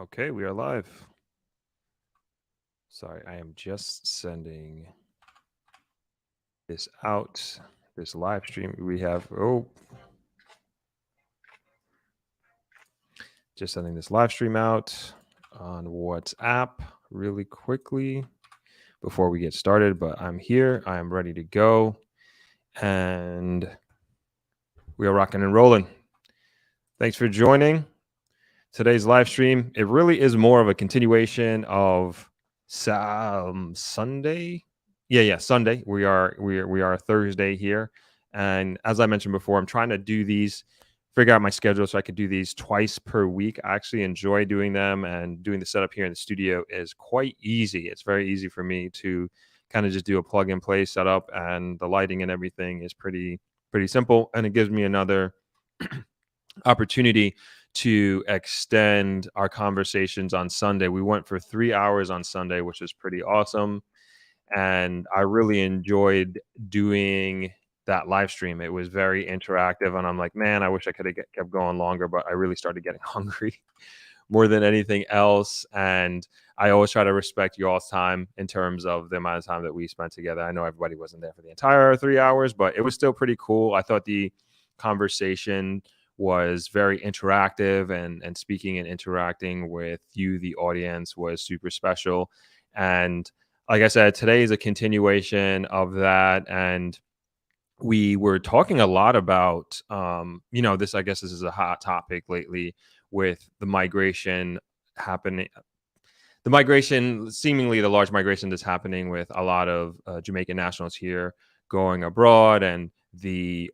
Okay, we are live. Sorry, I am just sending this out. This live stream we have. Just sending this live stream out on WhatsApp really quickly before we get started. But I'm here. I am ready to go. And we are rocking and rolling. Thanks for joining today's live stream. It really is more of a continuation of Sunday. Yeah, Sunday. We are Thursday here, and as I mentioned before, I'm trying to do these, figure out my schedule so I could do these twice per week. I actually enjoy doing them, and doing the setup here in the studio is quite easy. It's very easy for me to kind of just do a plug and play setup, and the lighting and everything is pretty simple, and it gives me another opportunity to extend our conversations on Sunday. We went for 3 hours on Sunday, which is pretty awesome. And I really enjoyed doing that live stream. It was very interactive. And I'm like, man, I wish I could have kept going longer, but I really started getting hungry more than anything else. And I always try to respect you all's time in terms of the amount of time that we spent together. I know everybody wasn't there for the entire 3 hours, but it was still pretty cool. I thought the conversation was very interactive, and speaking and interacting with you, the audience, was super special. And like I said, today is a continuation of that. And we were talking a lot about, this, I guess this is a hot topic lately with the migration happening. The migration, seemingly the large migration that's happening with a lot of Jamaican nationals here going abroad, and the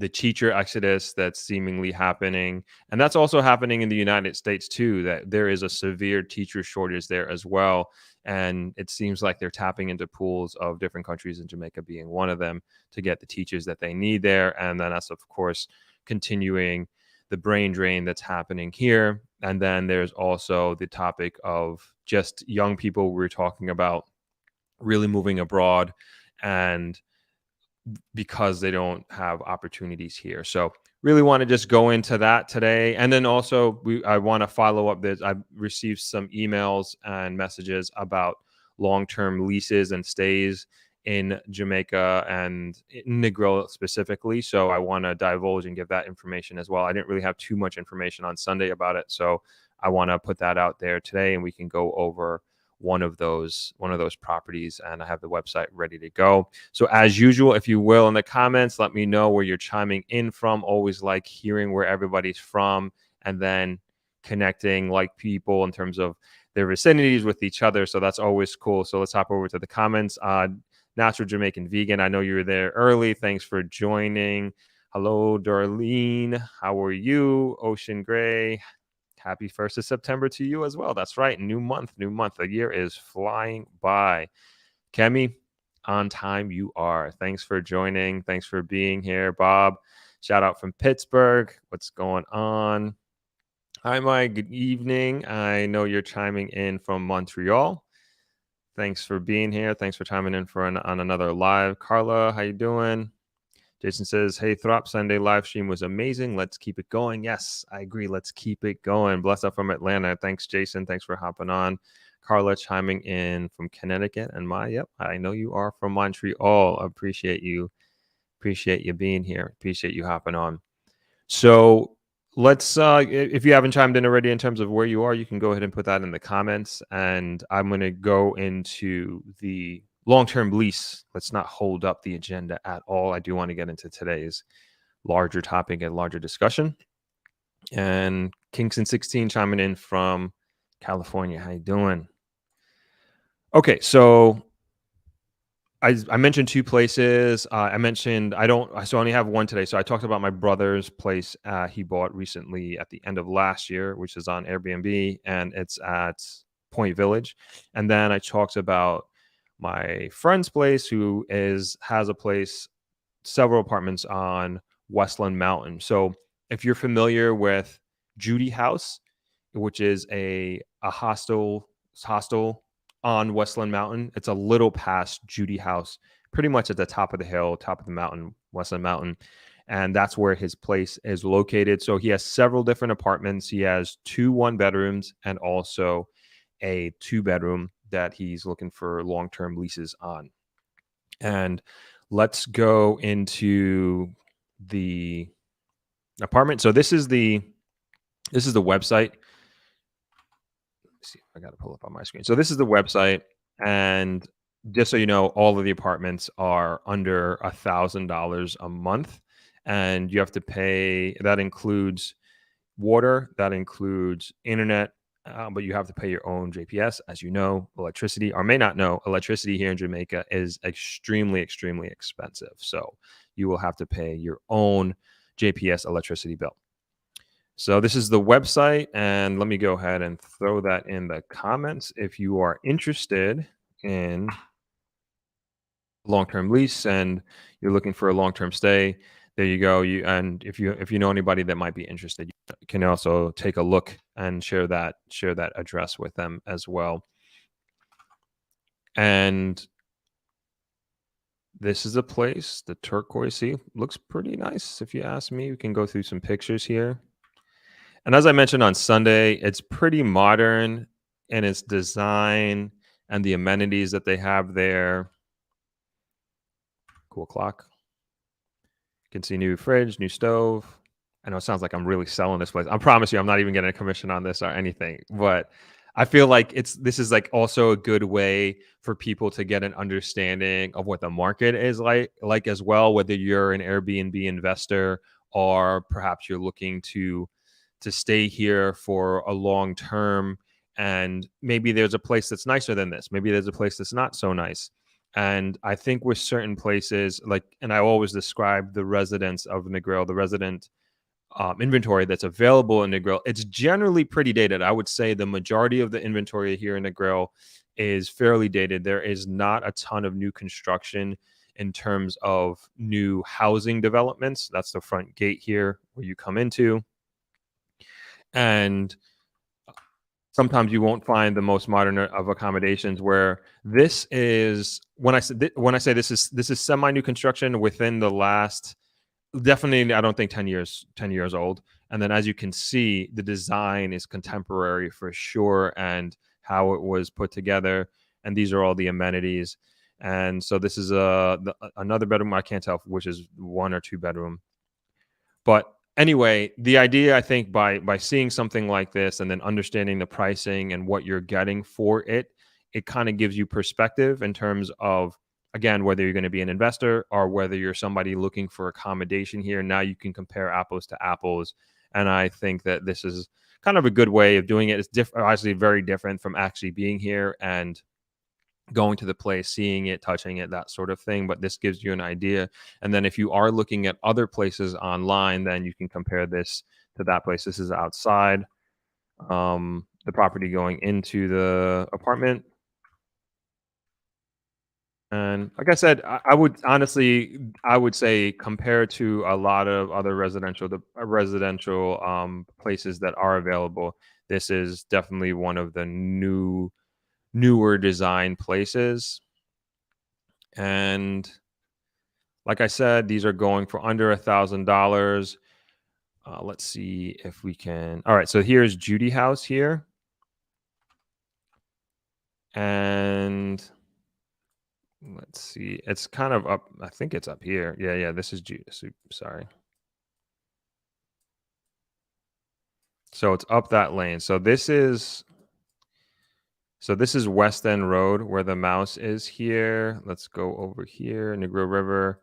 teacher exodus that's seemingly happening. And that's also happening in the United States too, that there is a severe teacher shortage there as well. And it seems like they're tapping into pools of different countries, and Jamaica being one of them, to get the teachers that they need there. And then that's, of course, continuing the brain drain that's happening here. And then there's also the topic of just young people we're talking about really moving abroad, and because they don't have opportunities here. So really want to just go into that today. And then also I want to follow up this. I've received some emails and messages about long-term leases and stays in Jamaica and in Negril specifically. So I want to divulge and give that information as well. I didn't really have too much information on Sunday about it, so I want to put that out there today, and we can go over one of those properties, and I have the website ready to go. So as usual, if you will, in the comments, let me know where you're chiming in from. Always like hearing where everybody's from, and then connecting like people in terms of their vicinities with each other. So that's always cool. So let's hop over to the comments. Natural Jamaican Vegan, I know you were there early. Thanks for joining. Hello, Darlene. How are you? Ocean Gray. Happy 1st of September to you as well. That's right. New month. The year is flying by. Kemi, on time you are. Thanks for joining. Thanks for being here. Bob, shout out from Pittsburgh. What's going on? Hi, Mike. Good evening. I know you're chiming in from Montreal. Thanks for being here. Thanks for chiming in on another live. Carla, how you doing? Jason says, hey, Throp, Sunday live stream was amazing. Let's keep it going. Yes, I agree. Let's keep it going. Bless up from Atlanta. Thanks, Jason. Thanks for hopping on. Carla chiming in from Connecticut. And yep, I know you are from Montreal. Appreciate you being here. Appreciate you hopping on. So let's, if you haven't chimed in already in terms of where you are, you can go ahead and put that in the comments. And I'm going to go into the long-term lease. Let's not hold up the agenda at all. I do want to get into today's larger topic and larger discussion. And Kingston 16 chiming in from California. How you doing? Okay, so I mentioned two places. I only have one today. So I talked about my brother's place he bought recently at the end of last year, which is on Airbnb, and it's at Point Village. And then I talked about my friend's place, who has a place, several apartments on Westland Mountain. So if you're familiar with Judy House, which is a hostel on Westland Mountain, it's a little past Judy House, pretty much at the top of the hill, top of the mountain, Westland Mountain. and that's where his place is located. So he has several different apartments. He has 2 1-bedrooms and also a 2-bedroom that he's looking for long-term leases on. And let's go into the apartment. So this is the website. Let's see, I got to pull up on my screen. So this is the website, and just so you know, all of the apartments are under $1,000 a month, and you have to pay. That includes water, that includes internet, but you have to pay your own JPS. As you know, electricity, or may not know, electricity here in Jamaica is extremely, extremely expensive. So you will have to pay your own JPS electricity bill. So this is the website, and let me go ahead and throw that in the comments. If you are interested in long-term lease and you're looking for a long-term stay, there you go. And if you know anybody that might be interested, you can also take a look and share that address with them as well. And this is a place, the turquoise sea looks pretty nice if you ask me. We can go through some pictures here. And as I mentioned on Sunday, it's pretty modern in its design and the amenities that they have there. Cool clock. You can see new fridge, new stove. I know it sounds like I'm really selling this place. I promise you, I'm not even getting a commission on this or anything. But I feel like this is like also a good way for people to get an understanding of what the market is like as well, whether you're an Airbnb investor or perhaps you're looking to stay here for a long term, and maybe there's a place that's nicer than this, maybe there's a place that's not so nice. And I think with certain places, and I always describe the residents of Negril, the resident inventory that's available in Negril, it's generally pretty dated. I would say the majority of the inventory here in Negril is fairly dated. There is not a ton of new construction in terms of new housing developments. That's the front gate here where you come into. And sometimes you won't find the most modern of accommodations, where this is, when I say this is semi new construction within the last, definitely, I don't think 10 years old. And then as you can see, the design is contemporary for sure, and how it was put together. And these are all the amenities. And so this is another bedroom. I can't tell which is 1 or 2 bedroom. But anyway, the idea, I think, by seeing something like this and then understanding the pricing and what you're getting for it, it kind of gives you perspective in terms of, again, whether you're going to be an investor or whether you're somebody looking for accommodation here. Now you can compare apples to apples. And I think that this is kind of a good way of doing it. It's obviously very different from actually being here and going to the place, seeing it, touching it, that sort of thing. But this gives you an idea. And then if you are looking at other places online, then you can compare this to that place. This is outside the property going into the apartment. And like I said, I would say, compared to a lot of other residential places that are available, this is definitely one of the newer design places. And like I said, these are going for under $1,000. Let's see if we can. All right, so here's Judy House here, and let's see. It's kind of up. I think it's up here. Yeah. This is Judy. Sorry. So it's up that lane. So this is West End Road, where the mouse is here. Let's go over here, Negril River.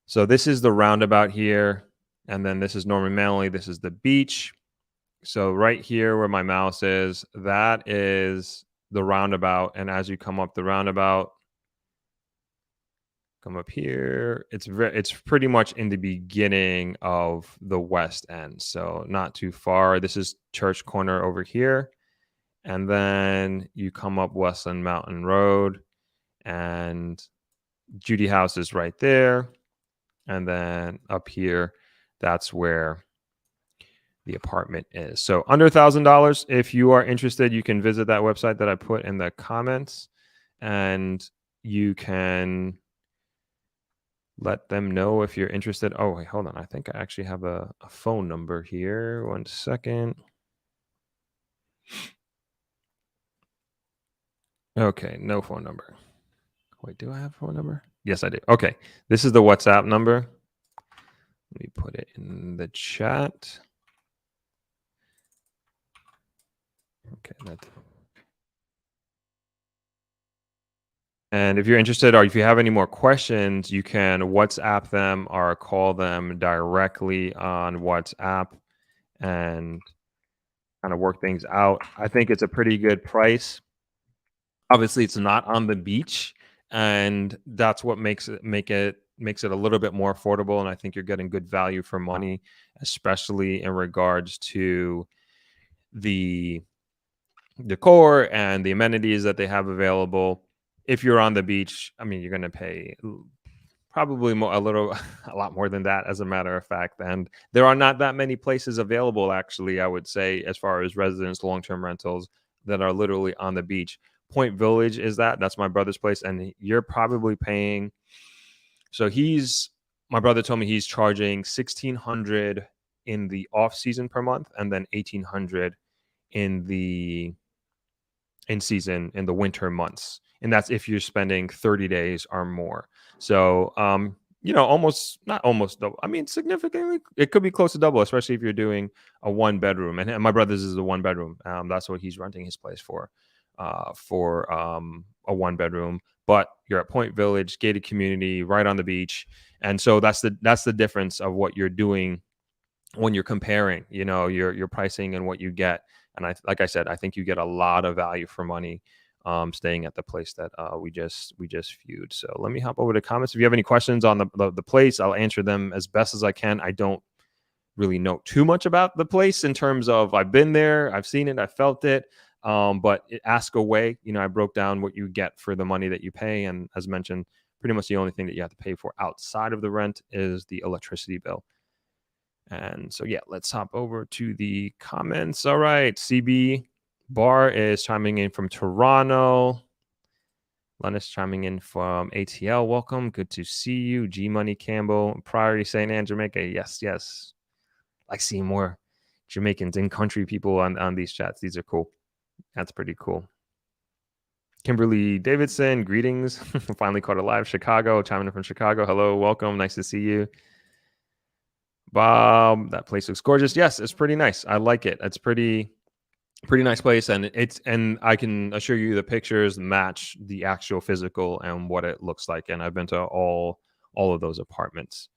So this is the roundabout here. And then this is Norman Manley. This is the beach. So right here where my mouse is, that is the roundabout. And as you come up the roundabout, come up here, it's pretty much in the beginning of the West End. So not too far. This is Church Corner over here. And then you come up Westland Mountain Road, and Judy House is right there. And then up here, that's where the apartment is. So under $1,000. If you are interested, you can visit that website that I put in the comments, and you can Let them know if you're interested. Oh, wait, hold on. I think I actually have a phone number here. 1 second. Okay, no phone number. Wait, do I have a phone number? Yes, I do. Okay, this is the WhatsApp number. Let me put it in the chat. Okay, that's. And if you're interested or if you have any more questions, you can WhatsApp them or call them directly on WhatsApp and kind of work things out. I think it's a pretty good price. Obviously, it's not on the beach, and that's what makes it a little bit more affordable. And I think you're getting good value for money, especially in regards to the decor and the amenities that they have available. If you're on the beach, I mean, you're going to pay probably more, a little, a lot more than that, as a matter of fact. And there are not that many places available, actually, I would say, as far as residence long-term rentals that are literally on the beach. Point Village is that's my brother's place, and you're probably paying. So my brother told me he's charging 1,600 in the off season per month, and then 1,800 in the in season in the winter months, and that's if you're spending 30 days or more. So almost, not almost double, I mean significantly, it could be close to double, especially if you're doing a one bedroom. And my brother's is a one bedroom. That's what he's renting his place for a one bedroom. But you're at Point Village, gated community, right on the beach. And so that's the difference of what you're doing when you're comparing, your pricing and what you get. And like I said, I think you get a lot of value for money staying at the place that we just viewed. So let me hop over to comments. If you have any questions on the place, I'll answer them as best as I can. I don't really know too much about the place in terms of I've been there, I've seen it, I felt it. But ask away. I broke down what you get for the money that you pay. And as mentioned, pretty much the only thing that you have to pay for outside of the rent is the electricity bill. And so, yeah, let's hop over to the comments. All right. CB Bar is chiming in from Toronto. Lennis chiming in from ATL. Welcome. Good to see you. G Money Campbell. Priority St. Anne, Jamaica. Yes, yes. I like seeing more Jamaicans in country people on these chats. These are cool. That's pretty cool. Kimberly Davidson, greetings. Finally caught it live. Chicago, chiming in from Chicago. Hello, welcome. Nice to see you. Bob, that place looks gorgeous. Yes, it's pretty nice. I like it. It's pretty nice place, and I can assure you the pictures match the actual physical and what it looks like. And I've been to all of those apartments.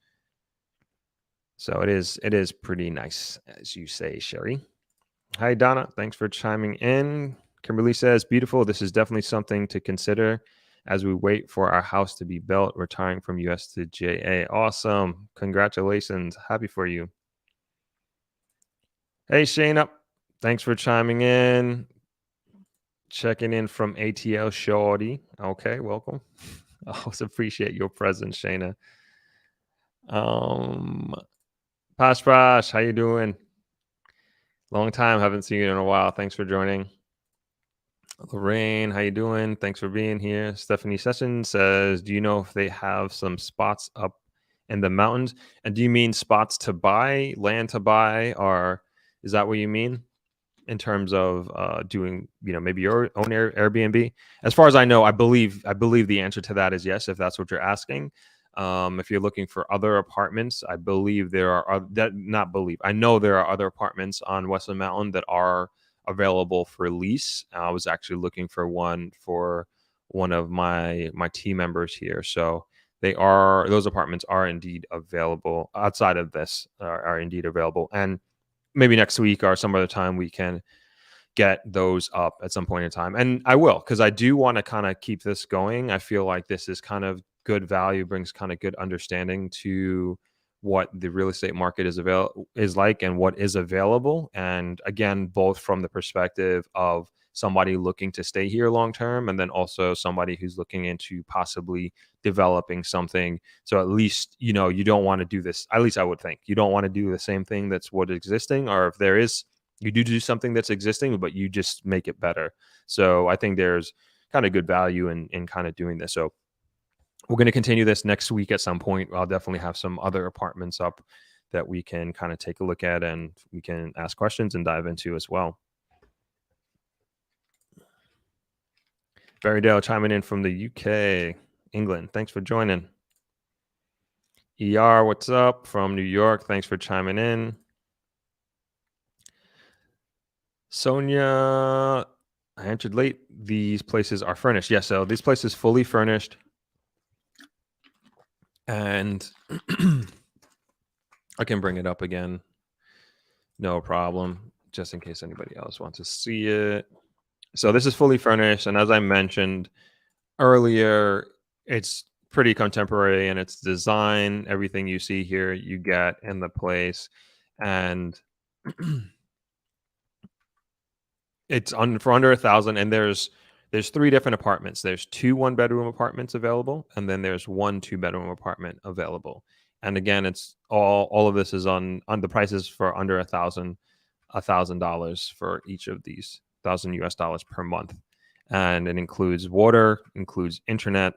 So it is pretty nice, as you say, Sherry. Hi, Donna. Thanks for chiming in. Kimberly says, beautiful. This is definitely something to consider as we wait for our house to be built, retiring from US to JA. Awesome. Congratulations. Happy for you. Hey, Shayna. Thanks for chiming in. Checking in from ATL Shorty. Okay, welcome. I always appreciate your presence, Shayna. Pash, how you doing? Long time, haven't seen you in a while. Thanks for joining. Lorraine, how you doing? Thanks for being here. Stephanie Sessions says, do you know if they have some spots up in the mountains? And do you mean spots to buy, land to buy, or is that what you mean in terms of doing, maybe your own Airbnb? As far as I know, I believe the answer to that is yes, if that's what you're asking. If you're looking for other apartments, I believe I know there are other apartments on Westland Mountain that are available for lease. I was actually looking for one for one of my team members here. So those apartments are indeed available outside of this, are indeed available. And maybe next week or some other time we can get those up at some point in time. And I will, because I do want to kind of keep this going. I feel like this is kind of good value, brings kind of good understanding to what the real estate market is like and what is available. And again, both from the perspective of somebody looking to stay here long term, and then also somebody who's looking into possibly developing something. So at least, you don't want to do this. At least I would think you don't want to do the same thing that's what existing, or if there is, you do something that's existing, but you just make it better. So I think there's kind of good value in kind of doing this. So we're going to continue this next week at some point. I'll definitely have some other apartments up that we can kind of take a look at and we can ask questions and dive into as well. Barrydale chiming in from the UK, England. Thanks for joining. ER, what's up? From New York. Thanks for chiming in. Sonia, I answered late. These places are furnished. Yes, so these places fully furnished. And I can bring it up again. No problem. Just in case anybody else wants to see it. So this is fully furnished. And as I mentioned earlier, it's pretty contemporary in its design. Everything you see here, you get in the place. And it's for under $1,000. And there's 3 different apartments. There's 2 1-bedroom apartments available, and then there's 1 2-bedroom apartment available. And again, it's all of this is on the prices for under $1,000 for each of these, $1,000 per month. And it includes water, includes internet,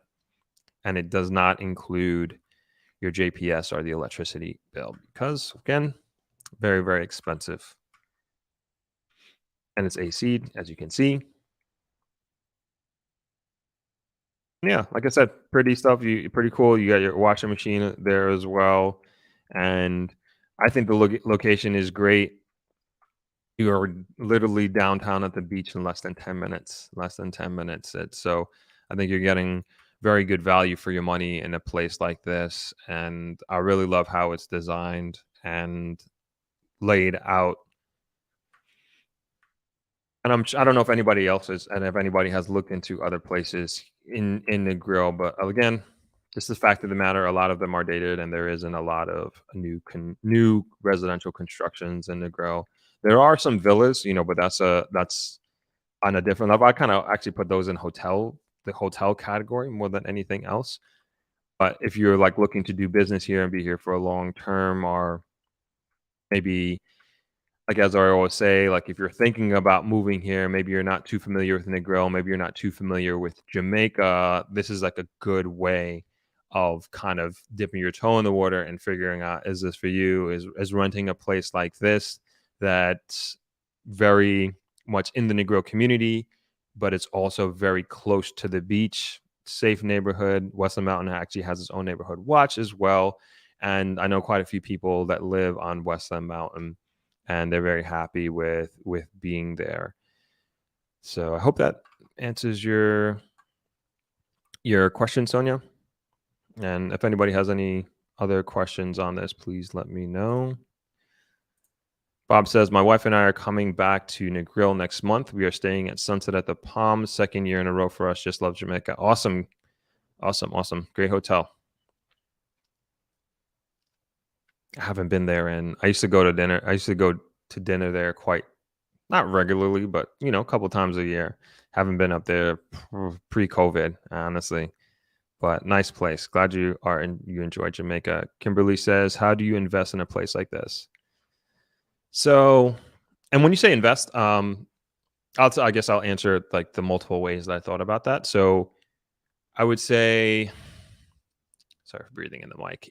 and it does not include your JPS or the electricity bill because, again, very, very expensive. And it's AC, as you can see. Yeah, like I said, pretty stuff. Pretty cool. You got your washing machine there as well, and I think the location is great. You are literally downtown at the beach in less than 10 minutes. Less than 10 minutes. So I think you're getting very good value for your money in a place like this, and I really love how it's designed and laid out. And I don't know if anybody else is, and if anybody has looked into other places in Negril, but again, just the fact of the matter, a lot of them are dated, and there isn't a lot of new residential constructions in Negril. There are some villas, but that's on a different level. I kind of actually put those in the hotel category more than anything else. But if you're like looking to do business here and be here for a long term, or maybe, like as I always say, like if you're thinking about moving here, maybe you're not too familiar with Negril, maybe you're not too familiar with Jamaica, this is like a good way of kind of dipping your toe in the water and figuring out, is this for you? Is renting a place like this that's very much in the Negril community, but it's also very close to the beach, safe neighborhood. Westland Mountain actually has its own neighborhood watch as well. And I know quite a few people that live on Westland Mountain, and they're very happy with being there. So I hope that answers your question, Sonia. And if anybody has any other questions on this, please let me know. Bob says, my wife and I are coming back to Negril next month. We are staying at Sunset at the Palms, 2nd year in a row for us. Just love Jamaica. Awesome. Great hotel. I haven't been there, and I used to go to dinner there quite, not regularly, but a couple times a year. Haven't been up there pre-COVID, honestly, but nice place. Glad you enjoy Jamaica. Kimberly says, how do you invest in a place like this? So, and when you say invest, I guess I'll answer like the multiple ways that I thought about that. So I would say, sorry for breathing in the mic.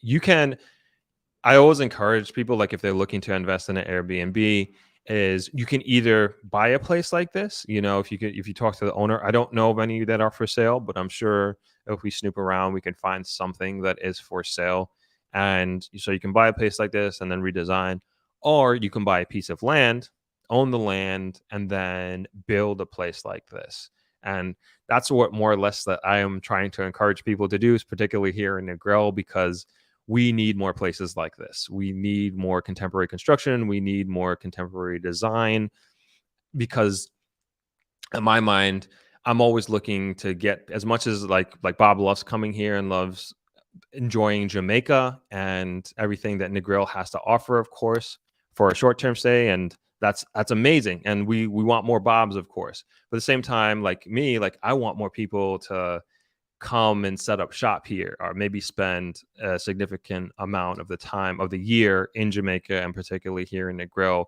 I always encourage people, like if they're looking to invest in an Airbnb, is you can either buy a place like this. If you talk to the owner, I don't know of any that are for sale, but I'm sure if we snoop around, we can find something that is for sale. And so you can buy a place like this and then redesign, or you can buy a piece of land, own the land, and then build a place like this. And that's what more or less that I am trying to encourage people to do, is particularly here in Negril, because we need more places like this. We need more contemporary construction. We need more contemporary design, because in my mind, I'm always looking to get as much as like Bob loves coming here and loves enjoying Jamaica and everything that Negril has to offer, of course, for a short-term stay. And that's amazing. And we want more Bobs, of course. But at the same time, like me, like I want more people to come and set up shop here, or maybe spend a significant amount of the time of the year in Jamaica, and particularly here in Negril.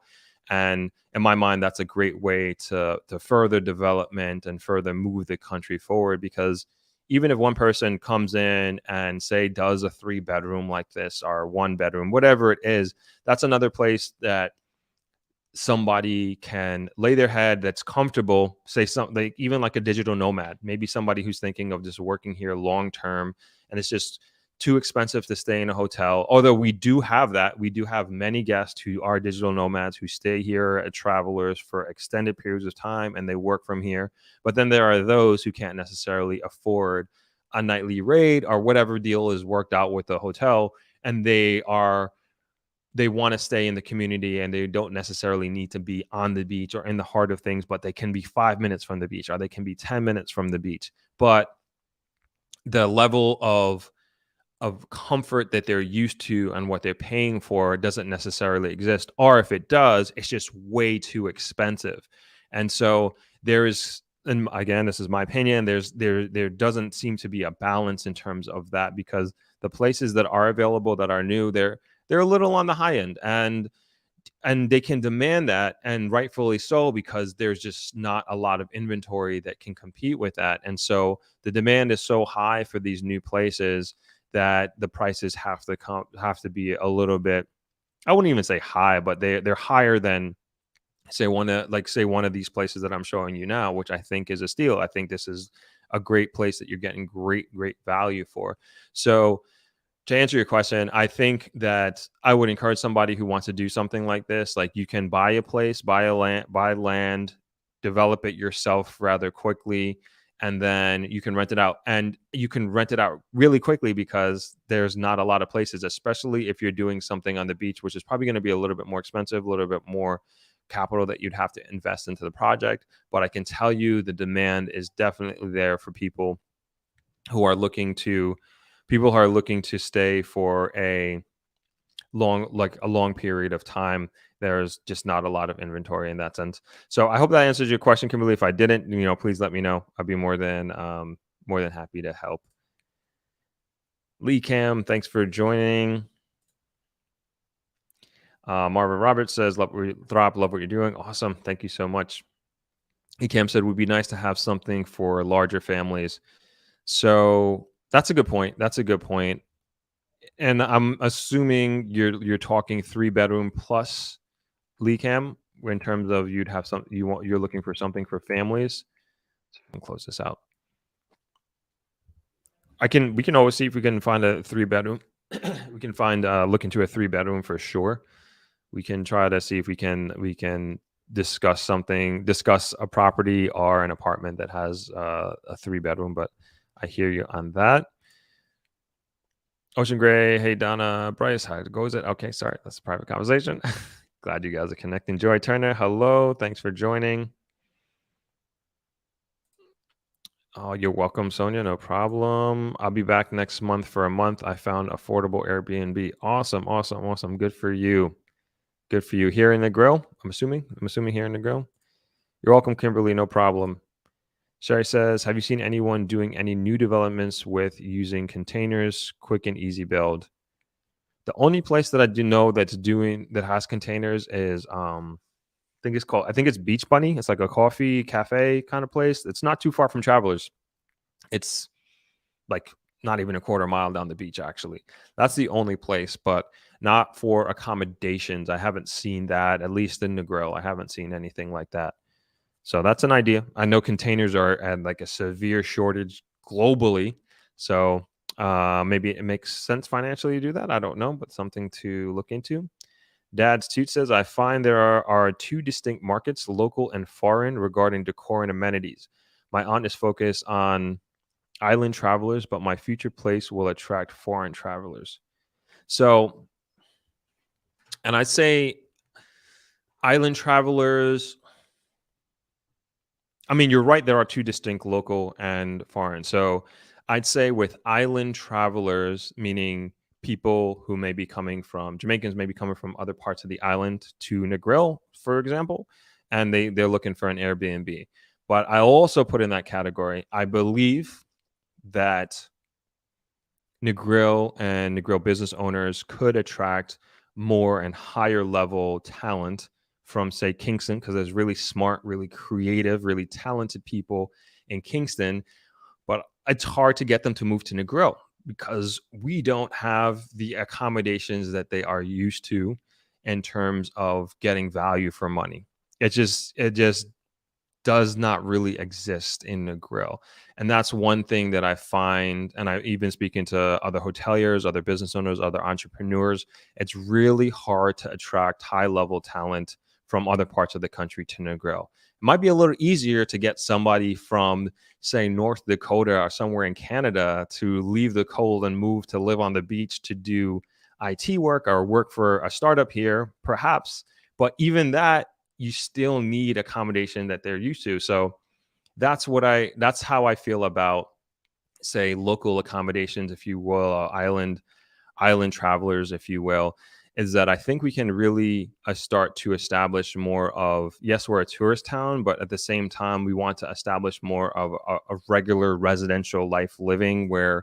And in my mind, that's a great way to further development and further move the country forward, because even if one person comes in and say does a 3-bedroom like this or 1-bedroom, whatever it is, that's another place that somebody can lay their head that's comfortable, say something like even like a digital nomad, maybe somebody who's thinking of just working here long term, and it's just too expensive to stay in a hotel. Although we do have that, we do have many guests who are digital nomads who stay here as travelers for extended periods of time and they work from here. But then there are those who can't necessarily afford a nightly rate or whatever deal is worked out with the hotel, and they want to stay in the community and they don't necessarily need to be on the beach or in the heart of things, but they can be 5 minutes from the beach or they can be 10 minutes from the beach. But the level of comfort that they're used to and what they're paying for doesn't necessarily exist. Or if it does, it's just way too expensive. And so there is, and again, this is my opinion, there doesn't seem to be a balance in terms of that, because the places that are available that are new, they're a little on the high end, and they can demand that, and rightfully so, because there's just not a lot of inventory that can compete with that. And so the demand is so high for these new places that the prices have to be a little bit, I wouldn't even say high, but they're higher than say one of these places that I'm showing you now, which I think is a steal. I think this is a great place that you're getting great value for. So to answer your question, I think that I would encourage somebody who wants to do something like this. Like, you can buy a place, buy land, develop it yourself rather quickly, and then you can rent it out. And you can rent it out really quickly because there's not a lot of places, especially if you're doing something on the beach, which is probably going to be a little bit more expensive, a little bit more capital that you'd have to invest into the project. But I can tell you the demand is definitely there for people who are looking to stay for a long period of time. There's just not a lot of inventory in that sense. So I hope that answers your question, Kimberly. If I didn't, please let me know. I'd be more than happy to help. Lee Cam, thanks for joining. Marvin Roberts says, love what you're doing. Awesome. Thank you so much. Lee Cam said, would be nice to have something for larger families. So that's a good point. And I'm assuming you're talking 3-bedroom plus, Lee Cam, in terms of you'd have you're looking for something for families. So I can close this out. We can always see if we can find a 3-bedroom. We can look into a 3-bedroom for sure. We can try to see if we can discuss a property or an apartment that has a 3-bedroom. But I hear you on that. Ocean Gray, hey Donna, Bryce, how goes it? Okay, sorry, that's a private conversation. Glad you guys are connecting. Joy Turner, hello, thanks for joining. Oh, you're welcome, Sonia, no problem. I'll be back next month for a month. I found affordable Airbnb. Awesome. Good for you. Here in Negril, I'm assuming here in Negril. You're welcome, Kimberly, no problem. Sherry says, have you seen anyone doing any new developments with using containers, quick and easy build? The only place that I do know that has containers is I think it's Beach Bunny. It's like a coffee cafe kind of place. It's not too far from Travelers. It's like not even a quarter mile down the beach, actually. That's the only place, but not for accommodations. I haven't seen that, at least in Negril. I haven't seen anything like that. So that's an idea. I know containers are at like a severe shortage globally. So maybe it makes sense financially to do that. I don't know, but something to look into. Dad's Toot says, I find there are 2 distinct markets, local and foreign, regarding decor and amenities. My aunt is focused on island travelers, but my future place will attract foreign travelers. So, and I'd say island travelers, I mean, you're right. There are 2 distinct, local and foreign. So I'd say with island travelers, meaning people who may be coming from, Jamaicans may be coming from other parts of the island to Negril, for example, and they're looking for an Airbnb. But I also put in that category, I believe that Negril and Negril business owners could attract more and higher level talent from, say, Kingston, because there's really smart, really creative, really talented people in Kingston. But it's hard to get them to move to Negril because we don't have the accommodations that they are used to in terms of getting value for money. It just does not really exist in the grill. And that's one thing that I find, and I even speaking to other hoteliers, other business owners, other entrepreneurs, it's really hard to attract high level talent from other parts of the country to the grill. It might be a little easier to get somebody from, say, North Dakota or somewhere in Canada to leave the cold and move to live on the beach to do IT work or work for a startup here, perhaps. But even that, you still need accommodation that they're used to. So that's how I feel about, say, local accommodations, if you will, island travelers, if you will, is that I think we can really start to establish more of, yes, we're a tourist town, but at the same time, we want to establish more of a regular residential life living where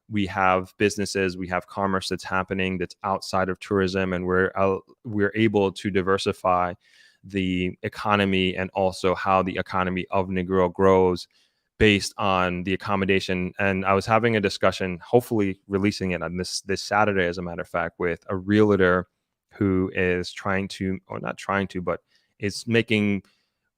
we have businesses, we have commerce that's happening that's outside of tourism, and we're able to diversify the economy and also how the economy of Negril grows based on the accommodation. And I was having a discussion, hopefully releasing it on this Saturday, as a matter of fact, with a realtor who is trying to, or not trying to, but is making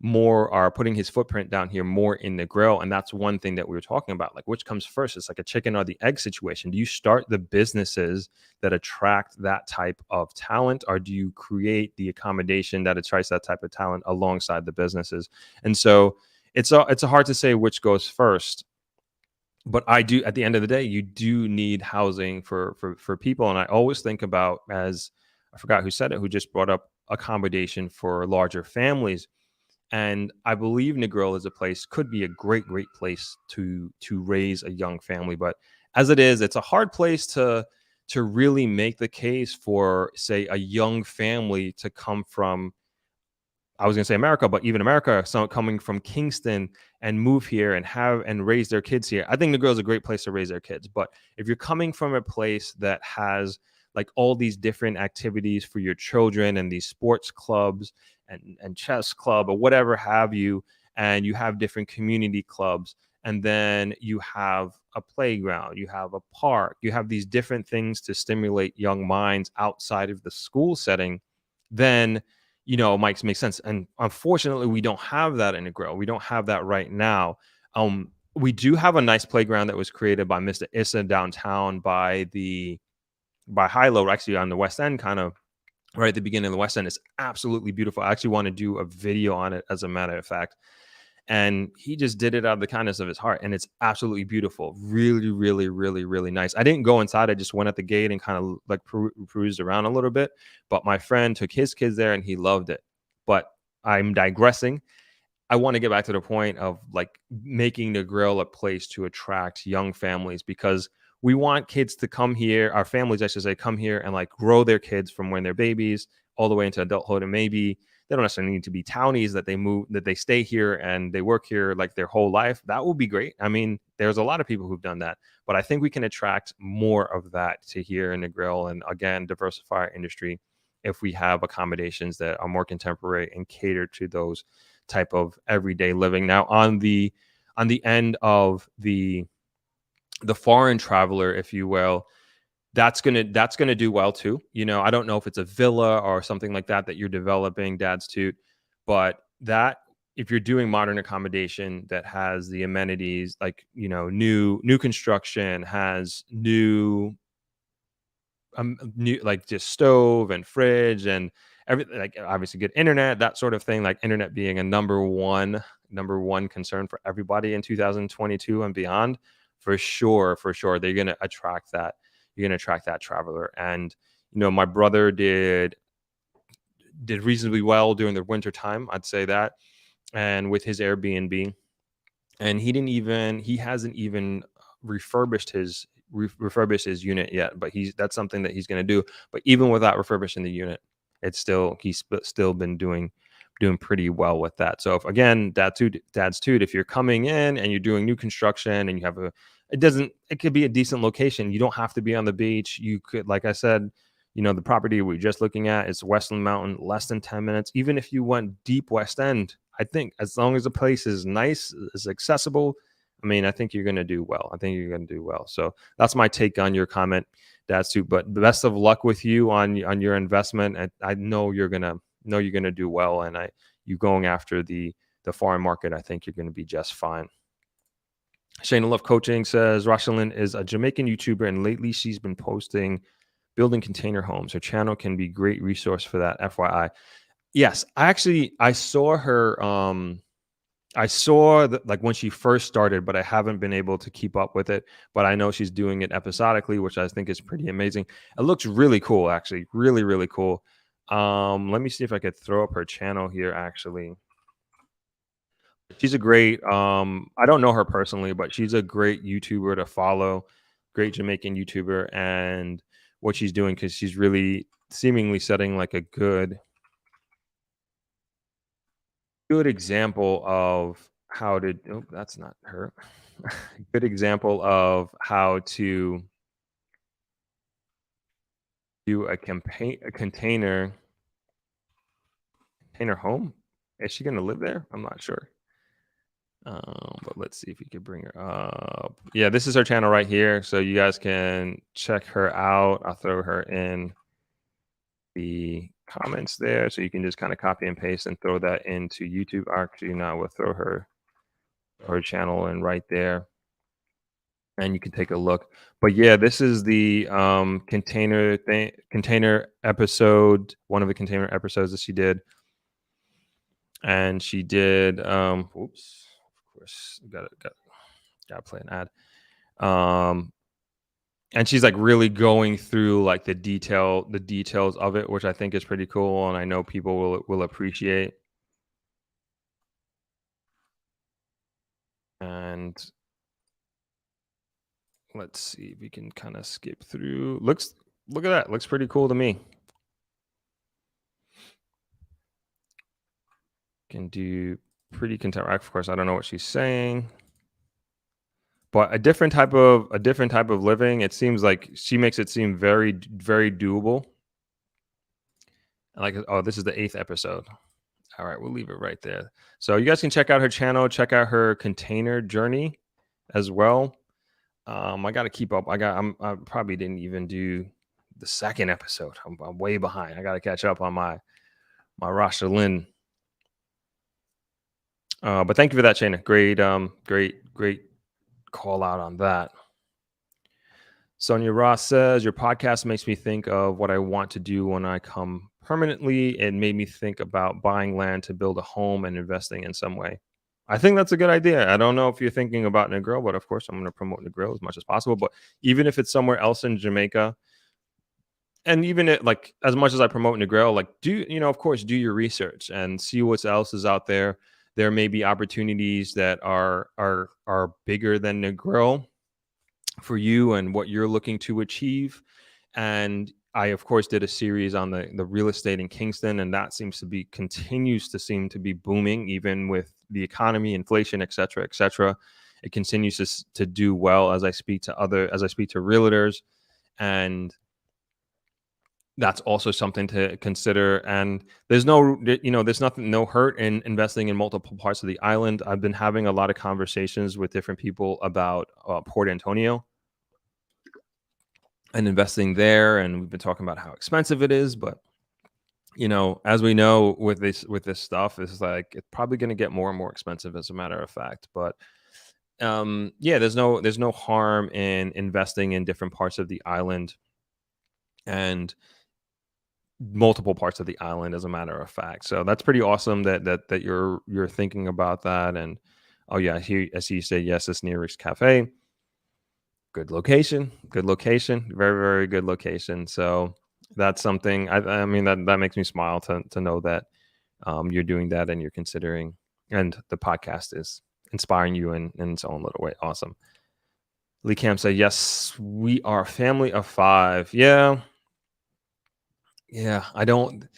more, or putting his footprint down here more in the grill. And that's one thing that we were talking about, like which comes first. It's like a chicken or the egg situation. Do you start the businesses that attract that type of talent, or do you create the accommodation that attracts that type of talent alongside the businesses? And so it's hard to say which goes first, but I do, at the end of the day, you do need housing for people. And I always think about, as I forgot who said it, who just brought up accommodation for larger families. And I believe Negril is a place, could be a great place to raise a young family. But as it is, it's a hard place to really make the case for, say, a young family to come from, I was going to say America, but even America, some coming from Kingston and move here and raise their kids here. I think Negril is a great place to raise their kids. But if you're coming from a place that has like all these different activities for your children and these sports clubs and chess club or whatever have you, and you have different community clubs, and then you have a playground, you have a park, you have these different things to stimulate young minds outside of the school setting, then it might make sense. And unfortunately, we don't have that in Negril. We don't have that right now. We do have a nice playground that was created by Mr. Issa downtown by Hilo, actually on the West End, kind of right at the beginning of the West End. It's absolutely beautiful. I actually want to do a video on it, as a matter of fact. And he just did it out of the kindness of his heart. And it's absolutely beautiful. Really, really, really, really nice. I didn't go inside. I just went at the gate and kind of like perused around a little bit. But my friend took his kids there and he loved it. But I'm digressing. I want to get back to the point of like making Negril a place to attract young families, because we want kids to come here, our families, I should say, come here and like grow their kids from when they're babies all the way into adulthood. And maybe they don't necessarily need to be townies, that they stay here and they work here like their whole life. That would be great. I mean, there's a lot of people who've done that, but I think we can attract more of that to here in Negril, and again, diversify our industry if we have accommodations that are more contemporary and cater to those type of everyday living. Now, on the end of the foreign traveler, if you will, that's gonna do well too. I don't know if it's a villa or something like that you're developing, Dad's Toot, but that, if you're doing modern accommodation that has the amenities, like new construction, has new like just stove and fridge and everything, like obviously good internet, that sort of thing, like internet being a number one concern for everybody in 2022 and beyond. For sure, they're going to attract that. You're going to attract that traveler. And my brother did reasonably well during the winter time, I'd say that, and with his Airbnb, and he hasn't even refurbished his unit yet, but that's something that he's going to do. But even without refurbishing the unit, he's still been doing pretty well with that. So if, again, Dad's Toot, if you're coming in and you're doing new construction and you have it could be a decent location. You don't have to be on the beach. You could, like I said, the property we're just looking at is Westland Mountain, less than 10 minutes. Even if you went deep West End, I think as long as the place is nice, is accessible, I mean, I think you're going to do well. I think you're going to do well. So that's my take on your comment, Datsu. But the best of luck with you on your investment. And I know you're gonna do well. And you going after the foreign market, I think you're going to be just fine. Shayna Love Coaching says Rochelin is a Jamaican YouTuber, and lately she's been posting building container homes. Her channel can be a great resource for that. FYI. Yes, I saw her. I saw that like when she first started, but I haven't been able to keep up with it. But I know she's doing it episodically, which I think is pretty amazing. It looks really cool, actually, really, really cool. Let me see if I could throw up her channel here. Actually, she's a great. I don't know her personally, but she's a great YouTuber to follow. Great Jamaican YouTuber, and what she's doing because she's really seemingly setting like a good example of how to that's not her. Good example of how to do a container home. Is she going to live there? I'm not sure. But let's see if we could bring her up. Yeah, this is her channel right here, so you guys can check her out. I'll throw her in the comments there, so you can just kind of copy and paste and throw that into YouTube. Actually, now we'll throw her channel in right there, and you can take a look. But yeah, this is the container episode, one of the container episodes that she did. And she did oops, of course, gotta play an ad. And she's like really going through like the details of it, which I think is pretty cool, and I know people will appreciate. And let's see if we can kind of skip through. Look at that. Looks pretty cool to me. Can do pretty contemporary. Of course, I don't know what she's saying, but a different type of living. It seems like she makes it seem very, very doable. Like, oh, this is the 8th episode. All right, we'll leave it right there. So you guys can check out her channel, check out her container journey as well. I got to keep up. I probably didn't even do the 2nd episode. I'm way behind. I got to catch up on my Rochelin. But thank you for that, Shayna. Great call out on that. Sonia Ross says, your podcast makes me think of what I want to do when I come permanently. It made me think about buying land to build a home and investing in some way. I think that's a good idea. I don't know if you're thinking about Negril, but of course I'm going to promote Negril as much as possible. But even if it's somewhere else in Jamaica, and even like as much as I promote Negril, like of course, do your research and see what else is out there. There may be opportunities that are bigger than Negril for you and what you're looking to achieve. And I, of course, did a series on the real estate in Kingston, and that continues to seem to be booming, even with the economy, inflation, et cetera, et cetera. It continues to do well as I speak to realtors, and that's also something to consider. And there's no hurt in investing in multiple parts of the island. I've been having a lot of conversations with different people about Port Antonio and investing there. And we've been talking about how expensive it is, but as we know with this stuff, it's like, it's probably going to get more and more expensive as a matter of fact. But yeah, there's no harm in investing in different parts of the island and multiple parts of the island, as a matter of fact. So that's pretty awesome that you're thinking about that. And oh yeah, I see you say yes, it's near Rick's Cafe. Good location, very, very good location. So that's something, I mean, that makes me smile to know that you're doing that and you're considering, and the podcast is inspiring you in its own little way. Awesome. Lee Cam said, yes, we are a family of 5. Yeah. I don't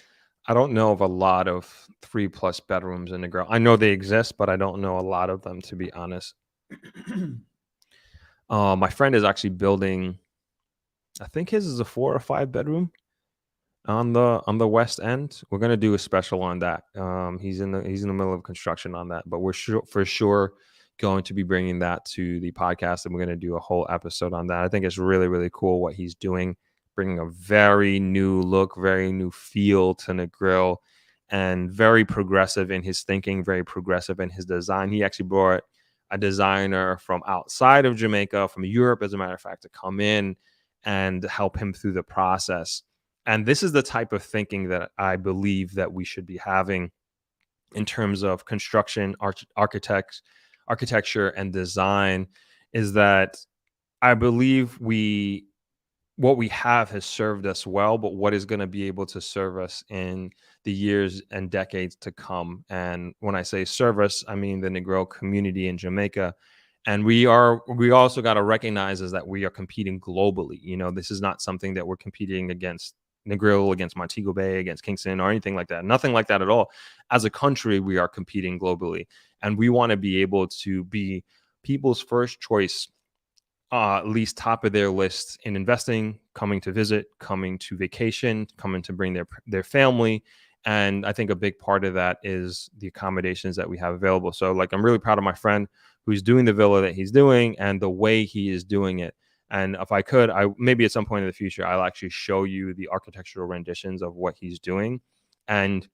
know of a lot of 3+ bedrooms in Negril. I know they exist, but I don't know a lot of them, to be honest. My friend is actually building, I think his is a 4 or 5 bedroom on the west end. We're gonna do a special on that. He's in the middle of construction on that, but we're for sure going to be bringing that to the podcast, and we're going to do a whole episode on that. I think it's really, really cool what he's doing, bringing a very new look, very new feel to Negril, and very progressive in his thinking, very progressive in his design. He actually brought a designer from outside of Jamaica, from Europe, as a matter of fact, to come in and help him through the process. And this is the type of thinking that I believe that we should be having in terms of construction, architecture, and design, is that I believe what we have has served us well, but what is going to be able to serve us in the years and decades to come. And when I say service, I mean the Negril community in Jamaica. And we also got to recognize is that we are competing globally. You know, this is not something that we're competing against Negril, against Montego Bay, against Kingston, or anything like that. Nothing like that at all. As a country, we are competing globally, and we want to be able to be people's first choice, at least top of their list in investing, coming to visit, coming to vacation, coming to bring their family. And I think a big part of that is the accommodations that we have available. So like, I'm really proud of my friend who's doing the villa that he's doing and the way he is doing it. And if I could, maybe at some point in the future, I'll actually show you the architectural renditions of what he's doing. And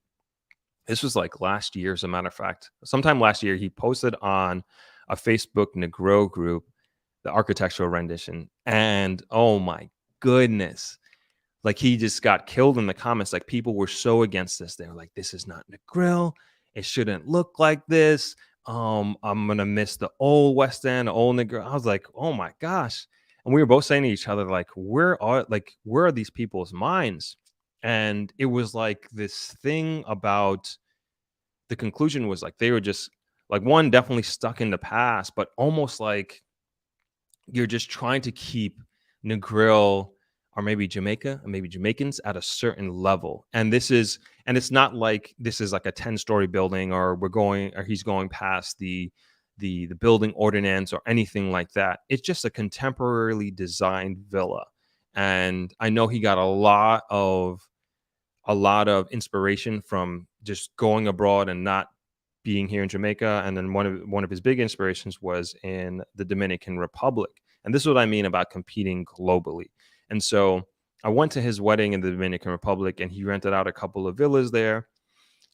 this was like last year, as a matter of fact. Sometime last year, he posted on a Facebook Negril group the architectural rendition. And oh my goodness, like he just got killed in the comments. Like people were so against this. They were like, this is not Negril. It shouldn't look like this. I'm gonna miss the old West End, old Negril. I was like, oh my gosh. And we were both saying to each other, like, where are these people's minds? And it was like this thing about, the conclusion was like they were just like, one, definitely stuck in the past, but almost like you're just trying to keep Negril, or maybe Jamaica, or maybe Jamaicans, at a certain level. And it's not like this is like a 10-story building, or he's going past the building ordinance or anything like that. It's just a contemporarily designed villa. And I know he got a lot of inspiration from just going abroad and not being here in Jamaica. And then one of his big inspirations was in the Dominican Republic. And this is what I mean about competing globally. And so I went to his wedding in the Dominican Republic, and he rented out a couple of villas there.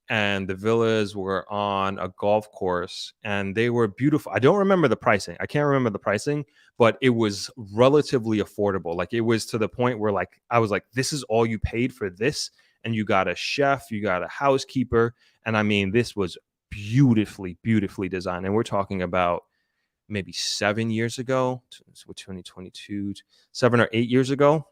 And the villas were on a golf course, and they were beautiful. I don't remember the pricing. I can't remember the pricing, but it was relatively affordable. Like it was to the point where like I was like, this is all you paid for this? And you got a chef, you got a housekeeper. And I mean, this was beautifully, beautifully designed. And we're talking about maybe 7 years ago, so 2022, 7 or 8 years ago.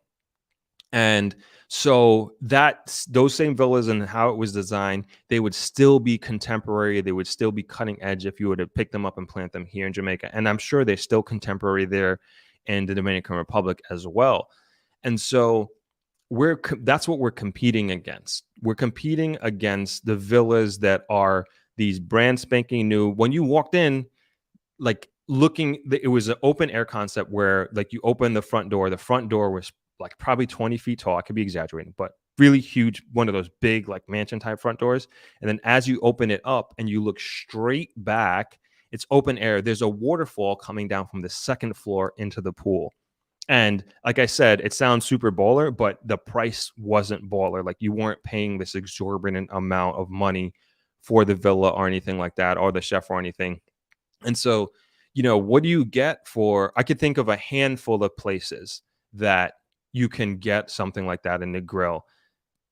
And so those same villas and how it was designed, they would still be contemporary. They would still be cutting edge if you were to pick them up and plant them here in Jamaica. And I'm sure they're still contemporary there in the Dominican Republic as well. And so that's what we're competing against. We're competing against the villas that are these brand spanking new. When you walked in, like it was an open air concept where like you open the front door was like probably 20 feet tall. I could be exaggerating, but really huge, one of those big like mansion type front doors. And then as you open it up and you look straight back, it's open air. There's a waterfall coming down from the second floor into the pool. And like I said, it sounds super baller, but the price wasn't baller. Like you weren't paying this exorbitant amount of money for the villa or anything like that, or the chef or anything. And so, you know, what do you get for, I could think of a handful of places that you can get something like that in Negril.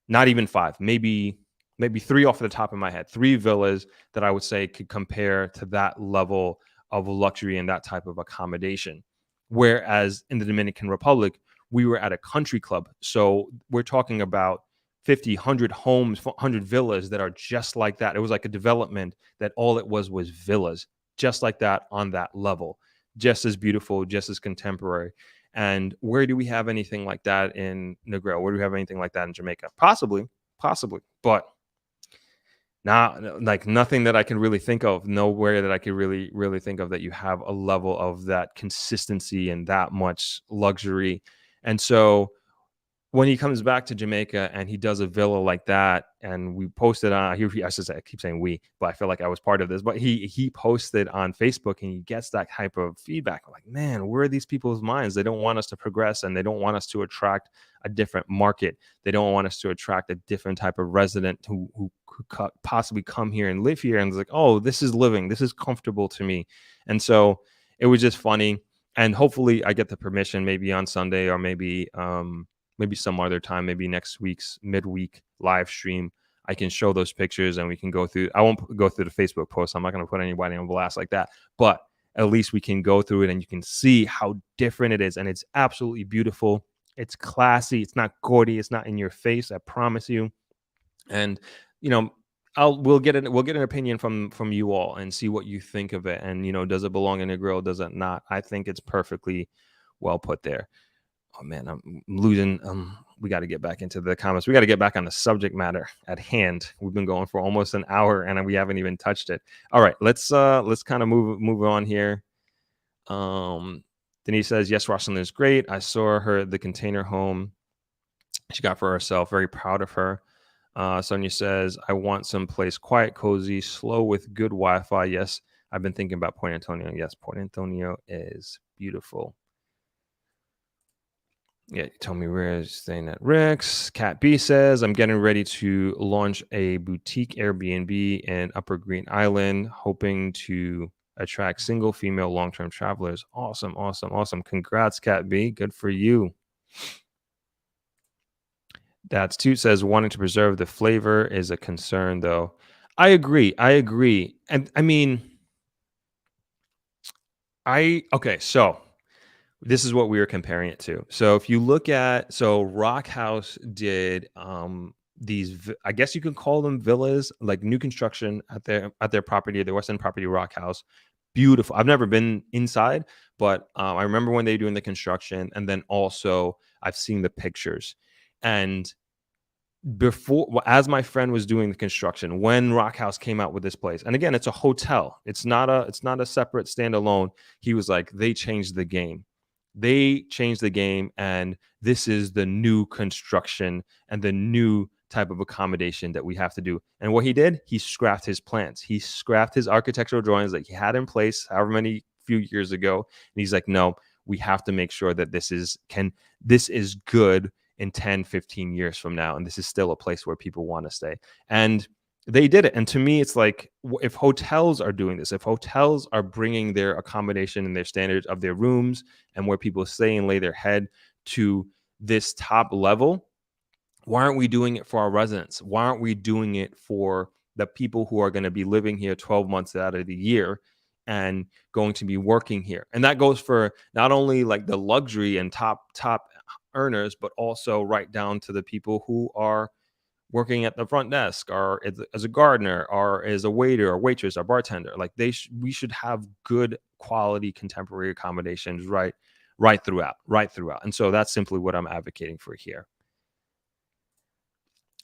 Not even 5, maybe 3 off the top of my head. 3 villas that I would say could compare to that level of luxury and that type of accommodation. Whereas in the Dominican Republic, we were at a country club. So we're talking about 50, 100 homes, 100 villas that are just like that. It was like a development that all it was villas, just like that, on that level, just as beautiful, just as contemporary. And where do we have anything like that in Negril? Where do we have anything like that in Jamaica? Possibly, but not like nothing that I can really think of. Nowhere that I could really think of that you have a level of that consistency and that much luxury. And so when he comes back to Jamaica and he does a villa like that, and we posted on, I should say, I keep saying we, but I feel like I was part of this, but he posted on Facebook and he gets that type of feedback. I'm like, man, where are these people's minds? They don't want us to progress, and they don't want us to attract a different market. They don't want us to attract a different type of resident who could possibly come here and live here. And it's like, oh, this is living. This is comfortable to me. And so it was just funny. And hopefully I get the permission maybe on Sunday, or maybe some other time, maybe next week's midweek live stream, I can show those pictures and we can go through. I won't go through the Facebook post. I'm not going to put anybody on blast like that, but at least we can go through it and you can see how different it is. And it's absolutely beautiful. It's classy. It's not gaudy. It's not in your face. I promise you. And, you know, we'll get an opinion from you all and see what you think of it. And, you know, does it belong in a grill? Does it not? I think it's perfectly well put there. Oh man, I'm losing. We got to get back into the comments. We got to get back on the subject matter at hand. We've been going for almost an hour and we haven't even touched it. All right, let's kind of move on here. Denise says, yes, Rochelin is great. I saw her the container home she got for herself. Very proud of her. Sonia says, I want some place quiet, cozy, slow with good Wi-Fi. Yes, I've been thinking about Point Antonio. Yes, Point Antonio is beautiful. Yeah, you told me we're staying at Rick's. Cat B says, I'm getting ready to launch a boutique Airbnb in Upper Green Island, hoping to attract single female long-term travelers. Awesome, awesome, awesome. Congrats, Cat B. Good for you. That's Toot says, wanting to preserve the flavor is a concern, though. I agree. And I mean, okay, so this is what we were comparing it to. So if you look at, Rock House did these, I guess you could call them villas, like new construction at their property, their West End property, Rock House. Beautiful. I've never been inside, but I remember when they were doing the construction, and then also I've seen the pictures. And before, as my friend was doing the construction, when Rock House came out with this place, and again, it's a hotel, it's not a separate standalone. He was like, they changed the game. And this is the new construction and the new type of accommodation that we have to do. And what he did, he scrapped his plans. He scrapped his architectural drawings that he had in place however many few years ago. And he's like, no, we have to make sure that this is good in 10, 15 years from now. And this is still a place where people want to stay. And they did it. And to me, it's like, if hotels are doing this, if hotels are bringing their accommodation and their standards of their rooms and where people stay and lay their head to this top level, why aren't we doing it for our residents? Why aren't we doing it for the people who are going to be living here 12 months out of the year and going to be working here? And that goes for not only like the luxury and top earners, but also right down to the people who are working at the front desk, or as a gardener, or as a waiter or waitress or bartender. Like we should have good quality contemporary accommodations right throughout. And so that's simply what I'm advocating for here.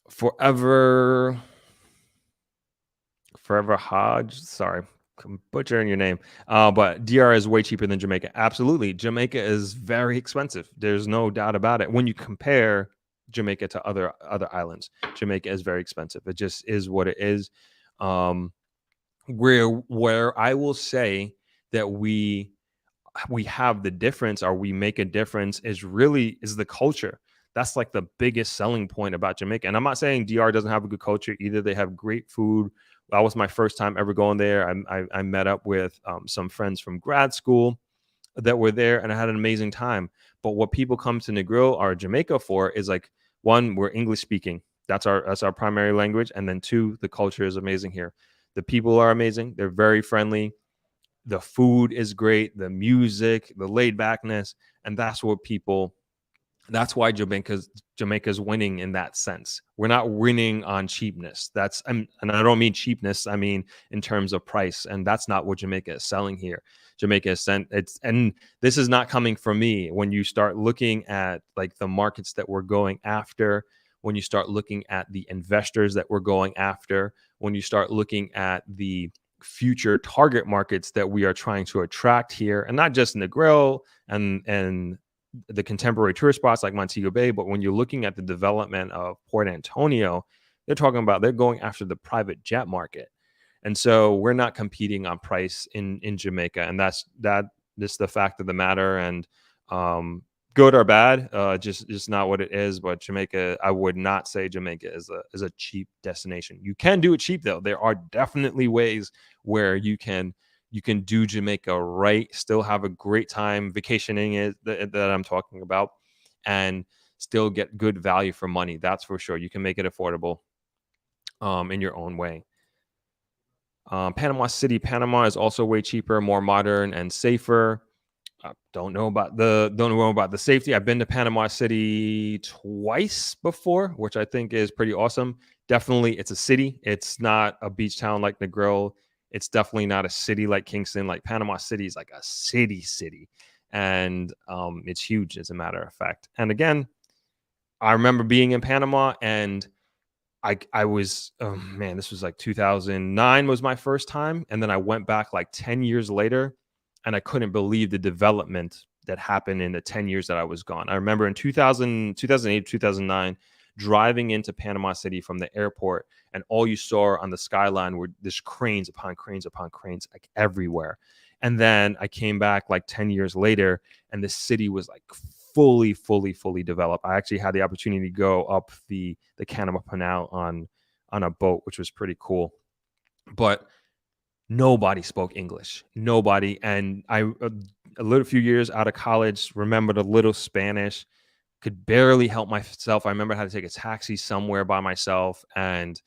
Forever Hodge, sorry, I'm butchering your name, but DR is way cheaper than Jamaica. Absolutely, Jamaica is very expensive. There's no doubt about it. When you compare Jamaica to other islands, Jamaica is very expensive. It just is what it is. Where I will say that we have the difference, or we make a difference, is the culture. That's like the biggest selling point about Jamaica. And I'm not saying DR doesn't have a good culture either. They have great food. That was my first time ever going there. I met up with some friends from grad school that were there, and I had an amazing time. But what people come to Negril or Jamaica for is, like, one, we're English speaking. That's our primary language. And then two, the culture is amazing here. The people are amazing. They're very friendly. The food is great. The music, the laid backness. And that's why Jamaica's winning in that sense. We're not winning on cheapness. And I don't mean cheapness. I mean in terms of price. And that's not what Jamaica is selling here. Jamaica is and this is not coming from me. When you start looking at like the markets that we're going after, when you start looking at the investors that we're going after, when you start looking at the future target markets that we are trying to attract here, and not just Negril and the contemporary tourist spots like Montego Bay, but when you're looking at the development of Port Antonio, they're going after the private jet market. And so we're not competing on price in Jamaica, and that's the fact of the matter. And good or bad, just not what it is. But Jamaica, I would not say Jamaica is a cheap destination. You can do it cheap though. There are definitely ways where you can do Jamaica right, still have a great time vacationing that I'm talking about, and still get good value for money. That's for sure. You can make it affordable in your own way. Panama City, Panama is also way cheaper, more modern, and safer. Don't know about the safety. I've been to Panama City twice before, which I think is pretty awesome. Definitely, it's a city. It's not a beach town like Negril. It's definitely not a city like Kingston. Like Panama City is like a city, and it's huge, as a matter of fact. And again, I remember being in Panama, and I was, oh man, this was like 2009 was my first time, and then I went back like 10 years later, and I couldn't believe the development that happened in the 10 years that I was gone. I remember in 2008, 2009, driving into Panama City from the airport, and all you saw on the skyline were just cranes upon cranes upon cranes, like everywhere. And then I came back like 10 years later, and the city was like fully developed. I actually had the opportunity to go up the Canama Canal on a boat, which was pretty cool. But nobody spoke English. Nobody. And I, a few years out of college, remembered a little Spanish, could barely help myself. I remember how to take a taxi somewhere by myself, and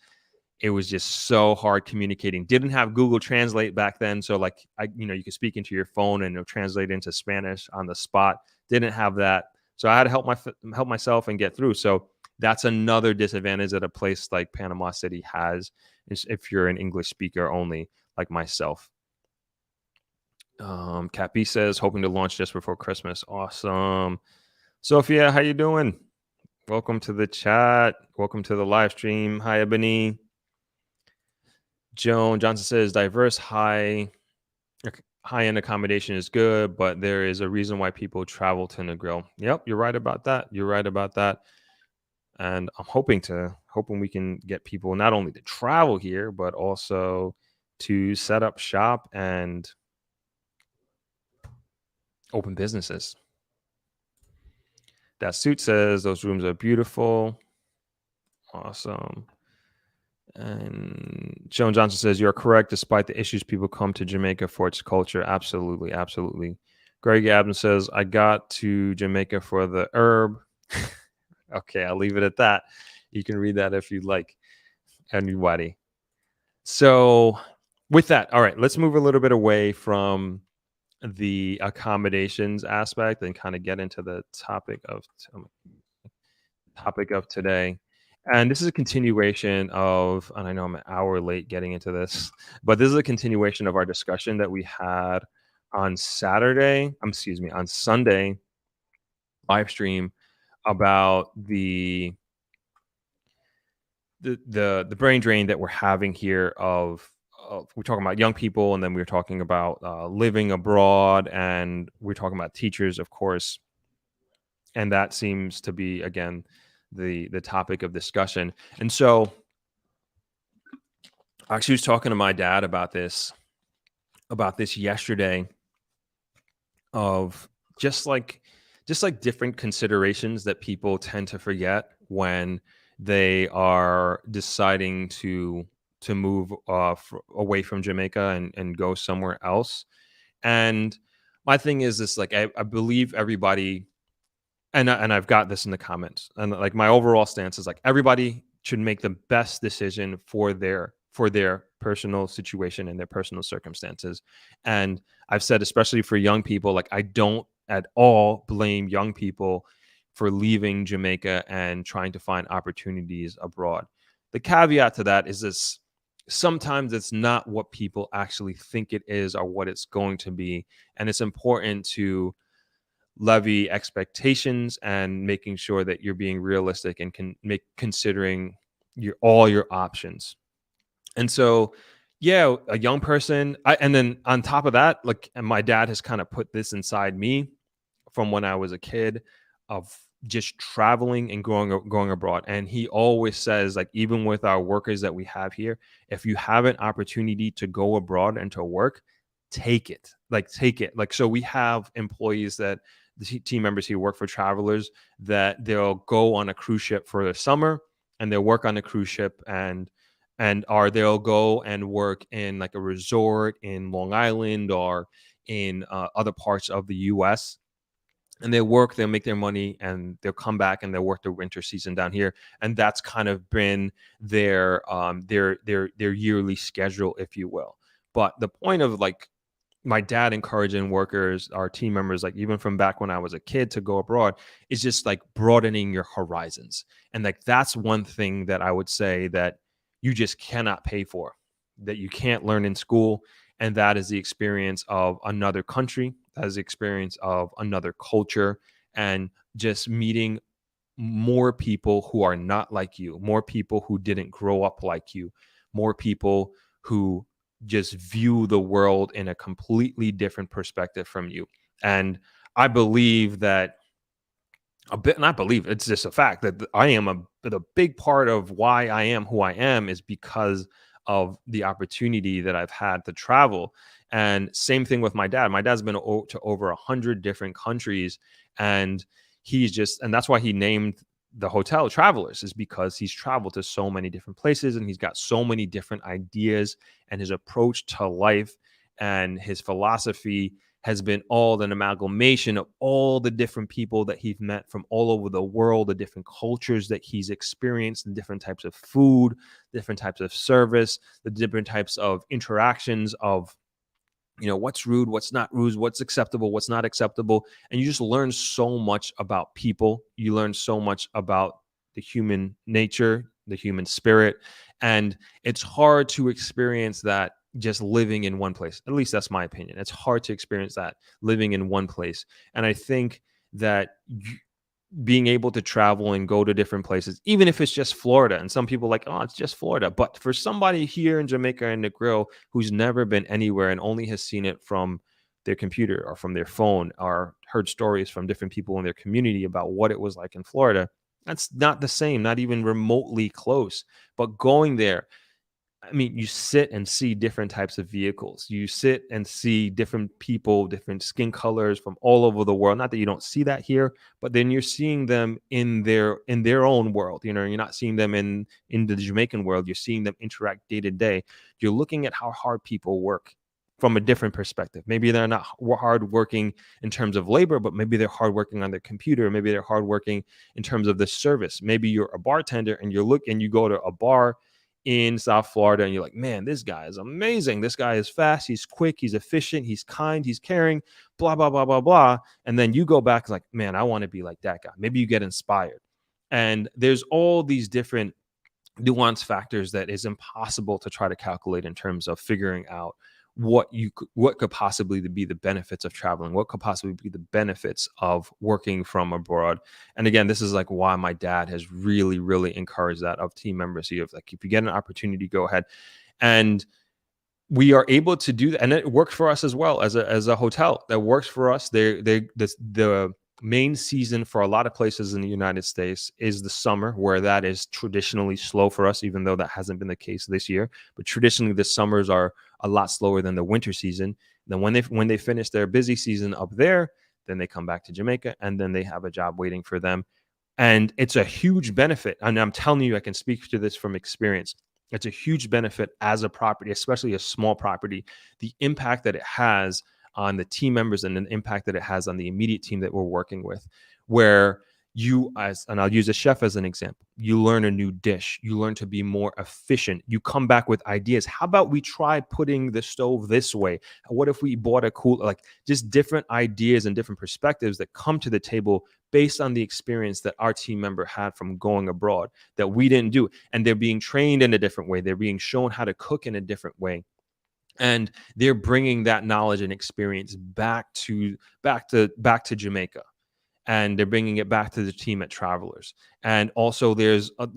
it was just so hard communicating. Didn't have Google Translate back then, so like you could speak into your phone and it'll translate into Spanish on the spot. Didn't have that, so I had to help myself and get through. So that's another disadvantage that a place like Panama City has, is if you're an English speaker only, like myself. Cappy says hoping to launch just before Christmas. Awesome. Sophia, how you doing? Welcome to the chat. Welcome to the live stream. Hi, Ebony. Joan Johnson says diverse high-end accommodation is good, but there is a reason why people travel to Negril. Yep, you're right about that. And I'm hoping we can get people not only to travel here, but also to set up shop and open businesses. That suit says those rooms are beautiful. Awesome. And Joan Johnson says, you're correct. Despite the issues, people come to Jamaica for its culture. Absolutely. Greg Adams says, I got to Jamaica for the herb. Okay, I'll leave it at that. You can read that if you'd like, anybody. So with that, all right, let's move a little bit away from the accommodations aspect and kind of get into the topic of today. And this is a continuation of, and I know I'm an hour late getting into this, but this is a continuation of our discussion that we had on Sunday live stream about the brain drain that we're having here of we're talking about young people, and then we're talking about living abroad, and we're talking about teachers, of course. And that seems to be, again, the topic of discussion. And so I actually was talking to my dad about this yesterday, of just like different considerations that people tend to forget when they are deciding to move away from Jamaica and go somewhere else. And my thing is this, like, I believe everybody, and I've got this in the comments, and like my overall stance is like everybody should make the best decision for their personal situation and their personal circumstances. And I've said, especially for young people, like I don't at all blame young people for leaving Jamaica and trying to find opportunities abroad. The caveat to that is this: sometimes it's not what people actually think it is or what it's going to be. And it's important to levy expectations and making sure that you're being realistic and considering all your options. And so, yeah, a young person, and then on top of that, like, and my dad has kind of put this inside me from when I was a kid of just traveling and going abroad. And he always says, like, even with our workers that we have here, if you have an opportunity to go abroad and to work, take it. Like, take it. Like, so we have employees that the team members here work for travelers that they'll go on a cruise ship for the summer and they'll work on the cruise ship or they'll go and work in like a resort in Long Island or in other parts of the US, and they'll make their money, and they'll come back and they'll work the winter season down here. And that's kind of been their yearly schedule, if you will. But the point of like my dad encouraging workers, our team members, like even from back when I was a kid, to go abroad is just like broadening your horizons. And like that's one thing that I would say that you just cannot pay for, that you can't learn in school. And that is the experience of another country, that is the experience of another culture, and just meeting more people who are not like you, more people who didn't grow up like you, more people who just view the world in a completely different perspective from you. And I believe that it's just a fact that I am a big part of why I am who I am is because of the opportunity that I've had to travel. And same thing with my dad. My dad's been to over 100 different countries, and and that's why he named the hotel Travelers, is because he's traveled to so many different places and he's got so many different ideas, and his approach to life and his philosophy has been all an amalgamation of all the different people that he's met from all over the world, the different cultures that he's experienced, the different types of food, different types of service, the different types of interactions of, what's rude, what's not rude, what's acceptable, what's not acceptable. And you just learn so much about people. You learn so much about the human nature, the human spirit. And it's hard to experience that just living in one place. At least that's my opinion. It's hard to experience that living in one place. And I think that being able to travel and go to different places, even if it's just Florida, and some people are like, oh, it's just Florida. But for somebody here in Jamaica and Negril who's never been anywhere and only has seen it from their computer or from their phone or heard stories from different people in their community about what it was like in Florida, that's not the same, not even remotely close. But going there, I mean, you sit and see different types of vehicles. You sit and see different people, different skin colors from all over the world. Not that you don't see that here, but then you're seeing them in their own world. You're not seeing them in the Jamaican world. You're seeing them interact day to day. You're looking at how hard people work from a different perspective. Maybe they're not hard working in terms of labor, but maybe they're hard working on their computer. Maybe they're hard working in terms of the service. Maybe you're a bartender and you go to a bar in South Florida and you're like, man, this guy is amazing. This guy is fast. He's quick. He's efficient. He's kind. He's caring, blah, blah, blah, blah, blah. And then you go back like, man, I want to be like that guy. Maybe you get inspired. And there's all these different nuance factors that is impossible to try to calculate in terms of figuring out what could possibly be the benefits of traveling, what could possibly be the benefits of working from abroad. And again, this is like why my dad has really, really encouraged that of team members here. Like, if you get an opportunity, go ahead. And we are able to do that. And it works for us as well as a hotel. That works for us. The main season for a lot of places in the United States is the summer, where that is traditionally slow for us, even though that hasn't been the case this year. But traditionally, the summers are a lot slower than the winter season. Then when they finish their busy season up there, then they come back to Jamaica, and then they have a job waiting for them. And it's a huge benefit. And I'm telling you, I can speak to this from experience. It's a huge benefit as a property, especially a small property, the impact that it has on the team members and the impact that it has on the immediate team that we're working with, where and I'll use a chef as an example, you learn a new dish, you learn to be more efficient, you come back with ideas. How about we try putting the stove this way? What if we bought a just different ideas and different perspectives that come to the table based on the experience that our team member had from going abroad that we didn't do. And they're being trained in a different way. They're being shown how to cook in a different way. And they're bringing that knowledge and experience back to Jamaica. and they're bringing it back to the team at Travelers. And also there's a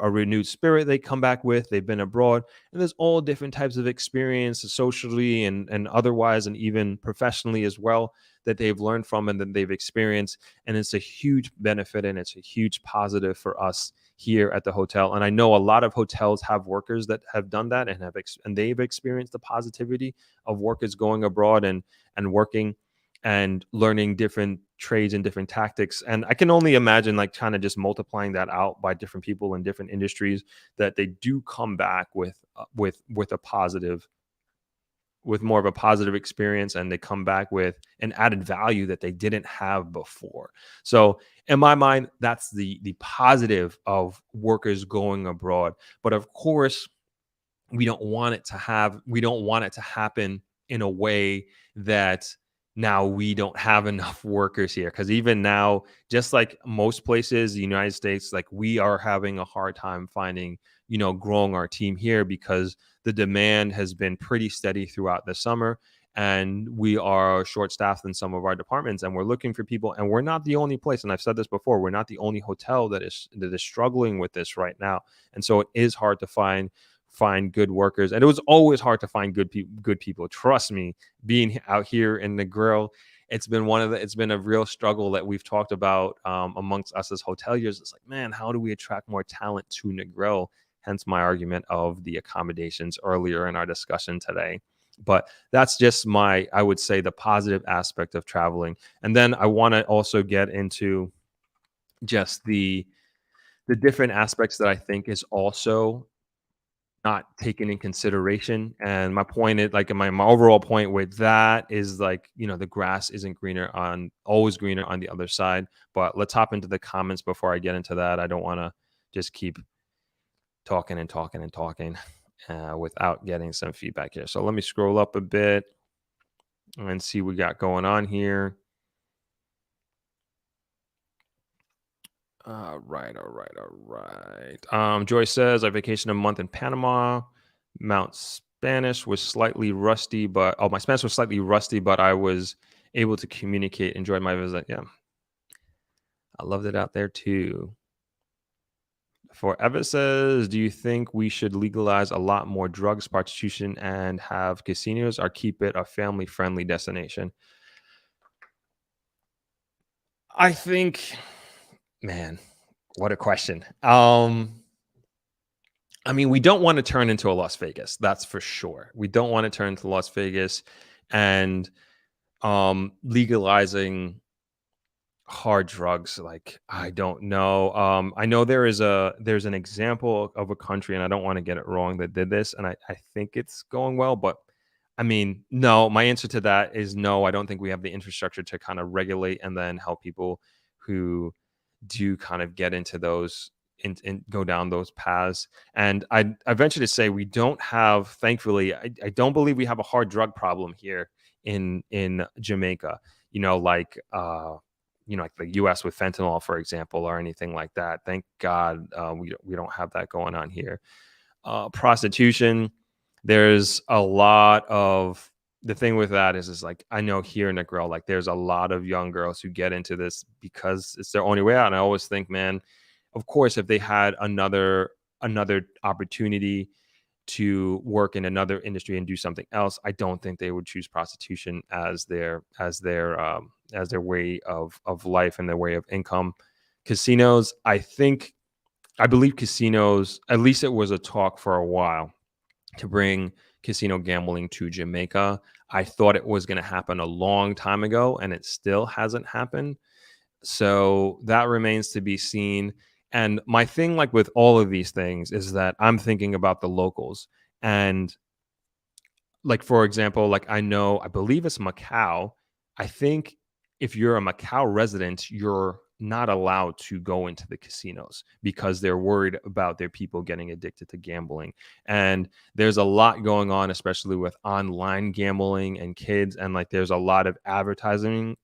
renewed spirit they come back with. They've been abroad, and there's all different types of experience socially and otherwise, and even professionally as well, that they've learned from and that they've experienced. And it's a huge benefit, and it's a huge positive for us here at the hotel. And I know a lot of hotels have workers that have done that and and they've experienced the positivity of workers going abroad and working and learning different trades and different tactics. And I can only imagine, like, kind of just multiplying that out by different people in different industries, that they do come back with a positive, with more of a positive experience, and they come back with an added value that they didn't have before. So in my mind, that's the positive of workers going abroad. But of course, we don't want it to happen in a way that now we don't have enough workers here, because even now, just like most places, the United States, like, we are having a hard time finding, growing our team here, because the demand has been pretty steady throughout the summer, and we are short staffed in some of our departments, and we're looking for people. And we're not the only place, and I've said this before, we're not the only hotel that is struggling with this right now. And so it is hard to find good workers, and it was always hard to find good people. Trust me, being out here in Negril, it's been a real struggle that we've talked about amongst us as hoteliers. It's like, man, how do we attract more talent to Negril? Hence my argument of the accommodations earlier in our discussion today. But that's just I would say, the positive aspect of traveling. And then I want to also get into just the different aspects that I think is also not taken in consideration. And my point is, like, my overall point with that is, like, the grass isn't always greener on the other side. But let's hop into the comments before I get into that. I don't want to just keep talking and talking and talking without getting some feedback here. So let me scroll up a bit and see what we got going on here. All right. Joy says, I vacationed a month in Panama. My Spanish was slightly rusty, but I was able to communicate. Enjoyed my visit. Yeah, I loved it out there too. Forever says, do you think we should legalize a lot more drugs, prostitution, and have casinos, or keep it a family-friendly destination? I think, man, what a question. I mean, we don't want to turn into a Las Vegas. That's for sure. We don't want to turn into Las Vegas, and legalizing hard drugs, like, I don't know. I know there's an example of a country, and I don't want to get it wrong, that did this, and I think it's going well. But I mean, no, my answer to that is no. I don't think we have the infrastructure to kind of regulate and then help people who do kind of get into those and go down those paths. And I venture to say, we don't have, thankfully, I don't believe we have a hard drug problem here in Jamaica. Like the U.S. with fentanyl, for example, or anything like that. Thank God we don't have that going on here. Prostitution, there's a lot of, the thing with that is like, I know here in Negril, like, there's a lot of young girls who get into this because it's their only way out. And I always think, man, of course, if they had another opportunity to work in another industry and do something else, I don't think they would choose prostitution as their way of life and their way of income. Casinos, I believe casinos, at least it was a talk for a while to bring casino gambling to Jamaica. I thought it was going to happen a long time ago, and it still hasn't happened. So that remains to be seen. And my thing, like, with all of these things, is that I'm thinking about the locals. And, like, for example, like, I believe it's Macau. I think if you're a Macau resident, you're not allowed to go into the casinos because they're worried about their people getting addicted to gambling. And there's a lot going on, especially with online gambling and kids. And, like, there's a lot of advertisement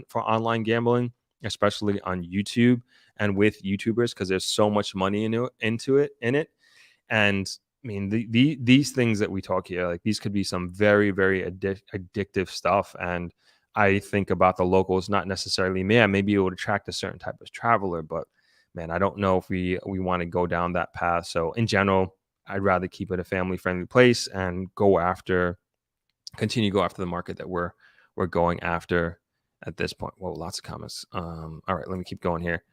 for online gambling, especially on YouTube and with YouTubers, because there's so much money in it. And I mean, these things that we talk here, like, these could be some very, very addictive stuff. And I think about the locals, not necessarily, man, maybe it would attract a certain type of traveler, but man, I don't know if we want to go down that path. So in general, I'd rather keep it a family friendly place and continue to go after the market that we're going after at this point. Whoa, lots of comments. All right, let me keep going here.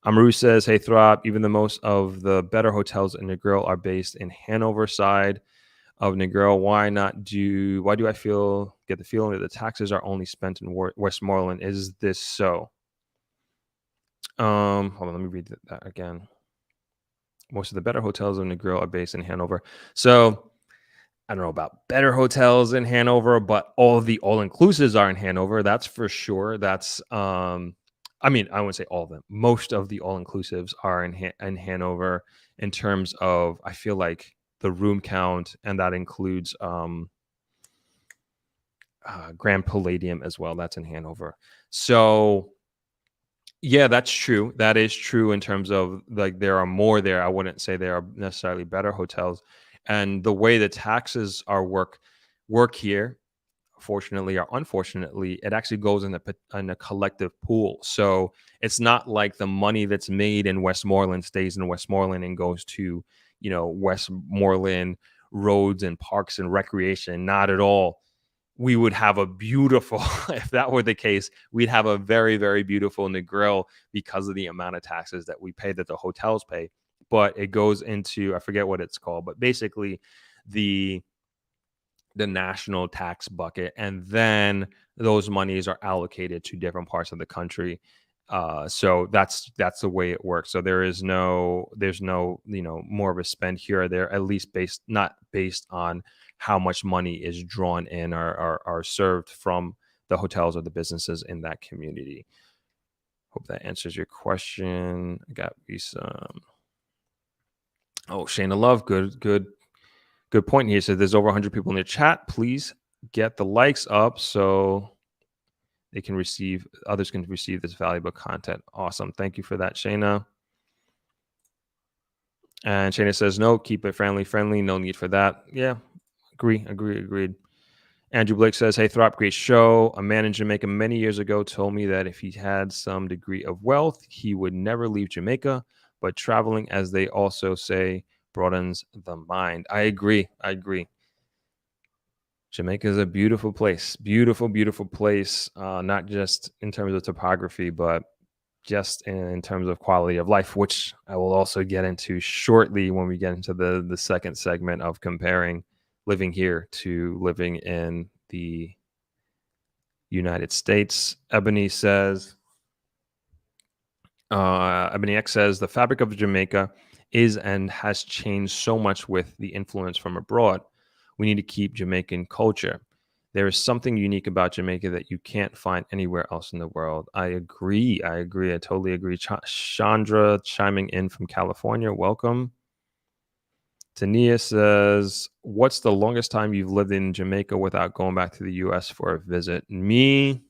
Amaru says, "Hey Throp, even the most of the better hotels in Negril are based in Hanover side of Negril. Why do I get the feeling that the taxes are only spent in Westmoreland? Is this so?" Hold on, let me read that again. Most of the better hotels in Negril are based in Hanover. So I don't know about better hotels in Hanover, but all of the all-inclusives are in Hanover. That's for sure. That's I mean, I wouldn't say all of them. Most of the all-inclusives are in Hanover in terms of, I feel like, the room count, and that includes Grand Palladium as well. That's in Hanover. So yeah, that's true. That is true in terms of, like, there are more there. I wouldn't say there are necessarily better hotels. And the way the taxes are work here, fortunately or unfortunately, it actually goes in a collective pool. So it's not like the money that's made in Westmoreland stays in Westmoreland and goes to, Westmoreland roads and parks and recreation. Not at all. We would have a beautiful, if that were the case, we'd have a very, very beautiful Negril because of the amount of taxes that we pay, that the hotels pay. But it goes into, I forget what it's called, but basically the national tax bucket, and then those monies are allocated to different parts of the country. So that's the way it works. So there's no more of a spend here or there, at least not based on how much money is drawn in or are served from the hotels or the businesses in that community. Hope that answers your question. I got some. Oh, Shayna Love, good point here. So there's over 100 people in the chat. Please get the likes up so others can receive this valuable content. Awesome. Thank you for that, Shayna. And Shayna says, no, keep it friendly. No need for that. Yeah, agreed. Andrew Blake says, hey, Throp, great show. A man in Jamaica many years ago told me that if he had some degree of wealth, he would never leave Jamaica, but traveling, as they also say, broadens the mind. I agree. Jamaica is a beautiful place. Beautiful place. Not just in terms of topography, but just in terms of quality of life, which I will also get into shortly when we get into the second segment of comparing living here to living in the United States. Ebony X says, the fabric of Jamaica is and has changed so much with the influence from abroad. We need to keep Jamaican culture. There is something unique about Jamaica that you can't find anywhere else in the world. I agree. I totally agree. Chandra chiming in from California. Welcome. Tania says, what's the longest time you've lived in Jamaica without going back to the U.S. for a visit? Me,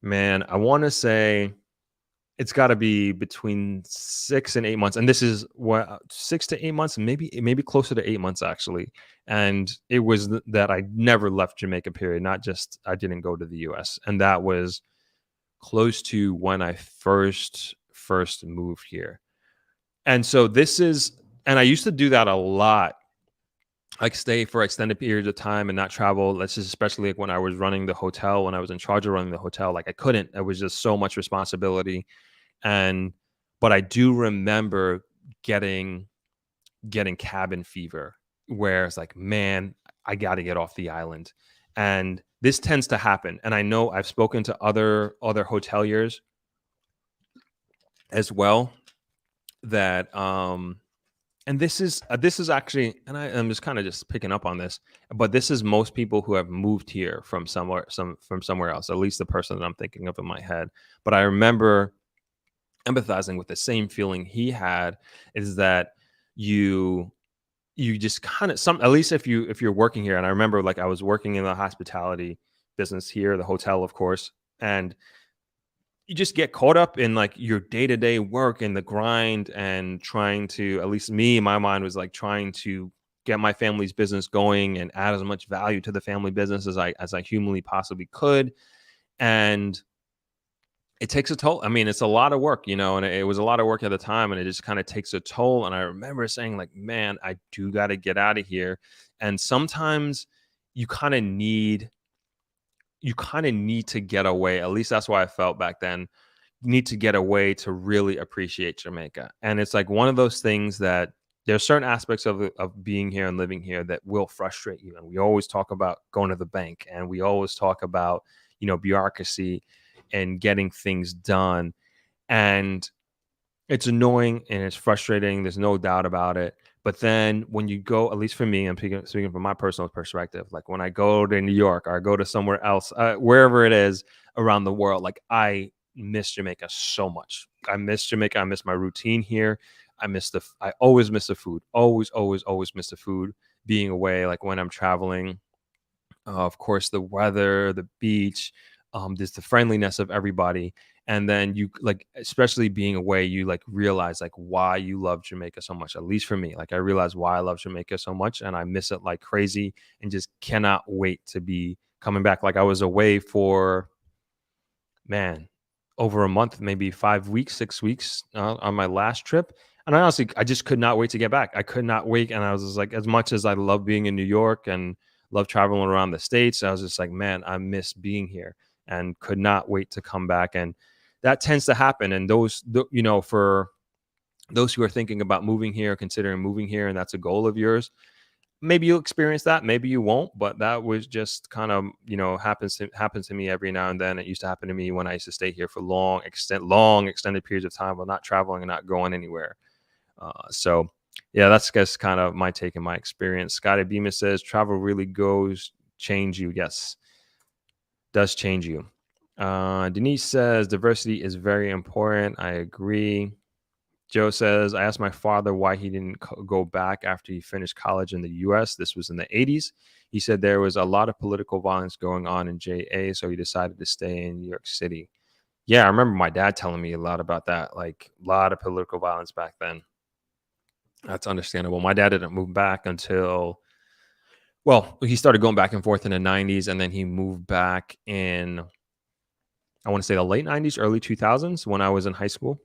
man, I want to say it's got to be between 6 and 8 months. And this is 6 to 8 months, maybe closer to 8 months, actually. And it was that I never left Jamaica, period. Not just I didn't go to the U.S. And that was close to when I first moved here. And so and I used to do that a lot. Like stay for extended periods of time and not travel. Let's just, especially like when I was running the hotel, when I was in charge of running the hotel, like I couldn't. It was just so much responsibility. But I do remember getting cabin fever, where it's like, man, I got to get off the island. And this tends to happen. And I know I've spoken to other hoteliers as well that and this is actually, and I'm just kind of just picking up on this, but this is most people who have moved here from somewhere else, at least the person that I'm thinking of in my head. But I remember empathizing with the same feeling he had, is that you just kind of, at least if you're working here. And I remember, like, I was working in the hospitality business here, the hotel, of course, and you just get caught up in like your day-to-day work and the grind, and trying to, at least me, my mind was like trying to get my family's business going and add as much value to the family business as I humanly possibly could. And it takes a toll. I mean, it's a lot of work, and it was a lot of work at the time, and it just kind of takes a toll. And I remember saying, like, man, I do got to get out of here. And sometimes you kind of need to get away. At least that's why I felt back then. You need to get away to really appreciate Jamaica. And it's like one of those things that there's certain aspects of being here and living here that will frustrate you. And we always talk about going to the bank, and we always talk about, bureaucracy and getting things done. And it's annoying and it's frustrating. There's no doubt about it. But then when you go, at least for me, I'm speaking from my personal perspective, like when I go to New York or I go to somewhere else, wherever it is around the world, like I miss Jamaica so much. I miss Jamaica. I miss my routine here. I always miss the food. Always, always, always miss the food being away. Like when I'm traveling, of course, the weather, the beach, there's the friendliness of everybody. And then you like, especially being away, you like realize like why you love Jamaica so much. At least for me, like I realize why I love Jamaica so much, and I miss it like crazy, and just cannot wait to be coming back. Like I was away for, man, over a month, maybe 5 weeks, 6 weeks on my last trip. And I just could not wait to get back. I could not wait. And I was just like, as much as I love being in New York and love traveling around the States, I was just like, man, I miss being here and could not wait to come back. And that tends to happen. And for those who are thinking about moving here, considering moving here, and that's a goal of yours, maybe you'll experience that, maybe you won't, but that was just kind of, happens to me every now and then. It used to happen to me when I used to stay here for long extended periods of time while not traveling and not going anywhere. So yeah, that's just kind of my take and my experience. Scotty Bemis says travel really goes change you. Yes, does change you. Denise says diversity is very important. I agree. Joe says, I asked my father why he didn't go back after he finished college in the U.S. This was in the 80s. He said there was a lot of political violence going on in JA, so he decided to stay in New York City. Yeah, I remember my dad telling me a lot about that, like a lot of political violence back then. That's understandable. My dad didn't move back until, well, he started going back and forth in the 90s, and then he moved back in, I want to say the late 90s, early 2000s when I was in high school.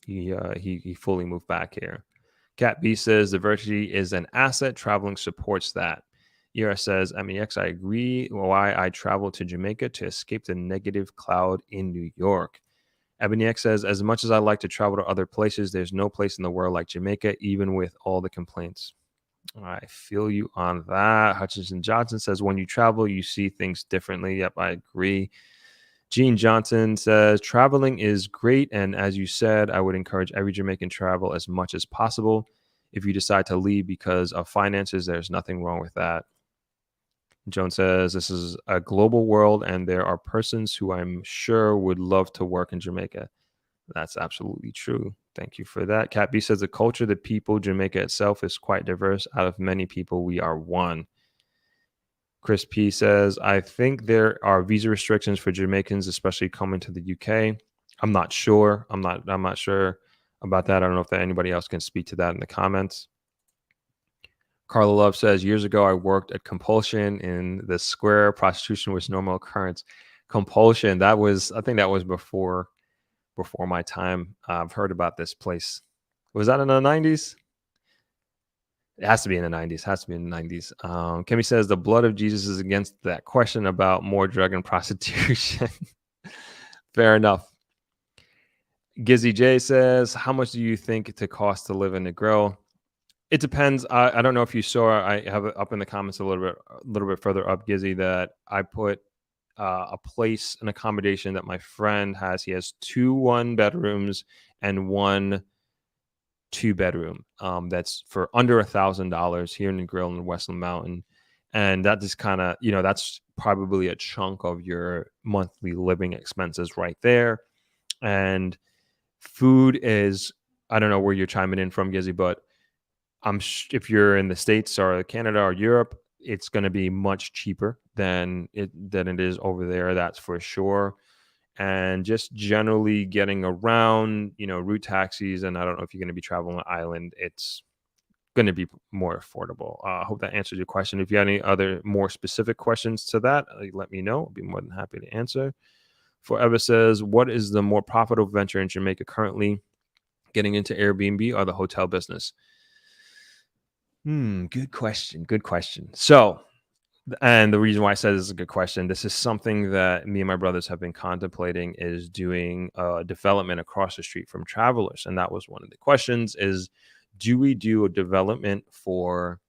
He fully moved back here. Cat B says diversity is an asset. Traveling supports that. Ira says, MEX, I agree. Why I traveled to Jamaica to escape the negative cloud in New York. Ebony X says, as much as I like to travel to other places, there's no place in the world like Jamaica, even with all the complaints. I feel you on that. Hutchinson Johnson says, when you travel, you see things differently. Yep, I agree. Gene Johnson says, traveling is great. And as you said, I would encourage every Jamaican travel as much as possible. If you decide to leave because of finances, there's nothing wrong with that. Joan says, this is a global world, and there are persons who I'm sure would love to work in Jamaica. That's absolutely true. Thank you for that. Cat B says, the culture, the people, Jamaica itself is quite diverse. Out of many people, we are one. Chris P says, I think there are visa restrictions for Jamaicans, especially coming to the UK. I'm not sure. I'm not sure about that. I don't know if anybody else can speak to that in the comments. Carla Love says, years ago, I worked at compulsion in the square. Prostitution was normal occurrence. Compulsion, I think that was before my time. I've heard about this place. Was that in the 90s? It has to be in the 90s. Kemi says, the blood of Jesus is against that question about more drug and prostitution. Fair enough. Gizzy J says, how much do you think it costs to live in Negril? It depends. I don't know if you saw, I have it up in the comments a little bit further up, Gizzy, that I put a place, an accommodation that my friend has. He has 2 1-bedrooms and 1 2-bedroom. That's for under $1,000 here in Negril in Westland Mountain. And that is kind of, that's probably a chunk of your monthly living expenses right there. And food is, I don't know where you're chiming in from, Gizzy, but if you're in the States or Canada or Europe, it's going to be much cheaper than it is over there. That's for sure. And just generally getting around, route taxis. And I don't know if you're going to be traveling an island. It's going to be more affordable. I hope that answers your question. If you have any other more specific questions to that, let me know. I'll be more than happy to answer. Forever says, what is the more profitable venture in Jamaica currently? Getting into Airbnb or the hotel business? Good question. Good question. So, and the reason why I said this is a good question, this is something that me and my brothers have been contemplating, is doing development across the street from Travelers. And that was one of the questions, is do we do a development for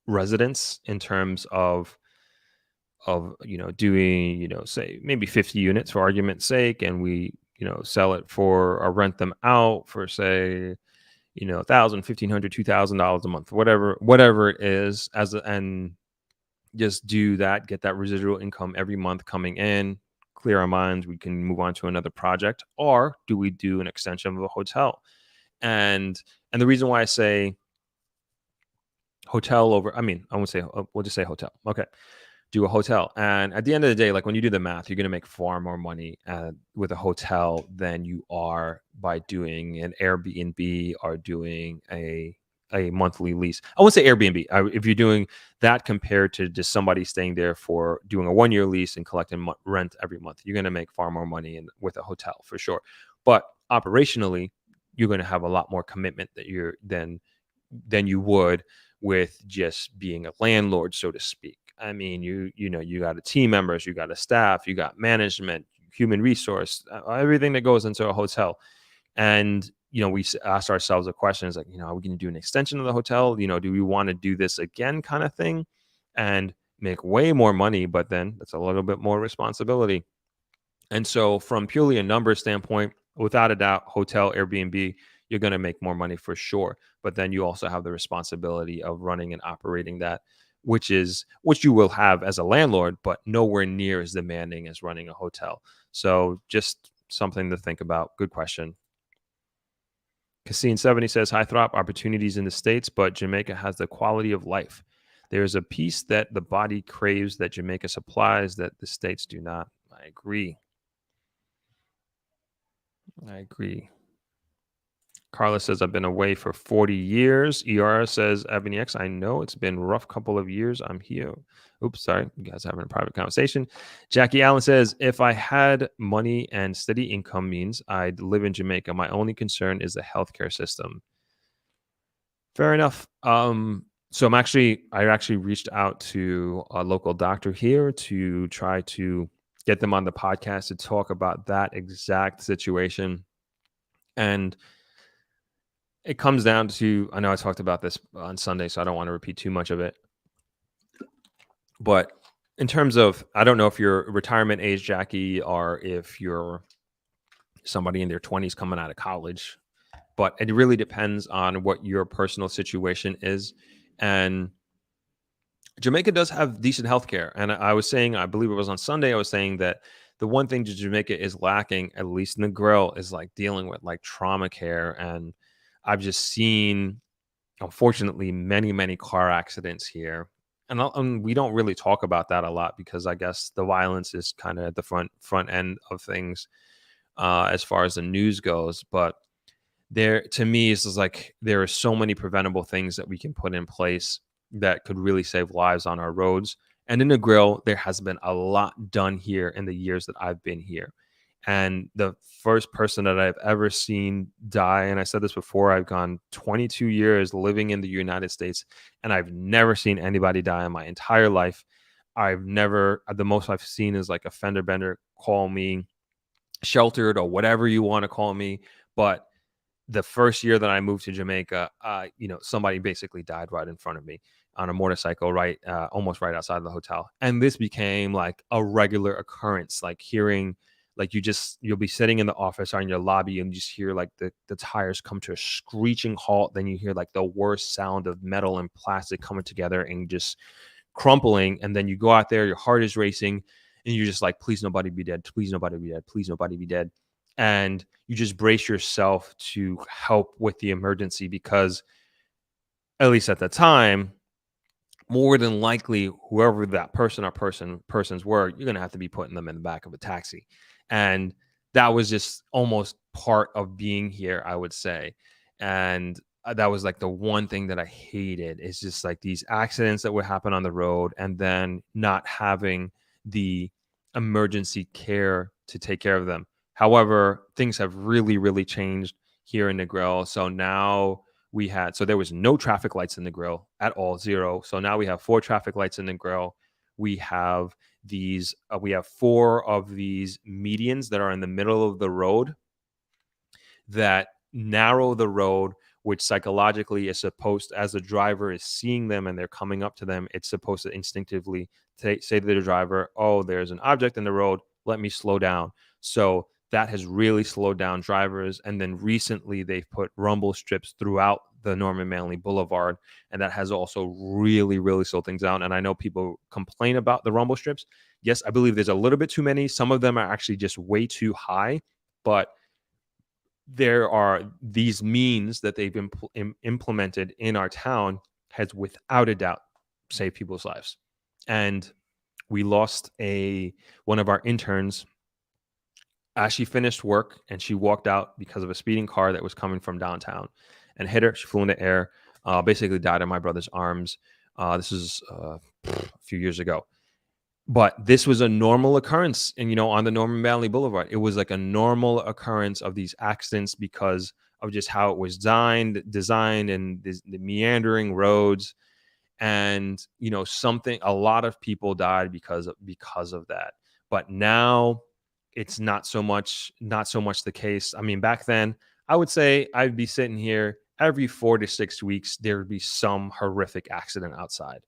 residents in terms of doing, say maybe 50 units for argument's sake, and we, sell it for or rent them out for, say, $1,000, $1,500, $2,000 a month, whatever it is, and just do that, get that residual income every month coming in, clear our minds, we can move on to another project? Or do we do an extension of a hotel? And the reason why I say hotel over, I won't say, we'll just say hotel. Okay. Do a hotel. And at the end of the day, like when you do the math, you're going to make far more money with a hotel than you are by doing an Airbnb or doing a monthly lease. I won't say Airbnb. If you're doing that compared to just somebody staying there for doing a 1-year lease and collecting rent every month, you're going to make far more money with a hotel for sure. But operationally, you're going to have a lot more commitment than you would with just being a landlord, so to speak. I mean, you got a team members, you got a staff, you got management, human resource, everything that goes into a hotel. And, we asked ourselves a question, is like, are we going to do an extension of the hotel? Do we want to do this again kind of thing and make way more money, but then that's a little bit more responsibility. And so from purely a number standpoint, without a doubt, hotel, Airbnb, you're going to make more money for sure. But then you also have the responsibility of running and operating that, which you will have as a landlord, but nowhere near as demanding as running a hotel. So just something to think about. Good question. Cassine70 says, hi, Throp, opportunities in the States, but Jamaica has the quality of life. There's a piece that the body craves that Jamaica supplies that the States do not. I agree. Carla says, I've been away for 40 years. ER says, Ebony X, I know it's been a rough couple of years. I'm here. Oops, sorry. You guys are having a private conversation. Jackie Allen says, if I had money and steady income means I'd live in Jamaica. My only concern is the healthcare system. Fair enough. So I actually reached out to a local doctor here to try to get them on the podcast to talk about that exact situation. And it comes down to, I know I talked about this on Sunday, so I don't want to repeat too much of it. But in terms of, I don't know if you're retirement age, Jackie, or if you're somebody in their 20s coming out of college, but it really depends on what your personal situation is. And Jamaica does have decent healthcare. And I was saying, I believe it was on Sunday, I was saying that the one thing that Jamaica is lacking, at least Negril, is like dealing with like trauma care. And I've just seen, unfortunately, many, many car accidents here. And we don't really talk about that a lot because I guess the violence is kind of at the front end of things as far as the news goes. But to me, it's just like there are so many preventable things that we can put in place that could really save lives on our roads. And in Negril, there has been a lot done here in the years that I've been here. And the first person that I've ever seen die, and I said this before, I've gone 22 years living in the United States, and I've never seen anybody die in my entire life. The most I've seen is like a fender bender call me sheltered or whatever you want to call me. But the first year that I moved to Jamaica, somebody basically died right in front of me on a motorcycle, almost right outside of the hotel. And this became like a regular occurrence, like hearing, like you'll be sitting in the office or in your lobby and you just hear like the tires come to a screeching halt. Then you hear like the worst sound of metal and plastic coming together and just crumpling. And then you go out there, your heart is racing and you're just like, please nobody be dead. Please nobody be dead. Please nobody be dead. And you just brace yourself to help with the emergency because at least at the time, more than likely, whoever that person or persons were, you're going to have to be putting them in the back of a taxi. And that was just almost part of being here, I would say. And that was like the one thing that I hated. Is just like these accidents that would happen on the road, and then not having the emergency care to take care of them. However, things have really, really changed here in Negril. So now so there was no traffic lights in Negril at all, zero. So now we have 4 traffic lights in Negril. We have we have 4 of these medians that are in the middle of the road that narrow the road, which psychologically is supposed, as the driver is seeing them and they're coming up to them, it's supposed to instinctively say to the driver, oh, there's an object in the road, let me slow down. So that has really slowed down drivers. And then recently they've put rumble strips throughout the Norman Manley Boulevard, and that has also really, really slowed things down. And I know people complain about the rumble strips. Yes, I believe there's a little bit too many. Some of them are actually just way too high, but there are these means that they've implemented in our town has without a doubt saved people's lives. And we lost one of our interns as she finished work, and she walked out because of a speeding car that was coming from downtown and hit her. She flew in the air, basically died in my brother's arms. This was a few years ago. But this was a normal occurrence, and on the Norman Manley Boulevard, it was like a normal occurrence of these accidents because of just how it was designed, and the meandering roads, and a lot of people died because of that. But now it's not so much the case. I mean, back then, I would say I'd be sitting here every 4 to 6 weeks, there would be some horrific accident outside,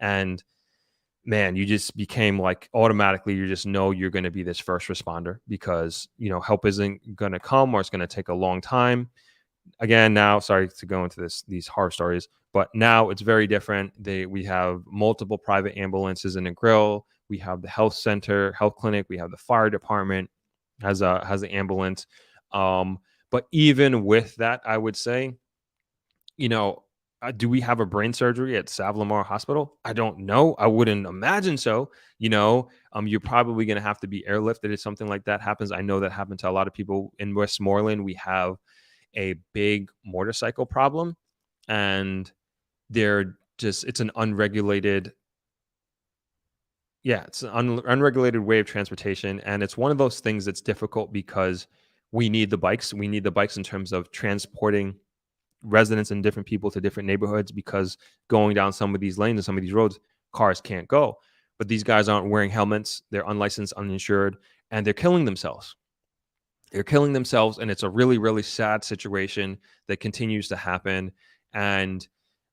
and man, you just became like automatically, you just know you're going to be this first responder because, help isn't going to come, or it's going to take a long time. Again, now, sorry to go into these horror stories, but now it's very different. We have multiple private ambulances in Negril. We have the health clinic. We have the fire department has an ambulance. But even with that, I would say, do we have a brain surgery at Savlamar Hospital? I don't know. I wouldn't imagine so. You're probably going to have to be airlifted if something like that happens. I know that happened to a lot of people in Westmoreland. We have a big motorcycle problem, and it's an unregulated unregulated way of transportation. And it's one of those things that's difficult because we need the bikes. We need the bikes in terms of transporting residents and different people to different neighborhoods, because going down some of these lanes and some of these roads, cars can't go. But these guys aren't wearing helmets. They're unlicensed, uninsured, and they're killing themselves. And it's a really, really sad situation that continues to happen. And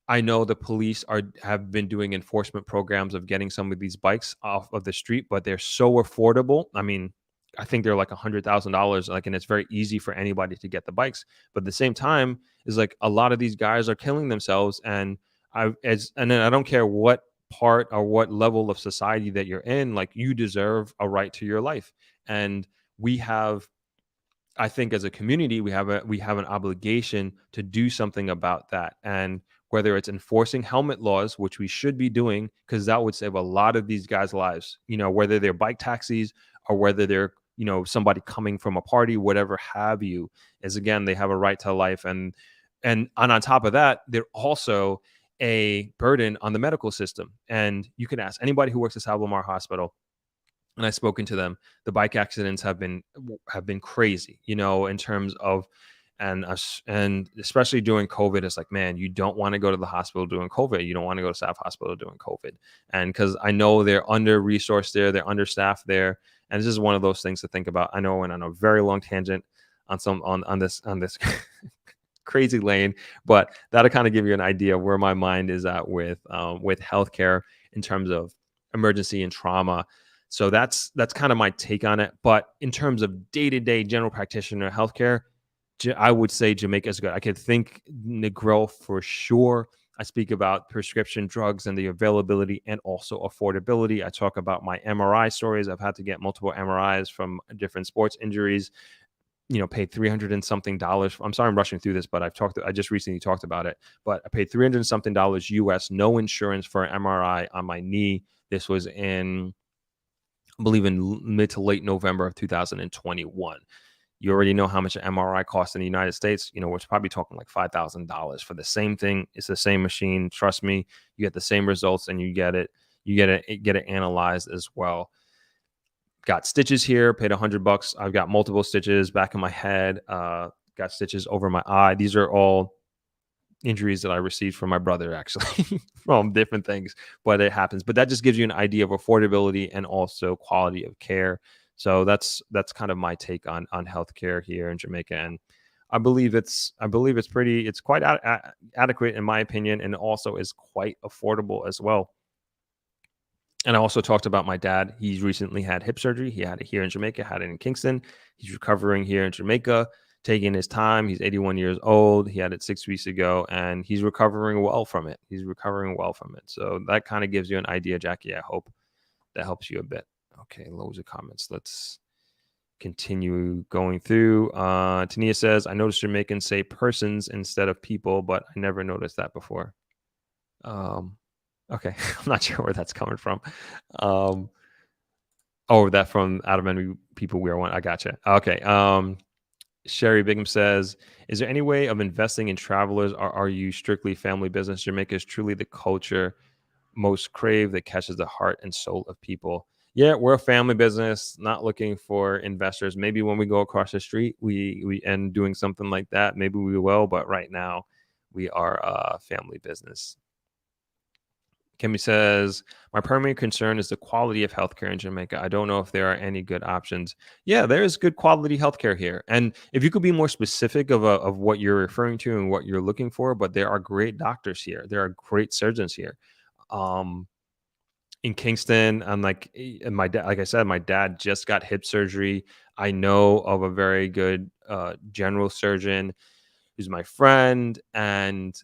I know the police have been doing enforcement programs of getting some of these bikes off of the street, but they're so affordable. I mean, I think they're like $100,000, and it's very easy for anybody to get the bikes. But at the same time, is like a lot of these guys are killing themselves, and then I don't care what part or what level of society that you're in, like, you deserve a right to your life. And I think as a community, we have an obligation to do something about that. And whether it's enforcing helmet laws, which we should be doing, because that would save a lot of these guys' lives, whether they're bike taxis or whether they're, somebody coming from a party, whatever have you, is, again, they have a right to life. And on top of that, they're also a burden on the medical system. And you can ask anybody who works at Savlamar Hospital, and I've spoken to them, the bike accidents have been crazy, in terms of, and especially during COVID, it's like, man, you don't want to go to the hospital during COVID. You don't want to go to Sav Hospital during COVID. And because I know they're under-resourced there, they're understaffed there. And this is one of those things to think about. I know I went on a very long tangent on this crazy lane, but that'll kind of give you an idea of where my mind is at with healthcare in terms of emergency and trauma. So that's kind of my take on it. But in terms of day-to-day general practitioner healthcare, I would say Jamaica is good. I could think Negril for sure. I speak about prescription drugs and the availability and also affordability. I talk about my MRI stories. I've had to get multiple MRIs from different sports injuries, paid $300 and something. I'm sorry I'm rushing through this, but I just recently talked about it. But I paid $300 and something US, no insurance for an MRI on my knee. This was I believe in mid to late November of 2021. You already know how much an MRI costs in the United States. We're probably talking like $5,000 for the same thing. It's the same machine. Trust me, you get the same results, and you get it analyzed as well. Got stitches here, paid $100. I've got multiple stitches back in my head, got stitches over my eye. These are all injuries that I received from my brother, actually, from different things, but it happens. But that just gives you an idea of affordability and also quality of care. So that's kind of my take on healthcare here in Jamaica, and I believe it's quite adequate in my opinion, and also is quite affordable as well. And I also talked about my dad. He's recently had hip surgery. He had it here in Jamaica, had it in Kingston. He's recovering here in Jamaica, taking his time. He's 81 years old. He had it 6 weeks ago, and he's recovering well from it. So that kind of gives you an idea, Jackie. I hope that helps you a bit. Okay, loads of comments. Let's continue going through. Tania says, I noticed Jamaicans say persons instead of people, but I never noticed that before. Okay, I'm not sure where that's coming from. That from out of many people we are one. I gotcha. Okay. Sherry Bigham says, is there any way of investing in travelers, or are you strictly family business? Jamaica is truly the culture most crave that catches the heart and soul of people. Yeah, we're a family business, not looking for investors. Maybe when we go across the street, we end doing something like that. Maybe we will, but right now we are a family business. Kemi says, my primary concern is the quality of healthcare in Jamaica. I don't know if there are any good options. Yeah, there is good quality healthcare here. And if you could be more specific of what you're referring to and what you're looking for, but there are great doctors here. There are great surgeons here. In Kingston, I'm like I said, my dad just got hip surgery. I know of a very good general surgeon who's my friend, and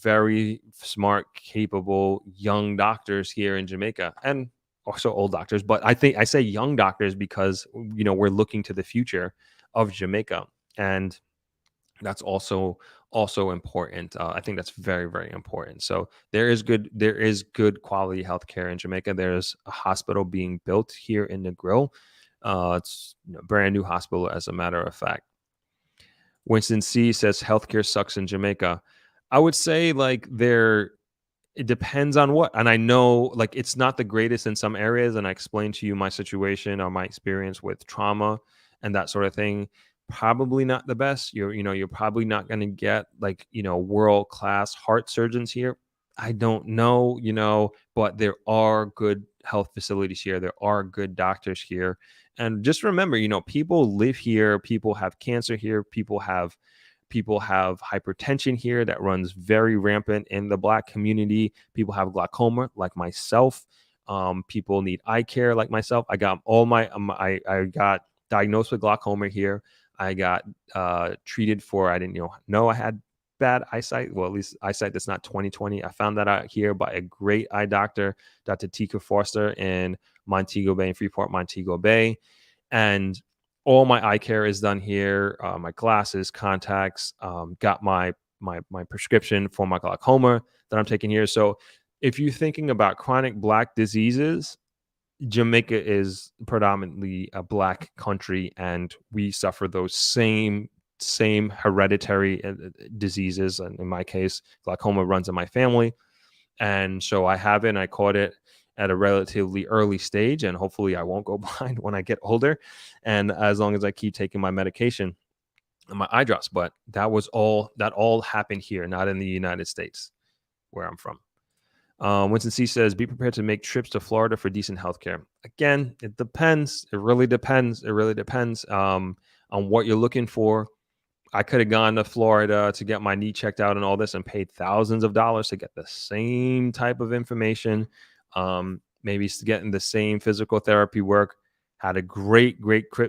very smart, capable young doctors here in Jamaica, and also old doctors. But I think I say young doctors because we're looking to the future of Jamaica, and that's also important. I think that's very, very important. So there is good quality healthcare in Jamaica. There's a hospital being built here in Negril. It's a brand new hospital, as a matter of fact. Winston C says healthcare sucks in Jamaica. I would say it depends on what, and I know it's not the greatest in some areas. And I explained to you my situation or my experience with trauma and that sort of thing. Probably not the best. You're probably not going to get world class heart surgeons here. I don't know, but there are good health facilities here. There are good doctors here. And just remember, people live here, people have cancer here, people have hypertension here that runs very rampant in the Black community. People have glaucoma like myself. People need eye care like myself. I got I got diagnosed with glaucoma here. I got treated for, I didn't know I had bad eyesight. Well, at least eyesight that's not 20/20. I found that out here by a great eye doctor, Dr. Tika Forster in Montego Bay, in Freeport, Montego Bay. And all my eye care is done here. My glasses, contacts, got my prescription for my glaucoma that I'm taking here. So if you're thinking about chronic Black diseases, Jamaica is predominantly a Black country, and we suffer those same hereditary diseases. And in my case, glaucoma runs in my family. And so I have it, and I caught it at a relatively early stage, and hopefully I won't go blind when I get older. And as long as I keep taking my medication and my eye drops. But that all happened here, not in the United States where I'm from. Winston C says, be prepared to make trips to Florida for decent healthcare. Again, it depends. It really depends. On what you're looking for. I could have gone to Florida to get my knee checked out and all this and paid thousands of dollars to get the same type of information. Maybe getting the same physical therapy work. Had a great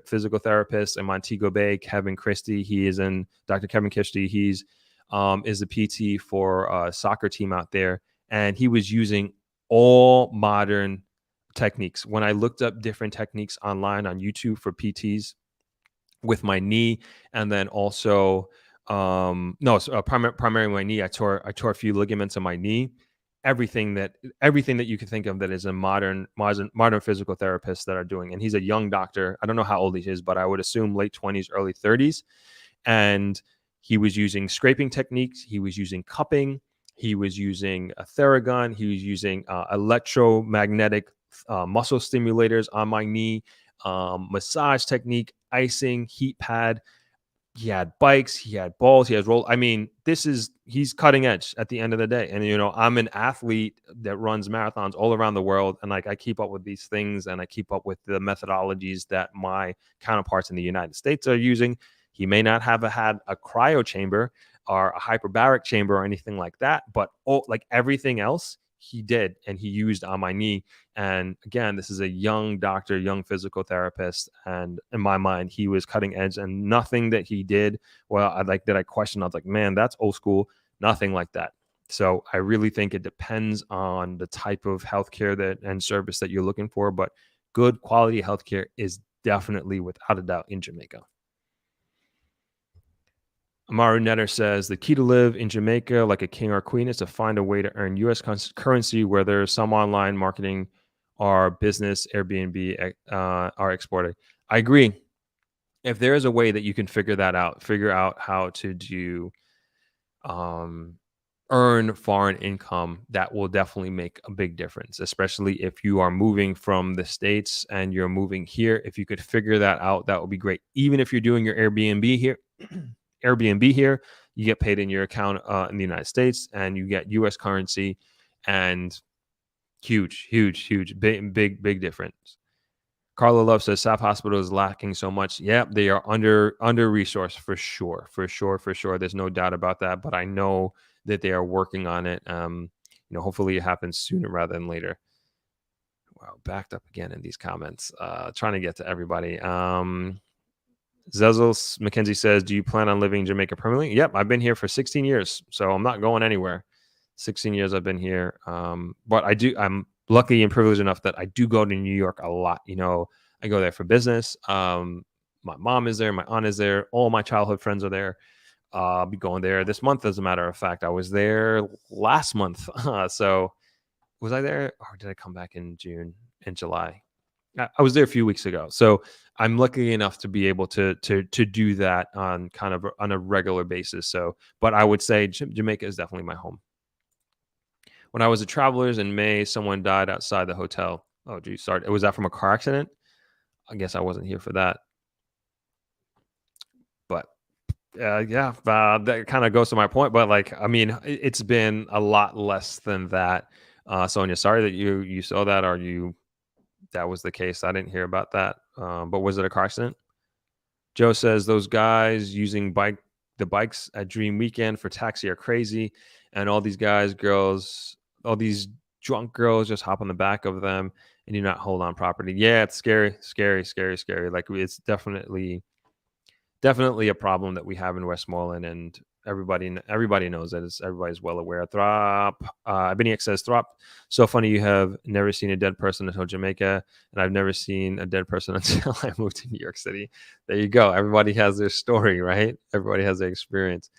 physical therapist in Montego Bay, Kevin Christie. Dr. Kevin Christie. He's is the PT for a soccer team out there. And he was using all modern techniques. When I looked up different techniques online on YouTube for PTs with my knee, and then also primarily my knee, I tore a few ligaments in my knee, everything that you can think of that is a modern physical therapist that are doing. And he's a young doctor. I don't know how old he is, but I would assume late 20s, early 30s. And he was using scraping techniques. He was using cupping. He was using a Theragun. He was using electromagnetic muscle stimulators on my knee, massage technique, icing, heat pad. He had bikes, he had balls, he has roll. I mean, he's cutting edge at the end of the day. And I'm an athlete that runs marathons all around the world, and like I keep up with these things, and I keep up with the methodologies that my counterparts in the United States are using. He may not have had a cryo chamber or a hyperbaric chamber or anything like that, but like everything else he did and he used on my knee. And again, this is a young doctor, young physical therapist, and in my mind he was cutting edge, and nothing that he did, well, I questioned. I was like, man, that's old school. Nothing like that. So I really think it depends on the type of healthcare and service that you're looking for, but good quality healthcare is definitely, without a doubt, in Jamaica. Amaru Netter says the key to live in Jamaica like a king or queen is to find a way to earn U.S. currency, where there's some online marketing or business Airbnb are exported. I agree. If there is a way that you can figure out how to do earn foreign income, that will definitely make a big difference, especially if you are moving from the States and you're moving here. If you could figure that out, that would be great. Even if you're doing your Airbnb here, you get paid in your account in the United States, and you get U.S. currency, and huge, big difference. Carla Love says South Hospital is lacking so much. Yeah, they are under resourced for sure. There's no doubt about that. But I know that they are working on it. Hopefully it happens sooner rather than later. Wow, backed up again in these comments. Trying to get to everybody. Zezel Mackenzie says, do you plan on living in Jamaica permanently? Yep, I've been here for 16 years, so I'm not going anywhere. 16 years I've been here. But I'm lucky and privileged enough that I do go to New York a lot. I go there for business. My mom is there. My aunt is there. All my childhood friends are there. I'll be going there this month, as a matter of fact. I was there last month. So was I there, or did I come back in June and July? I was there a few weeks ago. So I'm lucky enough to be able to do that on a regular basis. So, but I would say Jamaica is definitely my home. When I was at Travelers in May, someone died outside the hotel. Oh, geez, sorry. Was that from a car accident? I guess I wasn't here for that. But that kind of goes to my point. But it's been a lot less than that. Sonia, sorry that you saw that, or that was the case. I didn't hear about that. But was it a car accident? Joe says those guys using the bikes at Dream Weekend for taxi are crazy, and all these all these drunk girls just hop on the back of them and do not hold on property. Yeah, it's scary. Like, it's definitely a problem that we have in Westmoreland, and everybody knows that. Everybody's well aware. Beniak says, Throp, so funny you have never seen a dead person until Jamaica, and I've never seen a dead person until I moved to New York City. There you go. Everybody has their story, right? Everybody has their experience.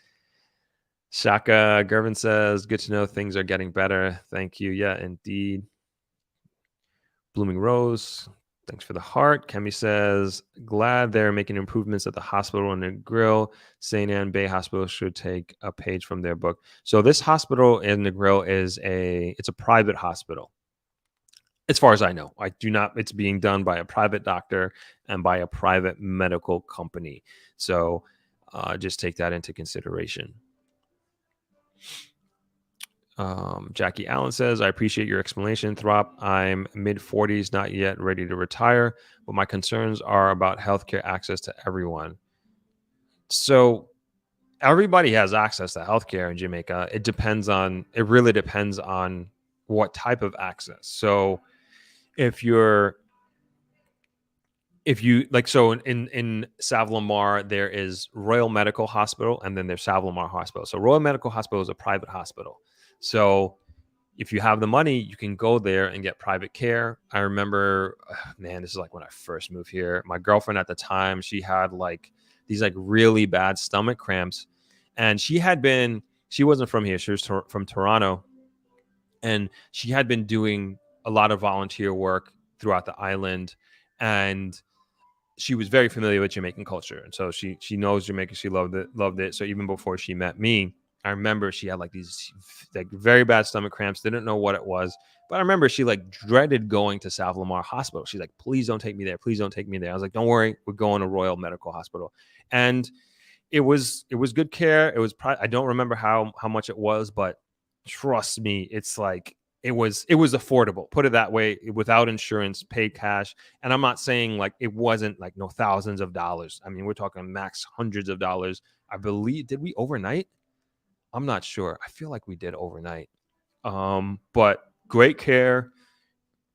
Shaka Gervin says, good to know things are getting better. Thank you. Yeah, indeed. Blooming Rose, thanks for the heart. Kemi says, glad they're making improvements at the hospital in Negril. St. Anne Bay Hospital should take a page from their book. So this hospital in Negril it's a private hospital. As far as I know, it's being done by a private doctor and by a private medical company. So just take that into consideration. Jackie Allen says, I appreciate your explanation, Throp. I'm mid-40s, not yet ready to retire, but my concerns are about healthcare access to everyone. So everybody has access to healthcare in Jamaica. It really depends on what type of access. So in Savlamar, there is Royal Medical Hospital, and then there's Savlamar Hospital. So Royal Medical Hospital is a private hospital. So if you have the money, you can go there and get private care. I remember, this is like when I first moved here. My girlfriend at the time, she had these really bad stomach cramps, and she wasn't from here. She was from Toronto, And she had been doing a lot of volunteer work throughout the island, and she was very familiar with Jamaican culture, and so she knows Jamaica. She loved it. So even before she met me, I remember she had like these like very bad stomach cramps. Didn't know what it was, but I remember she like dreaded going to South Lamar Hospital. She's like, "Please don't take me there. Please don't take me there." I was like, "Don't worry, we're going to Royal Medical Hospital," and it was good care. It was probably, I don't remember how much it was, but trust me, it's like it was affordable. Put it that way, without insurance, paid cash. And I'm not saying like it wasn't like no thousands of dollars. I mean, we're talking max hundreds of dollars. I believe, did we overnight? I'm not sure. I feel like we did overnight. But great care.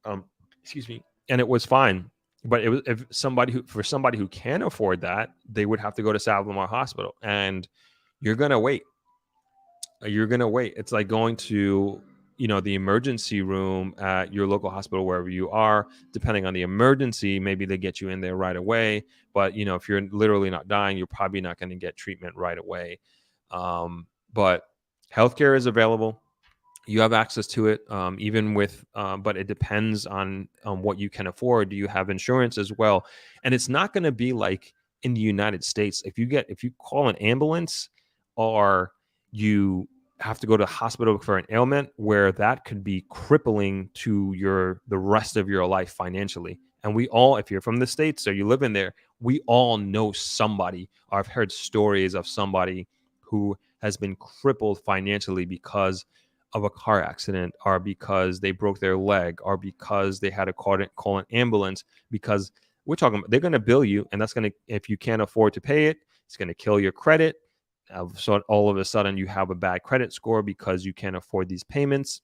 Um, excuse me, and it was fine. But it was, if somebody who for somebody who can afford that, they would have to go to South Lamar Hospital, and you're gonna wait. You're gonna wait. It's like going to the emergency room at your local hospital wherever you are. Depending on the emergency, maybe they get you in there right away. But if you're literally not dying, you're probably not going to get treatment right away. But healthcare is available. You have access to it, even with but it depends on what you can afford. Do you have insurance as well? And it's not going to be like in the United States. If you call an ambulance, or you have to go to the hospital for an ailment, where that could be crippling to the rest of your life financially. And we all, if you're from the States or you live in there, we all know somebody, or I've heard stories of somebody who has been crippled financially because of a car accident, or because they broke their leg, or because they had to call an ambulance, because we're talking about, they're going to bill you, and that's going to, if you can't afford to pay it, it's going to kill your credit. So all of a sudden you have a bad credit score because you can't afford these payments.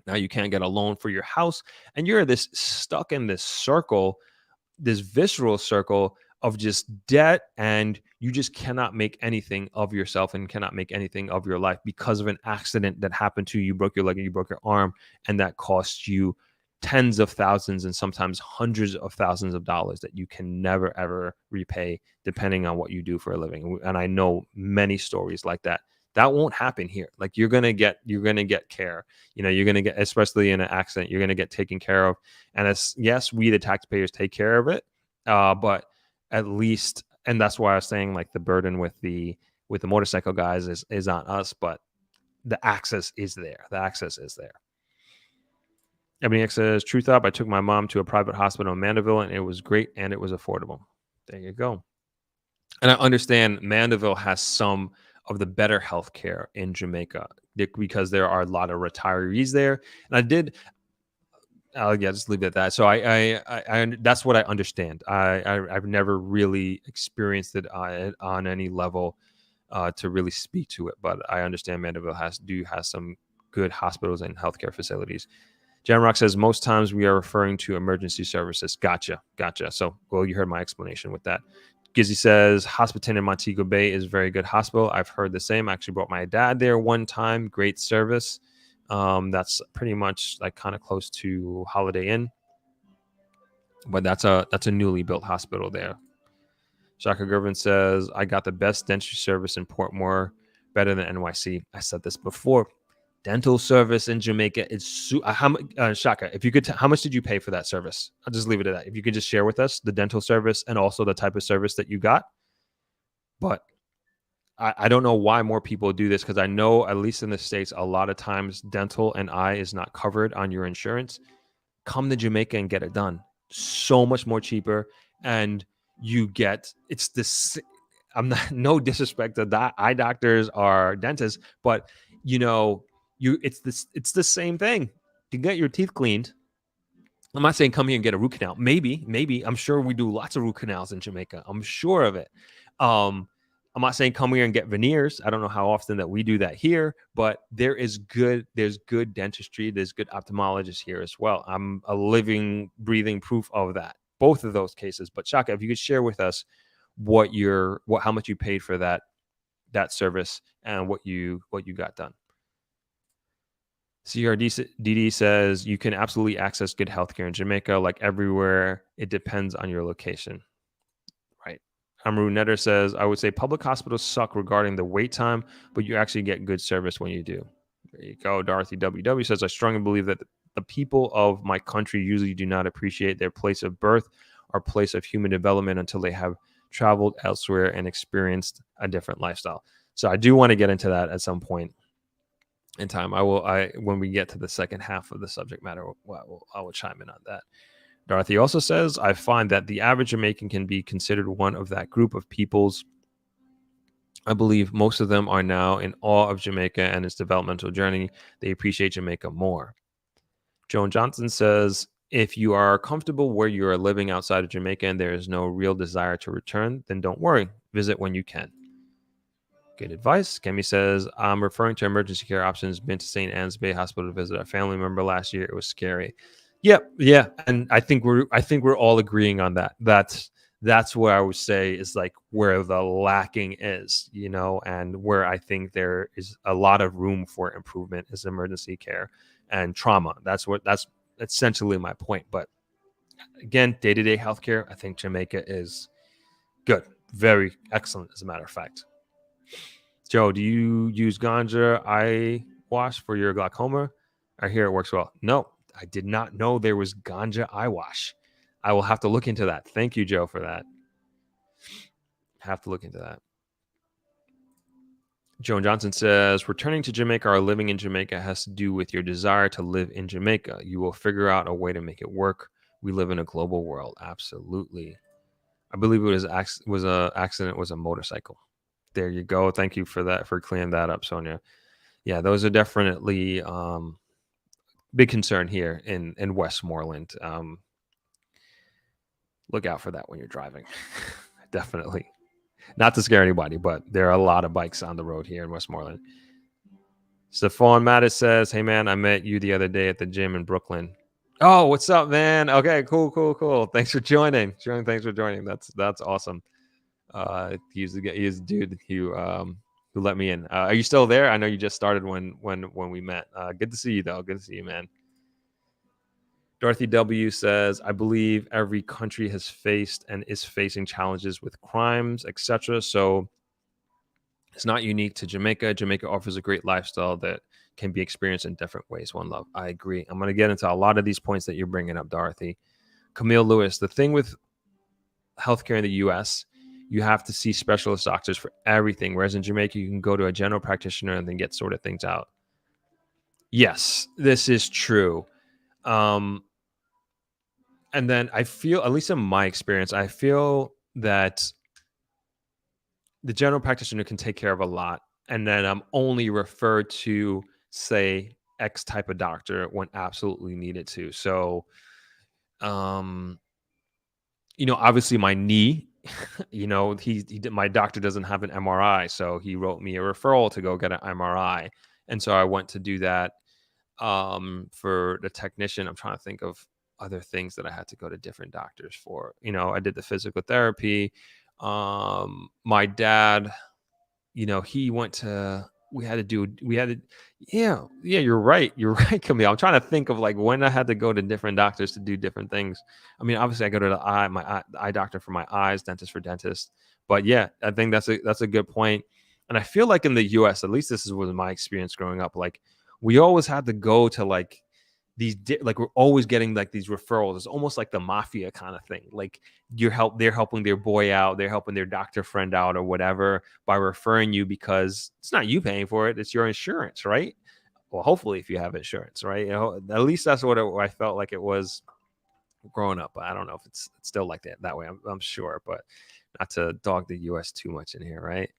Now you can't get a loan for your house, and you're stuck in this circle, this visceral circle of just debt, and you just cannot make anything of yourself and cannot make anything of your life because of an accident that happened to you. You broke your leg and you broke your arm, and that costs you tens of thousands and sometimes hundreds of thousands of dollars that you can never ever repay, depending on what you do for a living. And I know many stories like that. That won't happen here. Like you're gonna get care. You're gonna get, especially in an accident, you're gonna get taken care of. And it's, yes, we the taxpayers take care of it, but at least, and that's why I was saying like the burden with the motorcycle guys is on us, but the access is there. The access is there. Ebony X says, truth up, I took my mom to a private hospital in Mandeville, and it was great and it was affordable. There you go. And I understand Mandeville has some of the better healthcare in Jamaica because there are a lot of retirees there. And just leave it at that. So I that's what I understand. I've never really experienced it on any level to really speak to it, but I understand Mandeville has some good hospitals and healthcare facilities. Jamrock says, most times we are referring to emergency services. Gotcha. So, well, you heard my explanation with that. Gizzy says, Hospital in Montego Bay is a very good hospital. I've heard the same. I actually brought my dad there one time. Great service. That's pretty much like kind of close to Holiday Inn, but that's a newly built hospital there. Shaka Gervin says, I got the best dentistry service in Portmore, better than NYC. I said this before. Dental service in Jamaica is Shaka, if you could how much did you pay for that service? I'll just leave it at that. If you could just share with us the dental service and also the type of service that you got. But I don't know why more people do this, because I know, at least in the States, a lot of times dental and eye is not covered on your insurance. Come to Jamaica and get it done. So much more cheaper. And you get, it's this, I'm not, no disrespect to eye doctors or dentists, but it's the same thing. You get your teeth cleaned. I'm not saying come here and get a root canal. Maybe. I'm sure we do lots of root canals in Jamaica. I'm sure of it. I'm not saying come here and get veneers. I don't know how often that we do that here, but there's good dentistry. There's good ophthalmologists here as well. I'm a living, breathing proof of that. Both of those cases. But Shaka, if you could share with us how much you paid for that service and what you got done. CRDD says, you can absolutely access good healthcare in Jamaica, like everywhere. It depends on your location. Right. Amru Netter says, I would say public hospitals suck regarding the wait time, but you actually get good service when you do. There you go. Dorothy WW says, I strongly believe that the people of my country usually do not appreciate their place of birth or place of human development until they have traveled elsewhere and experienced a different lifestyle. So I do want to get into that at some point in time. When we get to the second half of the subject matter, I will chime in on that. Dorothy also says, I find that the average Jamaican can be considered one of that group of peoples. I believe most of them are now in awe of Jamaica and its developmental journey. They appreciate Jamaica more. Joan Johnson says, if you are comfortable where you are living outside of Jamaica and there is no real desire to return, then don't worry. Visit when you can. Good advice. Kemi says, I'm referring to emergency care options. Been to St. Anne's Bay Hospital to visit a family member last year. It was scary. Yeah. And I think we're all agreeing on that. That's where I would say is like where the lacking is, and where I think there is a lot of room for improvement is emergency care and trauma. That's essentially my point. But again, day-to-day healthcare, I think Jamaica is good. Very excellent, as a matter of fact. Joe, do you use ganja eye wash for your glaucoma? I hear it works well. No, I did not know there was ganja eye wash. I will have to look into that. Thank you, Joe, for that. Have to look into that. Joan Johnson says, returning to Jamaica or living in Jamaica has to do with your desire to live in Jamaica. You will figure out a way to make it work. We live in a global world. Absolutely. I believe it was a motorcycle. There you go. Thank you for that, for clearing that up, Sonia. Yeah, those are definitely big concern here in Westmoreland. Look out for that when you're driving. Definitely. Not to scare anybody, but there are a lot of bikes on the road here in Westmoreland. Stephon Mattis says, hey, man, I met you the other day at the gym in Brooklyn. Oh, what's up, man? Okay, cool. Thanks for joining. Thanks for joining. That's awesome. He's a dude who let me in. Are you still there? I know you just started when we met. Good to see you, though. Good to see you, man. Dorothy W says, I believe every country has faced and is facing challenges with crimes, etc. So it's not unique to Jamaica. Jamaica offers a great lifestyle that can be experienced in different ways. One love. I agree. I'm going to get into a lot of these points that you're bringing up, Dorothy. Camille Lewis, the thing with healthcare in the U.S., you have to see specialist doctors for everything. Whereas in Jamaica, you can go to a general practitioner and then get sorted things out. Yes, this is true. And then I feel, at least in my experience, I feel that the general practitioner can take care of a lot. And then I'm only referred to, say, X type of doctor when absolutely needed to. So, obviously my knee, my doctor doesn't have an MRI. So he wrote me a referral to go get an MRI. And so I went to do that for the technician. I'm trying to think of other things that I had to go to different doctors for. I did the physical therapy. My dad, he went to, yeah, you're right, Camille. I'm trying to think of like when I had to go to different doctors to do different things. I mean, obviously I go to the eye doctor for my eyes, dentist for dentist. But yeah, I think that's a good point. And I feel like in the US, at least this was my experience growing up, like we always had to go to like we're always getting like these referrals. It's almost like the mafia kind of thing. Like they're helping their boy out, they're helping their doctor friend out or whatever by referring you, because it's not you paying for it, it's your insurance, right? Well, hopefully if you have insurance, right? At least that's what I felt like it was growing up. But I don't know if it's still like that way. I'm sure, but not to dog the US too much in here, right?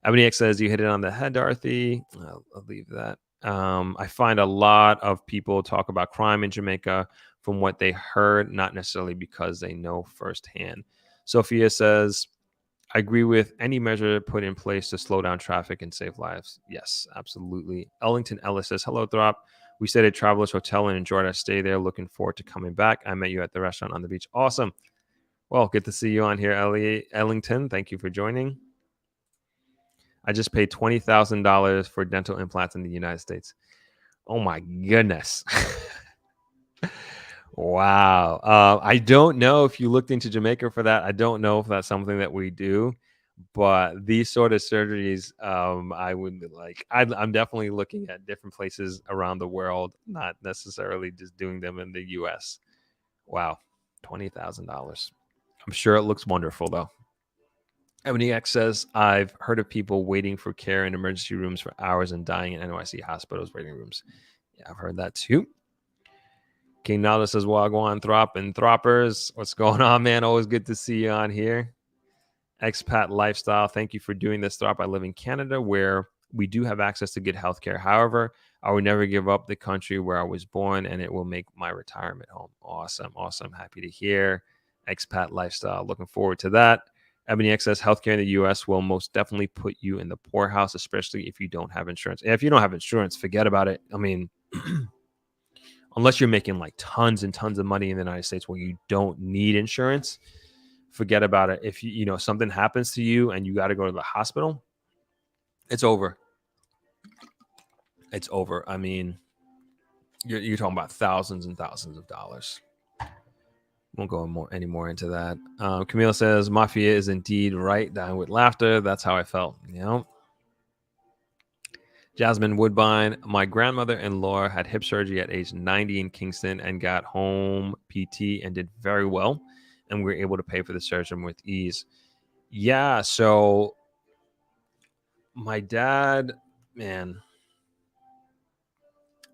Ebony X says, you hit it on the head, Dorothy. I'll leave that. I find a lot of people talk about crime in Jamaica from what they heard, not necessarily because they know firsthand. Sophia says, I agree with any measure put in place to slow down traffic and save lives. Yes, absolutely. Ellington Ellis says, hello, Throp. We stayed at Travelers Hotel and enjoyed our stay there. Looking forward to coming back. I met you at the restaurant on the beach. Awesome. Well, good to see you on here, Ellington. Thank you for joining. I just paid $20,000 for dental implants in the United States. Oh my goodness. Wow. I don't know if you looked into Jamaica for that. I don't know if that's something that we do, But these sort of surgeries, I would like. I'm definitely looking at different places around the world, not necessarily just doing them in the U.S. Wow, $20,000. I'm sure it looks wonderful though. Ebony X says, I've heard of people waiting for care in emergency rooms for hours and dying in NYC hospitals waiting rooms. Yeah, I've heard that too. King Naldo says, Wagwan, Throp and Throppers. What's going on, man? Always good to see you on here. Expat lifestyle. Thank you for doing this, Throp. I live in Canada where we do have access to good healthcare. However, I would never give up the country where I was born, and it will make my retirement home. Awesome. Awesome. Happy to hear. Expat lifestyle. Looking forward to that. Ebony X says healthcare in the US will most definitely put you in the poorhouse, especially if you don't have insurance. If you don't have insurance, forget about it. I mean, unless you're making like tons and tons of money in the United States where you don't need insurance, forget about it. If you know something happens to you and you got to go to the hospital, it's over. It's over. I mean, you're talking about thousands and thousands of dollars. Won't go any more into that. Camille says, Mafia is indeed right. Dying with laughter. That's how I felt. You know. Jasmine Woodbine, my grandmother and Laura had hip surgery at age 90 in Kingston and got home PT and did very well. And we were able to pay for the surgery with ease. Yeah. So my dad, man,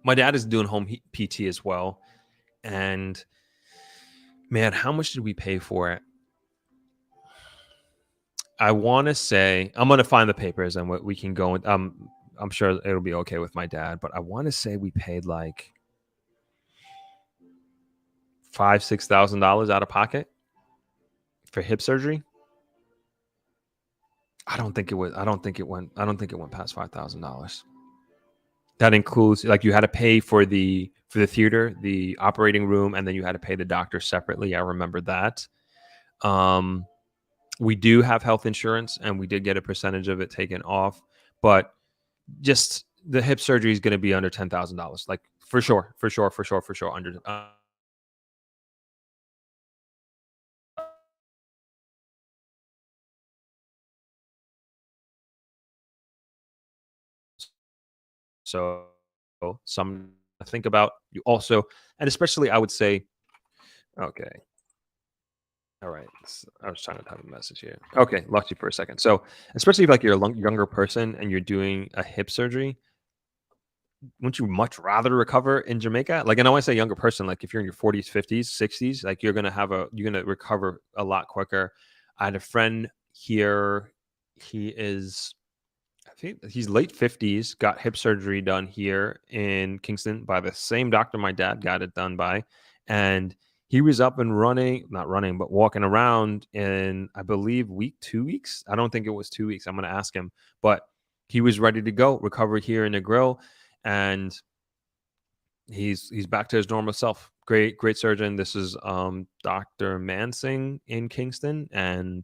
my dad is doing home PT as well. And man, how much did we pay for it? I want to say, I'm going to find the papers and what we can go. I'm sure it'll be okay with my dad, but I want to say we paid like $5,000-$6,000 out of pocket for hip surgery. I don't think it went past $5,000. That includes like you had to pay for the theater, the operating room, and then you had to pay the doctor separately. I remember that. We do have health insurance, and we did get a percentage of it taken off, but just the hip surgery is going to be under $10,000, like for sure, under. So some to think about. You also, and especially, I would say, okay. All right. I was trying to type a message here. Okay, lost you for a second. So, especially if like you're a younger person and you're doing a hip surgery, wouldn't you much rather recover in Jamaica? Like, and I want to say younger person, like if you're in your 40s, 50s, 60s, like you're gonna recover a lot quicker. I had a friend here. I think he's late 50s, got hip surgery done here in Kingston by the same doctor my dad got it done by. And he was up and running, not running, but walking around in, I believe, 2 weeks. I don't think it was 2 weeks. I'm going to ask him, but he was ready to go, recover here in Negril, and he's back to his normal self. Great surgeon. This is Dr. Mansing in Kingston, and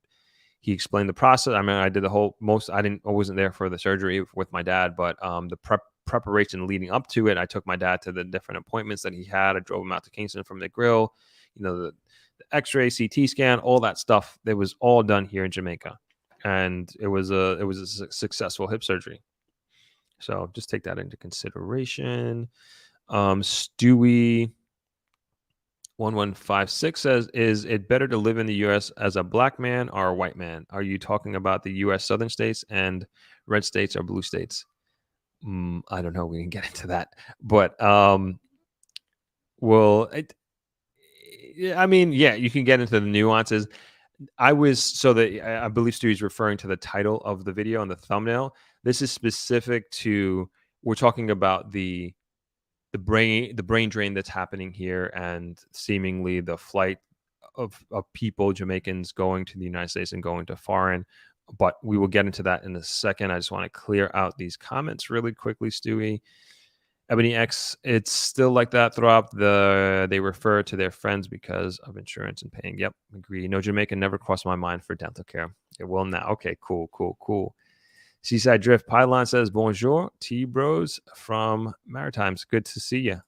he explained the process. I mean, I did I wasn't there for the surgery with my dad, but the preparation leading up to it, I took my dad to the different appointments that he had. I drove him out to Kingston from Negril, the X-ray, CT scan, all that stuff. That was all done here in Jamaica, and it was a successful hip surgery. So just take that into consideration. Stewie 1156 says, is it better to live in the U.S. as a black man or a white man? Are you talking about the U.S. southern states and red states or blue states? I don't know. We can get into that. But, I mean, yeah, you can get into the nuances. I believe Stewie's referring to the title of the video and the thumbnail. This is specific to, we're talking about the brain drain that's happening here, and seemingly the flight of people, Jamaicans, going to the United States and going to foreign. But we will get into that in a second. I just want to clear out these comments really quickly, Stewie. Ebony X, it's still like that, Throp. They refer to their friends because of insurance and paying. Yep, agree. No, Jamaican never crossed my mind for dental care. It will now. Okay, cool. Seaside Drift Pylon says, bonjour, T-Bros from Maritimes. Good to see you.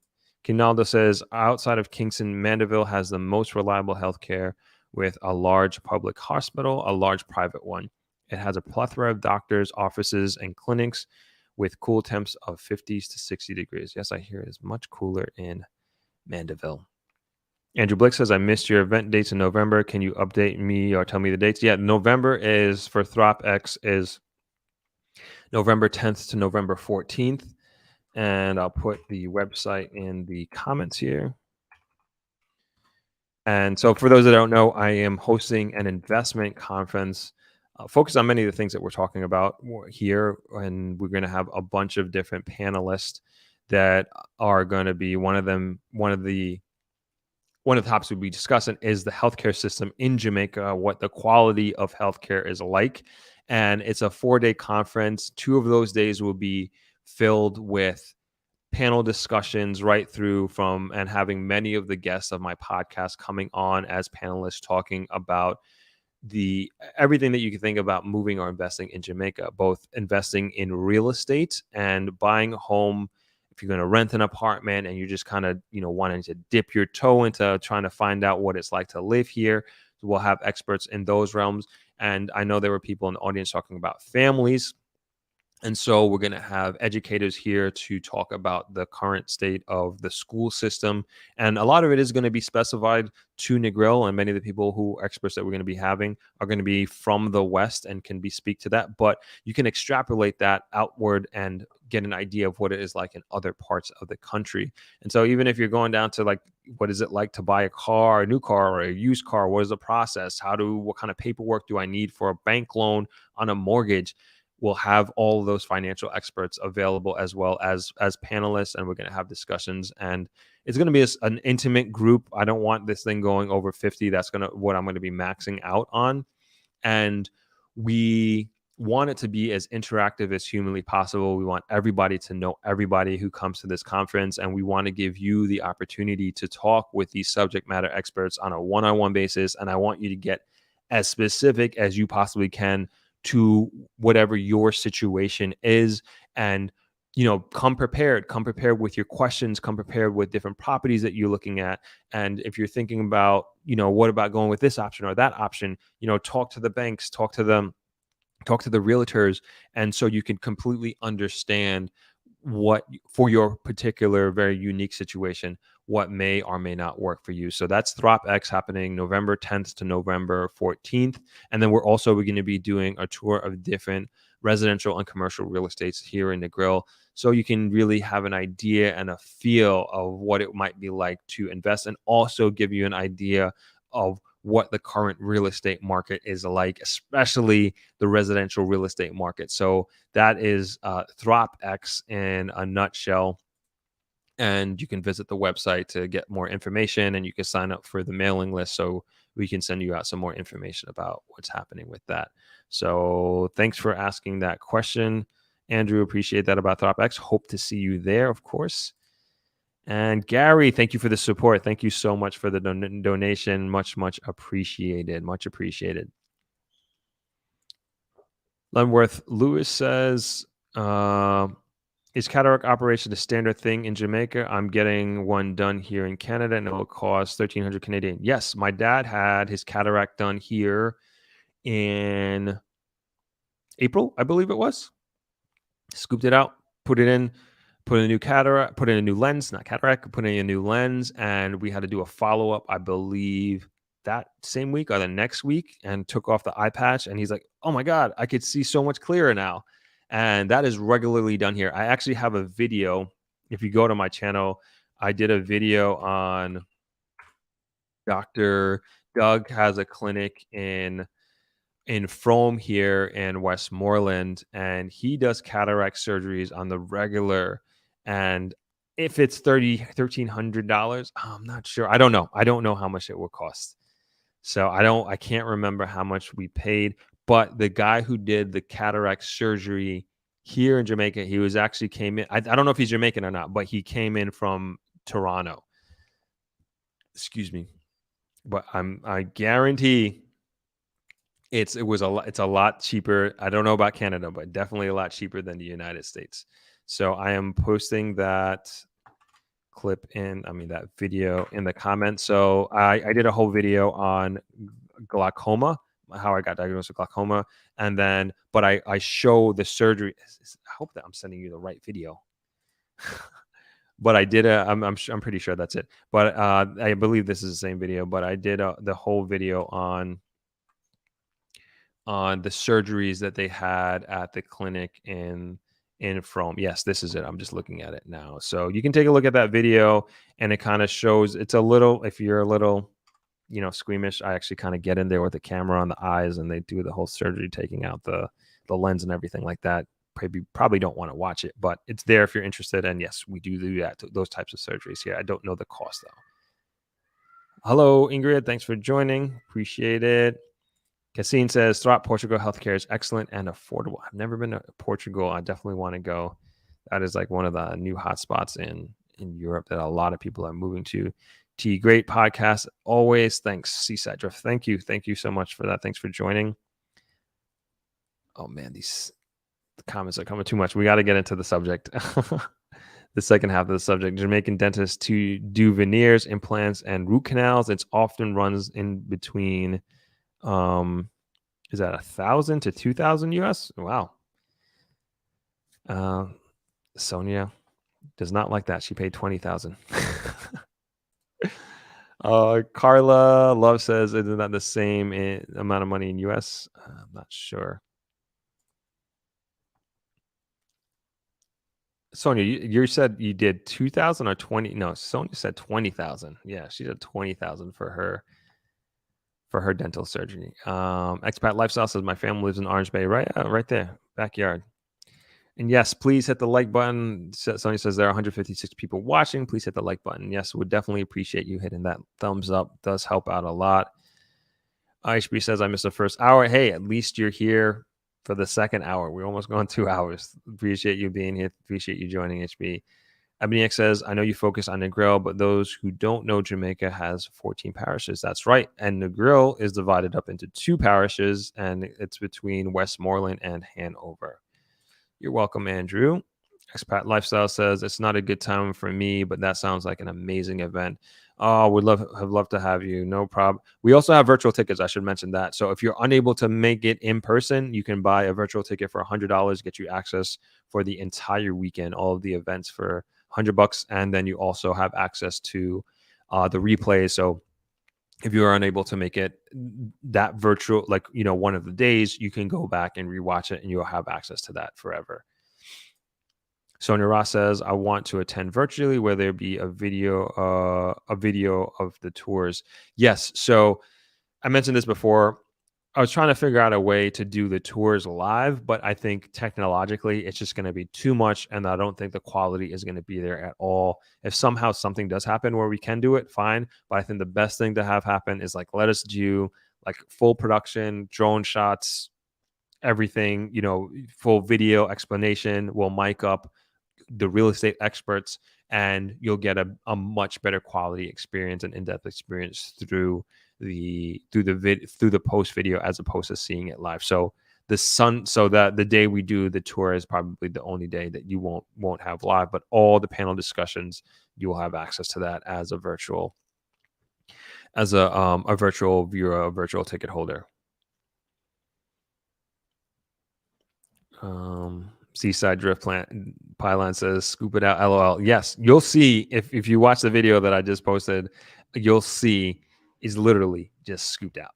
Kinaldo says, outside of Kingston, Mandeville has the most reliable healthcare with a large public hospital, a large private one, It has a plethora of doctors, offices, and clinics with cool temps of 50s to 60 degrees. Yes, I hear it is much cooler in Mandeville. Andrew Blick says, I missed your event dates in November. Can you update me or tell me the dates? Yeah, November is for Throp-X is November 10th to November 14th. And I'll put the website in the comments here. And so for those that don't know, I am hosting an investment conference focused on many of the things that we're talking about here. And we're going to have a bunch of different panelists that are going to be one of the topics we'll be discussing is the healthcare system in Jamaica, what the quality of healthcare is like. And it's a 4-day conference. 2 of those days will be filled with panel discussions right through from and having many of the guests of my podcast coming on as panelists talking about everything that you can think about moving or investing in Jamaica, both investing in real estate and buying a home. If you're going to rent an apartment and you're just kind of, wanting to dip your toe into trying to find out what it's like to live here, we'll have experts in those realms. And I know there were people in the audience talking about families. And so we're going to have educators here to talk about the current state of the school system. And a lot of it is going to be specified to Negril, and many of the experts that we're going to be having are going to be from the West and can speak to that. But you can extrapolate that outward and get an idea of what it is like in other parts of the country. And so even if you're going down to what is it like to buy a new car or a used car? What is the process? What kind of paperwork do I need for a bank loan on a mortgage? We'll have all of those financial experts available as well as panelists, and we're going to have discussions. And it's going to be an intimate group. I don't want this thing going over 50. That's what I'm going to be maxing out on. And we want it to be as interactive as humanly possible. We want everybody to know everybody who comes to this conference, and we want to give you the opportunity to talk with these subject matter experts on a one-on-one basis. And I want you to get as specific as you possibly can to whatever your situation is, and come prepared with your questions, come prepared with different properties that you're looking at. And if you're thinking about what about going with this option or that option, talk to the banks, talk to the realtors, and so you can completely understand what for your particular very unique situation, what may or may not work for you. So that's Throp-X happening November 10th to November 14th. And then we're going to be doing a tour of different residential and commercial real estates here in Negril, so you can really have an idea and a feel of what it might be like to invest, and also give you an idea of what the current real estate market is like, especially the residential real estate market. So that is Throp-X in a nutshell. And you can visit the website to get more information, and you can sign up for the mailing list so we can send you out some more information about what's happening with that. So thanks for asking that question, Andrew. Appreciate that about Throp-X. Hope to see you there, of course. And Gary, thank you for the support. Thank you so much for the donation. Much, much appreciated. Much appreciated. Lenworth Lewis says, is cataract operation a standard thing in Jamaica? I'm getting one done here in Canada, and it will cost 1,300 Canadian. Yes, my dad had his cataract done here in April, I believe it was. Scooped it out, put it in. Put in a new cataract, put in a new lens, not cataract, put in a new lens. And we had to do a follow-up, I believe, that same week or the next week, and took off the eye patch. And he's like, oh my God, I could see so much clearer now. And that is regularly done here. I actually have a video. If you go to my channel, I did a video on Dr. Doug has a clinic in Frome here in Westmoreland, and he does cataract surgeries on the regular. And if it's $1,300, I'm not sure. I don't know. I don't know how much it will cost. So I can't remember how much we paid. But the guy who did the cataract surgery here in Jamaica, he was actually came in. I don't know if he's Jamaican or not, but he came in from Toronto. Excuse me. But I guarantee it's a lot cheaper. I don't know about Canada, but definitely a lot cheaper than the United States. So I am posting that video in the comments. So I did a whole video on glaucoma, how I got diagnosed with glaucoma, and then but I show the surgery. I hope that I'm sending you the right video. But I did I'm pretty sure that's it. But I believe this is the same video. But I did the whole video on the surgeries that they had at the clinic in Frome. Yes, this is it. I'm just looking at it now. So you can take a look at that video, and it kind of shows. It's a little, if you're a little, squeamish, I actually kind of get in there with the camera on the eyes, and they do the whole surgery, taking out the lens and everything like that. Probably don't want to watch it, but it's there if you're interested. And yes, we do that, those types of surgeries here. I don't know the cost though. Hello, Ingrid. Thanks for joining. Appreciate it. Cassine says, Throp, Portugal healthcare is excellent and affordable. I've never been to Portugal. I definitely want to go. That is like one of the new hotspots in Europe that a lot of people are moving to. Great podcast. Always. Thanks, Seaside Drift. Thank you. Thank you so much for that. Thanks for joining. Oh, man, the comments are coming too much. We got to get into the subject. The second half of the subject. Jamaican dentists to do veneers, implants, and root canals. It's often runs in between... is that 1,000 to 2,000 US? Wow. Sonia does not like that. She paid 20,000. Carla Love says, isn't that the same amount of money in US? I'm not sure. Sonia, you said you did 2,000 or 20? No, Sonia said 20,000. Yeah, she did 20,000 for her dental surgery. Expat Lifestyle says, my family lives in Orange Bay, right there, backyard. And yes, please hit the like button. Sonia says there are 156 people watching. Please hit the like button. Yes, would definitely appreciate you hitting that thumbs up. Does help out a lot. IHB says, I missed the first hour. Hey, at least you're here for the second hour. We're almost going 2 hours. Appreciate you being here. Appreciate you joining, HB. Abniak says, I know you focus on Negril, but those who don't know, Jamaica has 14 parishes. That's right. And Negril is divided up into 2 parishes, and it's between Westmoreland and Hanover. You're welcome, Andrew. Expat Lifestyle says, it's not a good time for me, but that sounds like an amazing event. Oh, would have loved to have you. No problem. We also have virtual tickets. I should mention that. So if you're unable to make it in person, you can buy a virtual ticket for $100, get you access for the entire weekend, all of the events for $100, and then you also have access to the replay. So if you are unable to make it that virtual, like, one of the days, you can go back and rewatch it, and you'll have access to that forever. Sonia Ross says, I want to attend virtually where there be a video of the tours. Yes. So I mentioned this before. I was trying to figure out a way to do the tours live, but I think technologically it's just going to be too much, and I don't think the quality is going to be there at all. If somehow something does happen where we can do it, fine. But I think the best thing to have happen is let us do full production, drone shots, everything, full video explanation. We'll mic up the real estate experts, and you'll get a much better quality experience and in-depth experience through the post video as opposed to seeing it live. So that the day we do the tour is probably the only day that you won't have live, but all the panel discussions, you will have access to that as a virtual viewer, a virtual ticket holder. Seaside Drift Pylon says, scoop it out, LOL. Yes, you'll see if you watch the video that I just posted, you'll see is literally just scooped out.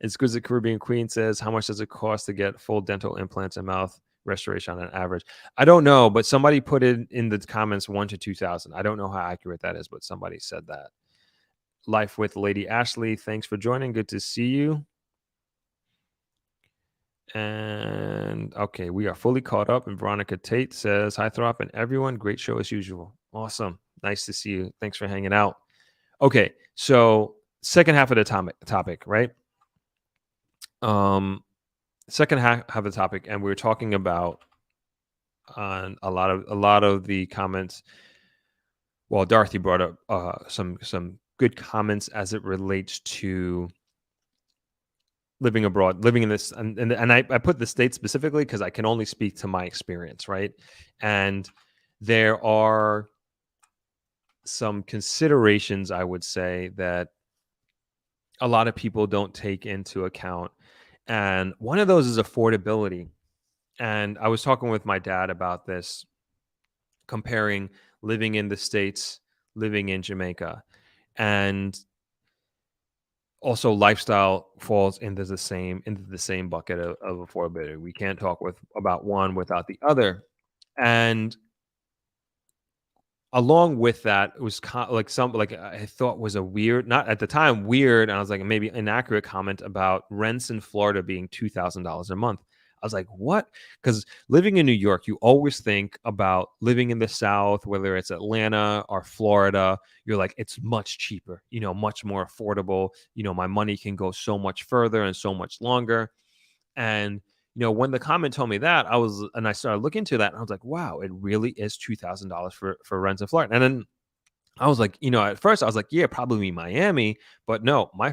Exquisite Caribbean Queen says, how much does it cost to get full dental implants and mouth restoration on an average? I don't know, but somebody put it in the comments 1,000 to 2,000. I don't know how accurate that is, but somebody said that. Life with Lady Ashley, thanks for joining. Good to see you. And okay, we are fully caught up. And Veronica Tate says, hi, Throp and everyone. Great show as usual. Awesome. Nice to see you. Thanks for hanging out. Okay, so second half of the topic, right? Second half of the topic, and we were talking about on a lot of the comments. Well, Dorothy brought up some good comments as it relates to living abroad, living in this, and I put the state specifically because I can only speak to my experience, right? And there are some considerations, I would say, that a lot of people don't take into account. And one of those is affordability. And I was talking with my dad about this, comparing living in the States, living in Jamaica. And also lifestyle falls into the same bucket of affordability. We can't talk about one without the other. And along with that, it was like some like I thought was a weird, not at the time weird, and I was like maybe inaccurate comment about rents in Florida being $2,000 a month. I was like, what? Because living in New York, you always think about living in the South, whether it's Atlanta or Florida. You're like, it's much cheaper, much more affordable. My money can go so much further and so much longer. And when the comment told me that, I started looking into that, and I was like, wow, it really is $2,000 for rents in Florida. And then I was like, at first I was like, yeah, probably Miami, but no, I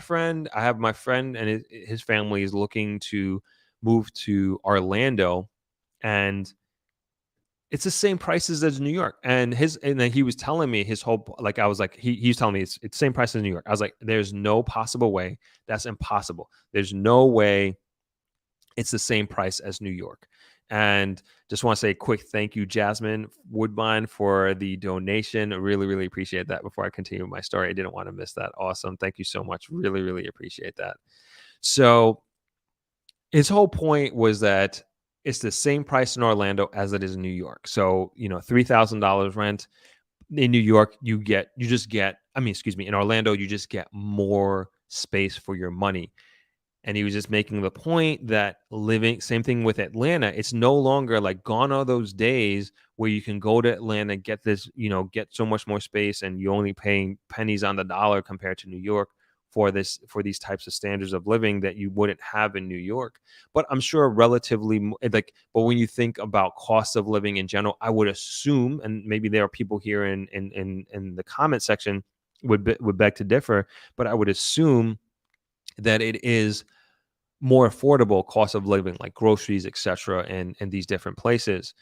have my friend and his family is looking to move to Orlando, and it's the same prices as New York. And then he was telling me his whole, like, I was like, he was telling me it's the same price as New York. I was like, there's no possible way. That's impossible. There's no way it's the same price as New York. And just want to say a quick thank you, Jasmine Woodbine, for the donation. I really, really appreciate that. Before I continue my story, I didn't want to miss that. Awesome. Thank you so much. Really, really appreciate that. So his whole point was that it's the same price in Orlando as it is in New York. So, $3,000 rent in New York, in Orlando, you just get more space for your money. And he was just making the point that same thing with Atlanta. It's no longer like gone are those days where you can go to Atlanta, get get so much more space, and you only paying pennies on the dollar compared to New York for these types of standards of living that you wouldn't have in New York. But I'm sure but when you think about cost of living in general, I would assume, and maybe there are people here in the comment section would beg to differ, but I would assume that it is more affordable cost of living, like groceries, etc., in these different places.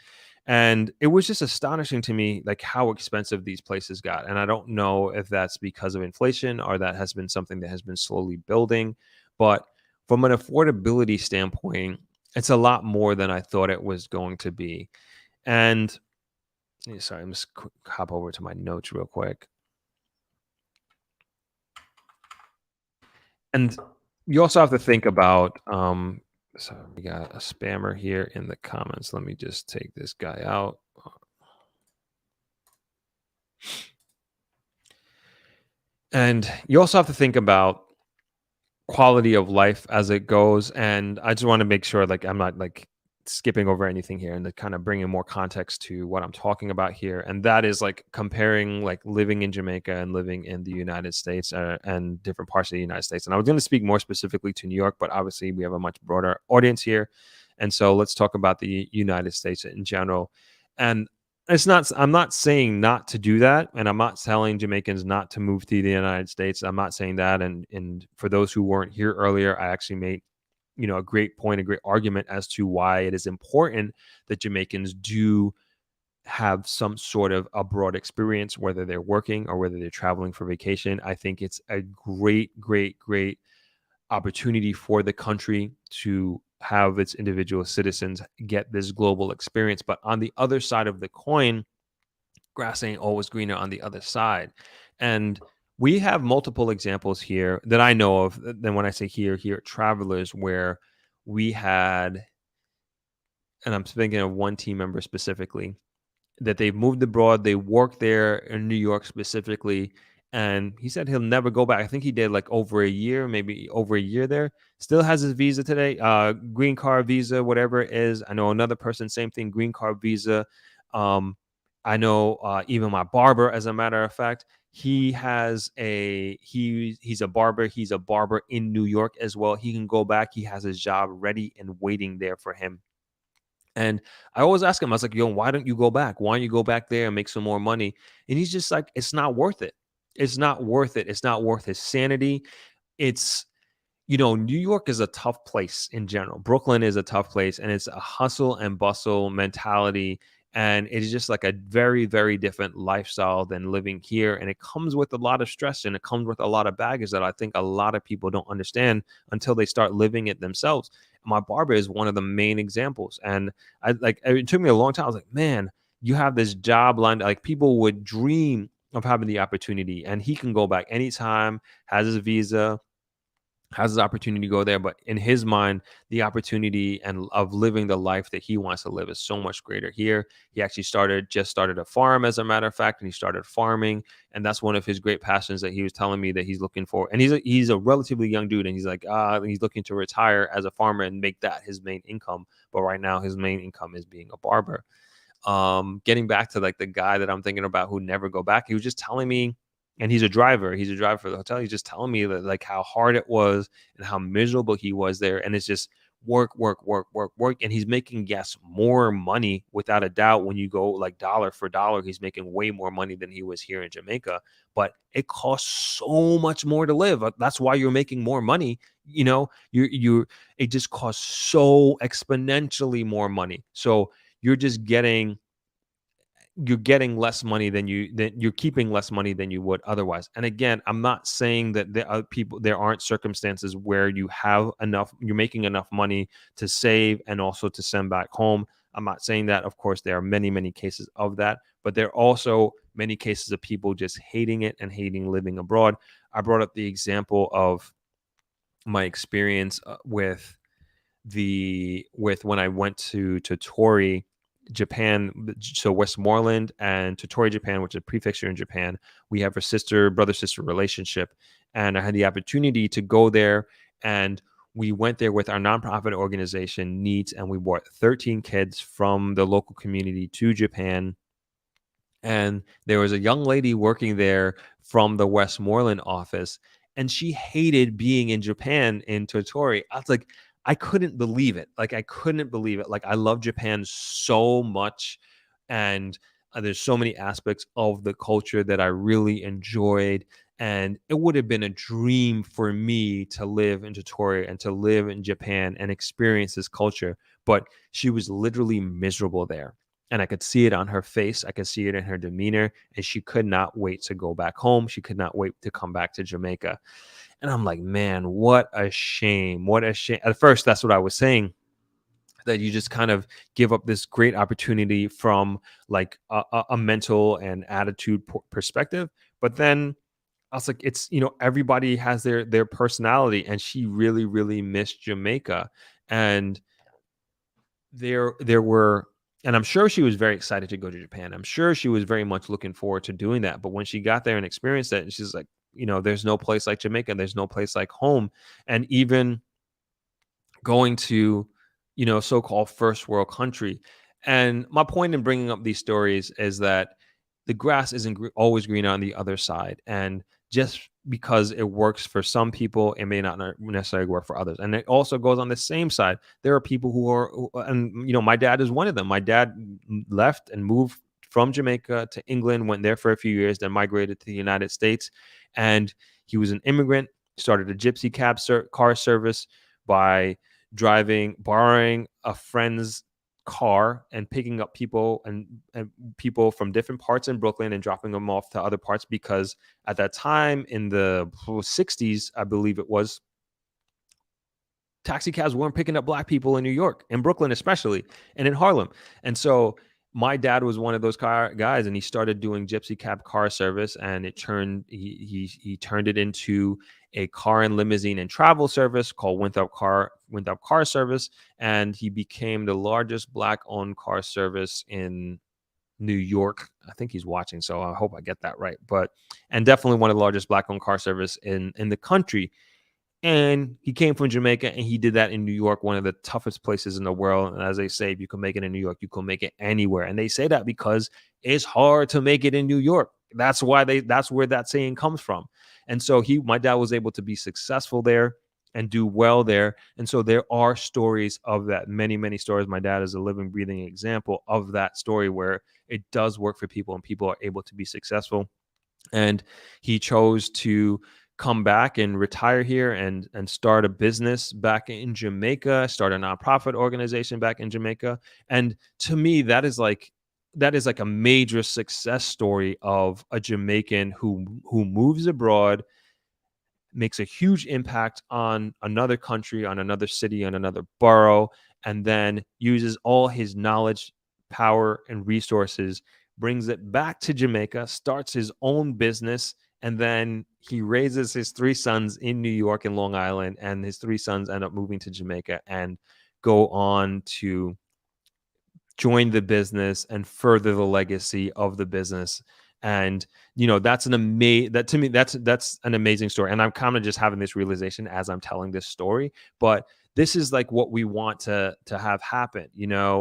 And it was just astonishing to me, like how expensive these places got. And I don't know if that's because of inflation or that has been something that has been slowly building. But from an affordability standpoint, it's a lot more than I thought it was going to be. And sorry, I'm just hop over to my notes real quick. And you also have to think about, so we got a spammer here in the comments. Let me just take this guy out. And you also have to think about quality of life as it goes. And I just want to make sure, like, I'm not like skipping over anything here, and to kind of bringing more context to what I'm talking about here. And that is like comparing like living in Jamaica and living in the United States, and different parts of the United States. And I was going to speak more specifically to New York, but obviously we have a much broader audience here. And so let's talk about the United States in general. And I'm not saying not to do that. And I'm not telling Jamaicans not to move to the United States. I'm not saying that. And for those who weren't here earlier, I actually made a great point, a great argument as to why it is important that Jamaicans do have some sort of abroad experience, whether they're working or whether they're traveling for vacation. I think it's a great, great, great opportunity for the country to have its individual citizens get this global experience. But on the other side of the coin, grass ain't always greener on the other side. And we have multiple examples here that I know of. Then when I say here at Travelers, where we had, and I'm thinking of one team member specifically, that they've moved abroad. They worked there in New York specifically. And he said he'll never go back. I think he did like over a year, maybe over a year there. Still has his visa today, green card visa, whatever it is. I know another person, same thing, green card visa. I know even my barber, as a matter of fact, he's a barber. He's a barber in New York as well. He can go back. He has his job ready and waiting there for him. And I always ask him, I was like, yo, why don't you go back? Why don't you go back there and make some more money? And he's just like, it's not worth it. It's not worth it. It's not worth his sanity. It's, New York is a tough place in general. Brooklyn is a tough place, and it's a hustle and bustle mentality. And it is just like a very, very different lifestyle than living here. And it comes with a lot of stress and it comes with a lot of baggage that I think a lot of people don't understand until they start living it themselves. My barber is one of the main examples. And it took me a long time. I was like, man, you have this job line. Like people would dream of having the opportunity, and he can go back anytime, has his visa, has his opportunity to go there. But in his mind, the opportunity and of living the life that he wants to live is so much greater here. He actually just started a farm, as a matter of fact, and he started farming. And that's one of his great passions that he was telling me that he's looking for. And he's a relatively young dude, and he's like, he's looking to retire as a farmer and make that his main income. But right now, his main income is being a barber. Getting back to like the guy that I'm thinking about who never go back, he was just telling me, and he's a driver for the hotel. He's just telling me that like how hard it was and how miserable he was there. And it's just work, work, work, work, work. And he's making, yes, more money without a doubt. When you go like dollar for dollar, he's making way more money than he was here in Jamaica. But it costs so much more to live. That's why you're making more money. You know, it just costs so exponentially more money. So you're just getting less money than you're keeping less money than you would otherwise. And again, I'm not saying that there aren't circumstances where you're making enough money to save and also to send back home. I'm not saying that. Of course, there are many, many cases of that, but there are also many cases of people just hating it and hating living abroad. I brought up the example of my experience with when I went to Totori, Japan, so Westmoreland and Totori, Japan, which is a prefecture in Japan. We have a brother-sister relationship, and I had the opportunity to go there, and we went there with our nonprofit organization, NEAT, and we brought 13 kids from the local community to Japan. And there was a young lady working there from the Westmoreland office, and she hated being in Japan in Totori. I was like, I couldn't believe it. Like, I couldn't believe it. Like, I love Japan so much. And there's so many aspects of the culture that I really enjoyed. And it would have been a dream for me to live in Totori and to live in Japan and experience this culture. But she was literally miserable there. And I could see it on her face. I could see it in her demeanor. And she could not wait to go back home. She could not wait to come back to Jamaica. And I'm like, man, what a shame. What a shame. At first, that's what I was saying, that you just kind of give up this great opportunity from like a mental and attitude perspective. But then I was like, it's, everybody has their personality. And she really, really missed Jamaica. And there were, and I'm sure she was very excited to go to Japan. I'm sure she was very much looking forward to doing that. But when she got there and experienced that, and she's like, there's no place like Jamaica. There's no place like home. And even going to, so-called first world country. And my point in bringing up these stories is that the grass isn't always green on the other side. And just because it works for some people, it may not necessarily work for others. And it also goes on the same side. There are people and my dad is one of them. My dad left and moved from Jamaica to England, went there for a few years, then migrated to the United States. And he was an immigrant, started a gypsy cab car service by borrowing a friend's car and picking up people and people from different parts in Brooklyn and dropping them off to other parts, because at that time in the 60s, I believe it was, taxi cabs weren't picking up Black people in New York, in Brooklyn especially, and in Harlem. And so my dad was one of those guys, and he started doing gypsy cab car service, and he turned it into a car and limousine and travel service called Winthrop Car Service, and he became the largest Black-owned car service in New York. I think he's watching, so I hope I get that right. And definitely one of the largest Black-owned car service in the country. And he came from Jamaica, and he did that in New York, one of the toughest places in the world. And as they say, if you can make it in New York, you can make it anywhere. And they say that because it's hard to make it in New York. That's where that saying comes from. And so my dad was able to be successful there and do well there. And so there are stories of that, many, many stories. My dad is a living, breathing example of that story where it does work for people and people are able to be successful. And he chose to come back and retire here and start a business back in Jamaica, start a nonprofit organization back in Jamaica. And to me, that is like that is like a major success story of a Jamaican who moves abroad, makes a huge impact on another country, on another city, on another borough, and then uses all his knowledge, power, and resources, brings it back to Jamaica, starts his own business, and then he raises his three sons in New York and Long Island, and his three sons end up moving to Jamaica and go on to join the business and further the legacy of the business. And that's that to me, that's an amazing story. And I'm kind of just having this realization as I'm telling this story, but this is like what we want to have happen.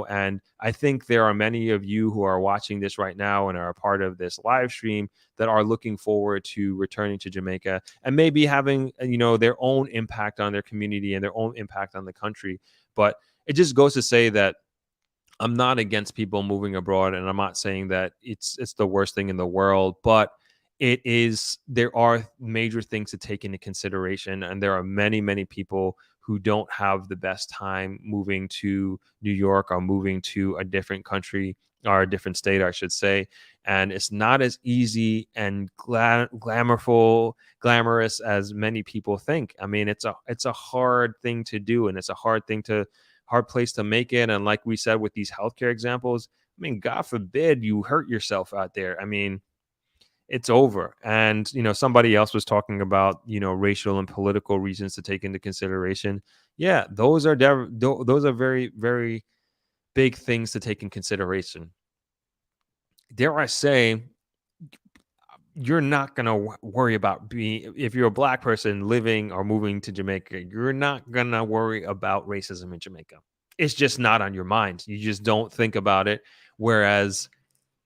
And I think there are many of you who are watching this right now and are a part of this live stream that are looking forward to returning to Jamaica and maybe having their own impact on their community and their own impact on the country. But it just goes to say that I'm not against people moving abroad, and I'm not saying that it's the worst thing in the world, but there are major things to take into consideration, and there are many people who don't have the best time moving to New York or moving to a different country or a different state, I should say. And it's not as easy and glamorous as many people think. I mean, it's a hard thing to do, and it's a hard place to make it. And like we said with these healthcare examples, I mean, God forbid you hurt yourself out there. I mean, it's over. And somebody else was talking about racial and political reasons to take into consideration. Yeah, those are very, very big things to take in consideration. Dare I say, you're not going to worry about if you're a Black person living or moving to Jamaica, you're not going to worry about racism in Jamaica. It's just not on your mind. You just don't think about it. Whereas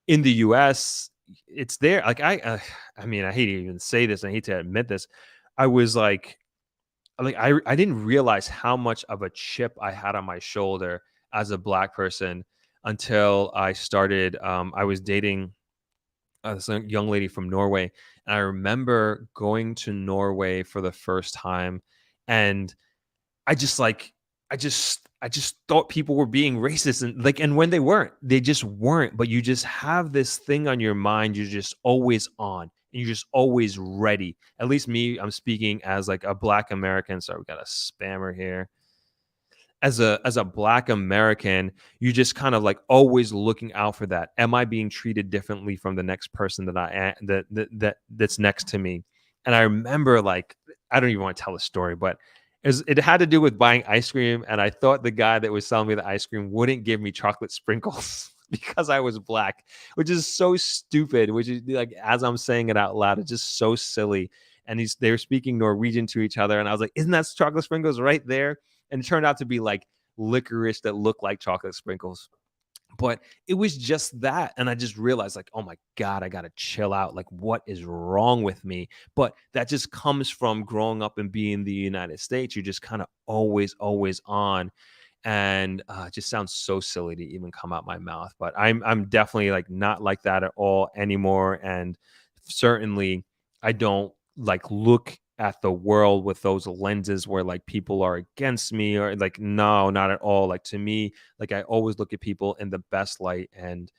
in the US, it's there. Like I mean, I hate to even say this. I hate to admit this. I was I didn't realize how much of a chip I had on my shoulder as a Black person until I started. I was dating this young lady from Norway. And I remember going to Norway for the first time, and I just I just thought people were being racist, and when they just weren't. But you just have this thing on your mind. You're just always on, and you're just always ready. At least me, I'm speaking as like a Black American. Sorry, we got a spammer here. As a Black American, you just kind of like always looking out for that. Am I being treated differently from the next person that's next to me? And I remember, like, I don't even want to tell the story, but it had to do with buying ice cream, and I thought the guy that was selling me the ice cream wouldn't give me chocolate sprinkles because I was Black, which is so stupid. Which is like, as I'm saying it out loud, it's just so silly. And they were speaking Norwegian to each other, and I was like, "Isn't that chocolate sprinkles right there?" And it turned out to be like licorice that looked like chocolate sprinkles. But it was just that. And I just realized, like, oh my God, I got to chill out. Like, what is wrong with me? But that just comes from growing up and being in the United States. You're just kind of always on. And it just sounds so silly to even come out my mouth. But I'm definitely like not like that at all anymore. And certainly I don't like look at the world with those lenses where like people are against me, or like, no, not at all. Like, to me, like, I always look at people in the best light, and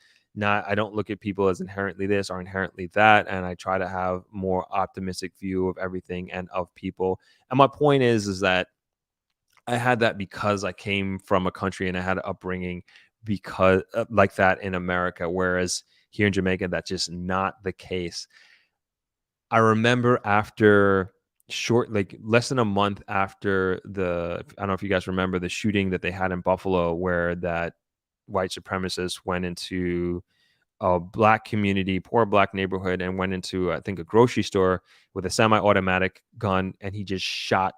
I don't look at people as inherently this or inherently that. And I try to have more optimistic view of everything and of people. And my point is that I had that because I came from a country and I had an upbringing because like that in America, whereas here in Jamaica, that's just not the case. I remember after like less than a month after I don't know if you guys remember the shooting that they had in Buffalo, where that white supremacist went into a Black community, poor Black neighborhood, and went into, I think, a grocery store with a semi-automatic gun, and he just shot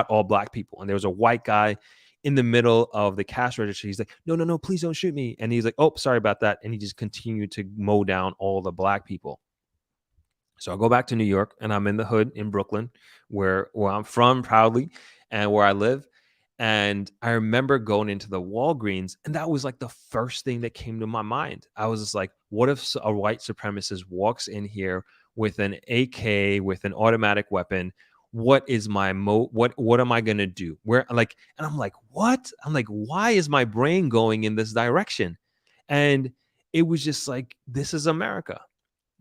all Black people. And there was a white guy in the middle of the cash register. He's like, no, please don't shoot me. And he's like, oh, sorry about that. And he just continued to mow down all the Black people. So I go back to New York, and I'm in the hood in Brooklyn, where I'm from proudly and where I live. And I remember going into the Walgreens, and that was like the first thing that came to my mind. I was just like, what if a white supremacist walks in here with an AK, with an automatic weapon? What is my what am I going to do? And I'm like, what? I'm like, why is my brain going in this direction? And it was just like, this is America.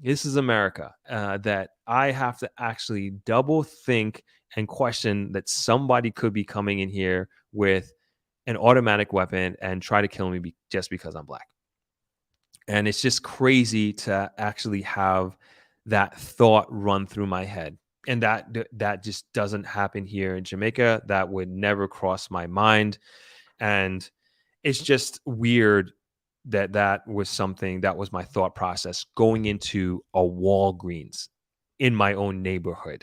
This is America, that I have to actually double think and question that somebody could be coming in here with an automatic weapon and try to kill me just because I'm black. And it's just crazy to actually have that thought run through my head. And that just doesn't happen here in Jamaica. That would never cross my mind. And it's just weird that was something that was my thought process going into a Walgreens in my own neighborhood.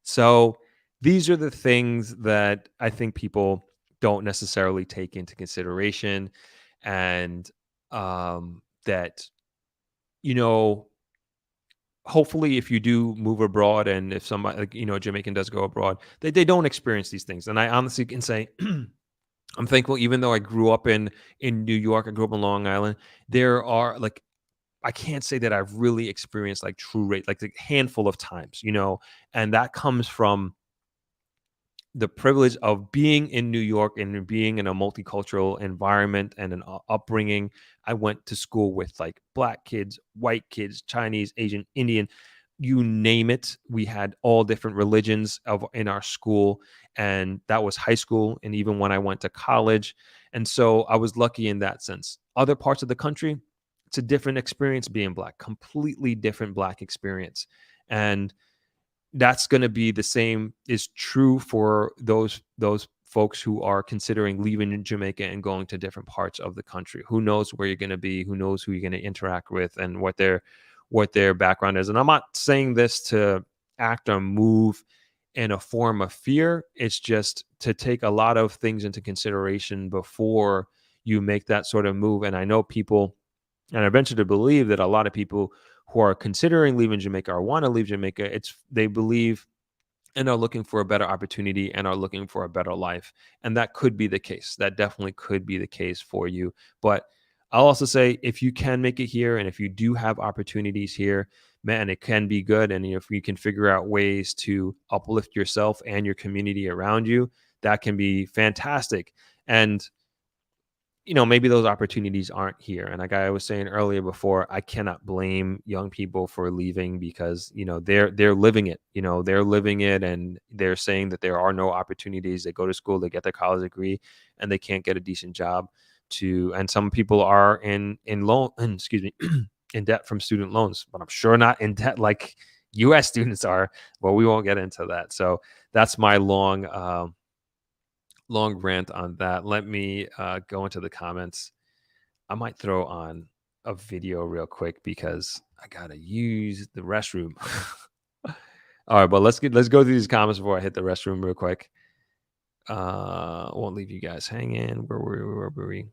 So these are the things that I think people don't necessarily take into consideration, and that, you know, hopefully if you do move abroad, and if somebody, like, a Jamaican does go abroad, they don't experience these things. And I honestly can say I'm thankful, even though I grew up in New York, I grew up in Long Island. There are, like, I can't say that I've really experienced like true rate, like a handful of times, and that comes from the privilege of being in New York and being in a multicultural environment and an upbringing. I went to school with like black kids, white kids, Chinese, Asian, Indian, you name it. We had all different religions in our school, and that was high school, and even when I went to college. And so I was lucky in that sense. Other parts of the country, it's a different experience being black, completely different black experience. And that's going to be the same is true for those folks who are considering leaving Jamaica and going to different parts of the country. Who knows where you're going to be? Who knows who you're going to interact with and what their background is? And I'm not saying this to act or move in a form of fear. It's just to take a lot of things into consideration before you make that sort of move. And I know people, and I venture to believe that a lot of people who are considering leaving Jamaica or want to leave Jamaica, they believe and are looking for a better opportunity and are looking for a better life. And that could be the case. That definitely could be the case for you. But I'll also say, if you can make it here and if you do have opportunities here, man, it can be good. And if you can figure out ways to uplift yourself and your community around you, that can be fantastic. And maybe those opportunities aren't here. And like I was saying earlier before, I cannot blame young people for leaving because, they're living it, they're living it, and they're saying that there are no opportunities. They go to school, they get their college degree, and they can't get a decent job and some people are in loan, excuse me, in debt from student loans, but I'm sure not in debt like US students are. Well, we won't get into that. So that's my long rant on that. Let me go into the comments. I might throw on a video real quick because I gotta use the restroom. All right, but let's go through these comments before I hit the restroom real quick. Won't leave you guys hanging. Where were we?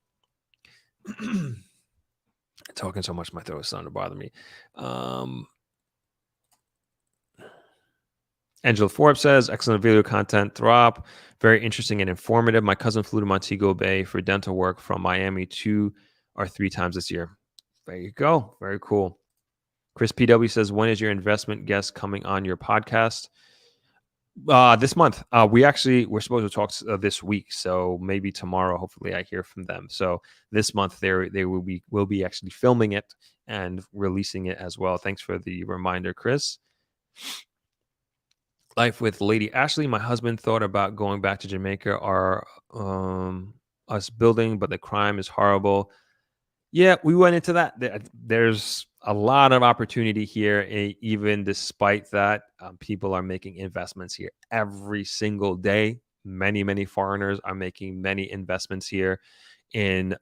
Talking so much, my throat is starting to bother me. Angela Forbes says, excellent video content, Throp. Very interesting and informative. My cousin flew to Montego Bay for dental work from Miami 2 or 3 times this year. There you go. Very cool. Chris PW says, when is your investment guest coming on your podcast? This month. We're supposed to talk this week, so maybe tomorrow. Hopefully, I hear from them. So this month, they will be actually filming it and releasing it as well. Thanks for the reminder, Chris. Life with Lady Ashley. My husband thought about going back to Jamaica or us building, but the crime is horrible. Yeah, we went into that. There's a lot of opportunity here, even despite that. People are making investments here every single day. Many, many foreigners are making many investments here in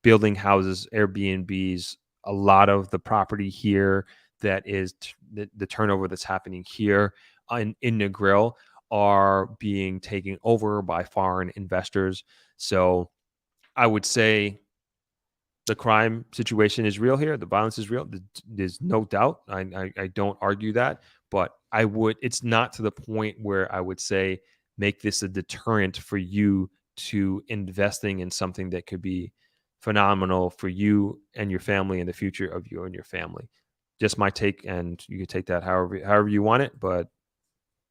building houses, Airbnbs. A lot of the property here that is the turnover that's happening here in Negril are being taken over by foreign investors. So I would say the crime situation is real here. The violence is real. There's no doubt. I don't argue that, but it's not to the point where I would say make this a deterrent for you to investing in something that could be phenomenal for you and your family and the future of you and your family. Just my take, and you can take that however you want it, but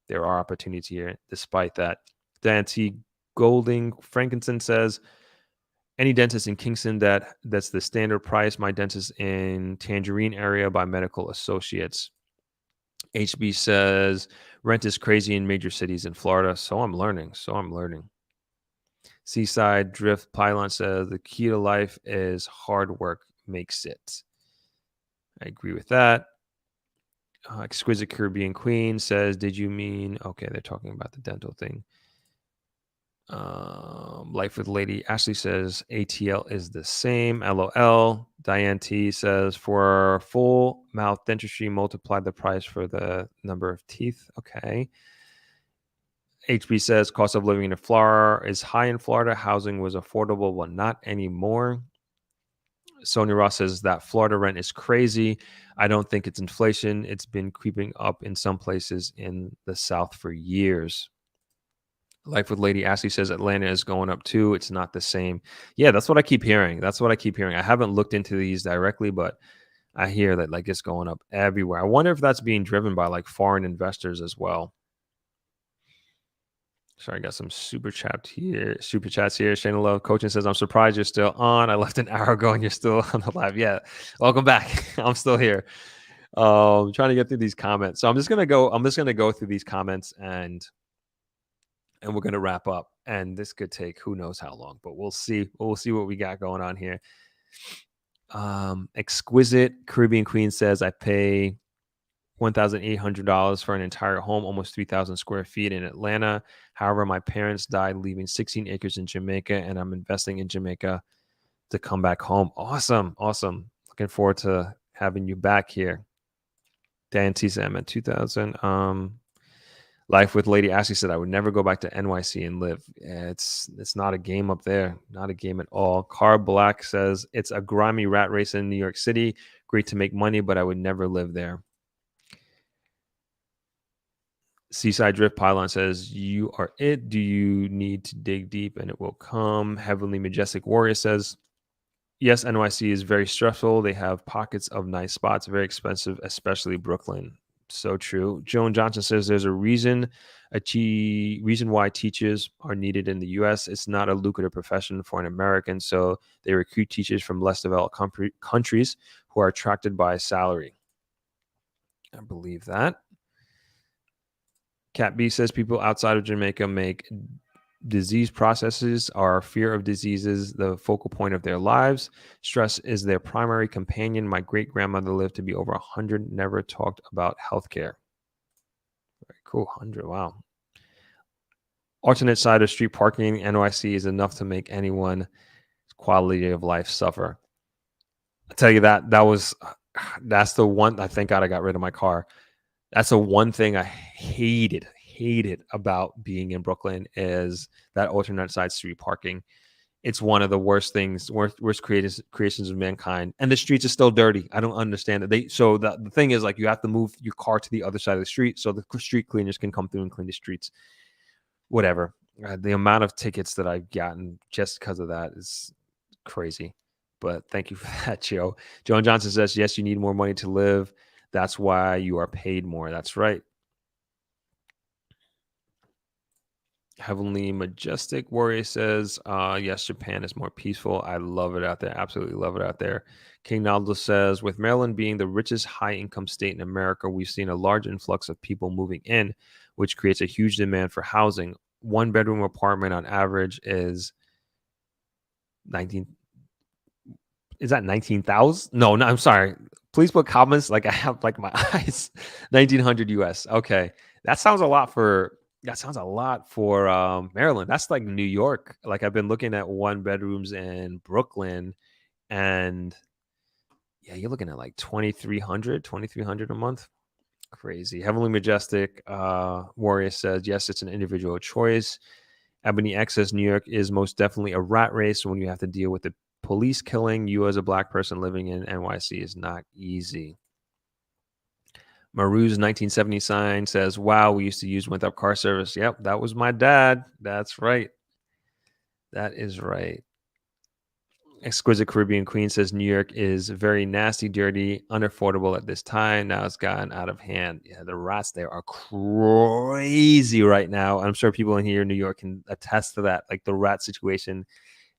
there are opportunities here despite that. Dante Golding Frankenson says, Any dentist in Kingston that's the standard price. My dentist in Tangerine area by Medical Associates. HB says rent is crazy in major cities in Florida. So I'm learning. Seaside Drift Pylon says the key to life is hard work makes it. I agree with that. Exquisite Caribbean Queen says, did you mean, okay, they're talking about the dental thing. Life with Lady Ashley says ATL is the same. LOL. Diane T says for full mouth dentistry, multiply the price for the number of teeth. Okay. HB says cost of living in Florida is high in Florida. Housing was affordable, but not anymore. Sonia Ross says that Florida rent is crazy. I don't think it's inflation. It's been creeping up in some places in the South for years. Life with Lady Ashley says Atlanta is going up too. It's not the same. Yeah, that's what I keep hearing. I haven't looked into these directly, but I hear that like it's going up everywhere. I wonder if that's being driven by like foreign investors as well. Sorry, I got some super chats here. Shayna Love Coaching says, I'm surprised you're still on. I left an hour ago and you're still on the live. Yeah. Welcome back. I'm still here. Trying to get through these comments. So I'm just gonna go through these comments and we're gonna wrap up. And this could take who knows how long, but we'll see. We'll see what we got going on here. Exquisite Caribbean Queen says, I pay $1,800 for an entire home, almost 3,000 square feet in Atlanta. However, my parents died, leaving 16 acres in Jamaica, and I'm investing in Jamaica to come back home. Awesome. Looking forward to having you back here. Dan T said, I'm at 2,000. Life with Lady Ashley said, I would never go back to NYC and live. It's not a game up there. Not a game at all. Car Black says, it's a grimy rat race in New York City. Great to make money, but I would never live there. Seaside Drift Pylon says, you are it. Do you need to dig deep and it will come? Heavenly Majestic Warrior says, yes, NYC is very stressful. They have pockets of nice spots, very expensive, especially Brooklyn. So true. Joan Johnson says there's a reason why teachers are needed in the U.S. It's not a lucrative profession for an American, so they recruit teachers from less developed countries who are attracted by salary. I believe that. Cat B says people outside of Jamaica make disease processes or fear of diseases the focal point of their lives. Stress is their primary companion. My great grandmother lived to be over 100, never talked about healthcare. Very cool. 100. Wow. Alternate side of street parking in NYC is enough to make anyone's quality of life suffer. I tell you that's the one. I thank God I got rid of my car. That's the one thing I hated about being in Brooklyn is that alternate side street parking. It's one of the worst things, worst creations of mankind. And the streets are still dirty. I don't understand it. So the thing is, like, you have to move your car to the other side of the street so the street cleaners can come through and clean the streets. Whatever. The amount of tickets that I've gotten just because of that is crazy. But thank you for that, Joe. Joan Johnson says, yes, you need more money to live. That's why you are paid more. That's right. Heavenly Majestic Warrior says, yes, Japan is more peaceful. I love it out there. Absolutely love it out there. King Naldo says, with Maryland being the richest high-income state in America, we've seen a large influx of people moving in, which creates a huge demand for housing. One-bedroom apartment on average is 19. Is that 19,000? No, I'm sorry. Please put comments like I have like my eyes. 1,900 US. Okay, that sounds a lot for Maryland. That's like New York. Like I've been looking at one bedrooms in Brooklyn, and yeah, you're looking at like 2,300 a month. Crazy. Heavenly Majestic Warrior says, yes, it's an individual choice. Ebony X says, New York is most definitely a rat race when you have to deal with the police killing. You as a black person living in NYC is not easy. Maru's 1970 sign says, wow, we used to use Winthrop car service. Yep, that was my dad. That's right. That is right. Exquisite Caribbean Queen says, New York is very nasty, dirty, unaffordable at this time. Now it's gotten out of hand. Yeah, the rats there are crazy right now. I'm sure people in here in New York can attest to that. Like the rat situation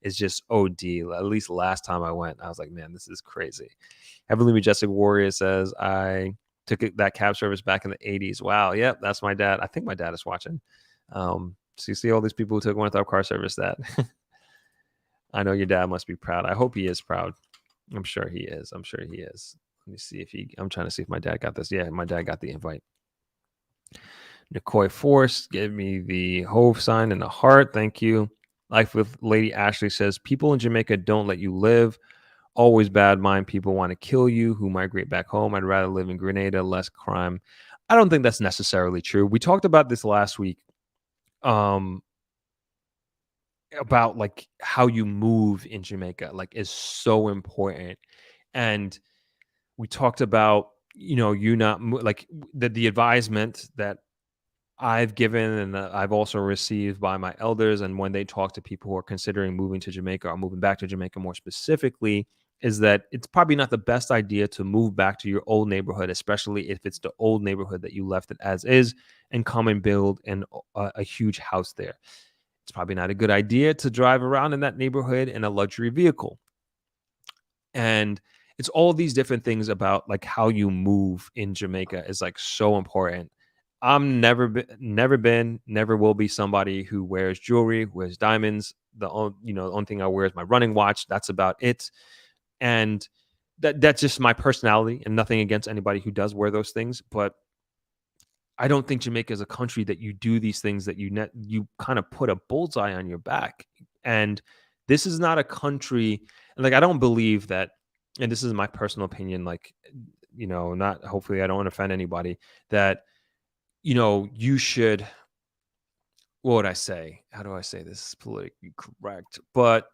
is just OD. At least last time I went, I was like, man, this is crazy. Heavenly Majestic Warrior says, I took that cab service back in the 80s. Wow. Yep. That's my dad. I think my dad is watching. So you see all these people who took one without car service that I know your dad must be proud. I hope he is proud. I'm sure he is. I'm sure he is. Let me see if I'm trying to see if my dad got this. Yeah, my dad got the invite. Nicoy Force gave me the Hove sign and the heart. Thank you. Life with Lady Ashley says, people in Jamaica don't let you live. Always bad mind people want to kill you who migrate back home. I'd rather live in Grenada, less crime. I don't think that's necessarily true. We talked about this last week. About like how you move in Jamaica, like, is so important. And we talked about, you not like the advisement that I've given and that I've also received by my elders. And when they talk to people who are considering moving to Jamaica or moving back to Jamaica more specifically, is that it's probably not the best idea to move back to your old neighborhood, especially if it's the old neighborhood that you left it as is, and come and build a huge house there. It's probably not a good idea to drive around in that neighborhood in a luxury vehicle. And it's all these different things about like how you move in Jamaica is like so important. I'm never been, never will be somebody who wears jewelry, wears diamonds. The only thing I wear is my running watch. That's about it. And that's just my personality, and nothing against anybody who does wear those things. But I don't think Jamaica is a country that you do these things that you kind of put a bullseye on your back. And this is not a country, like, I don't believe that, and this is my personal opinion, like, not, hopefully I don't offend anybody, that, you should, what would I say? How do I say this politically correct? But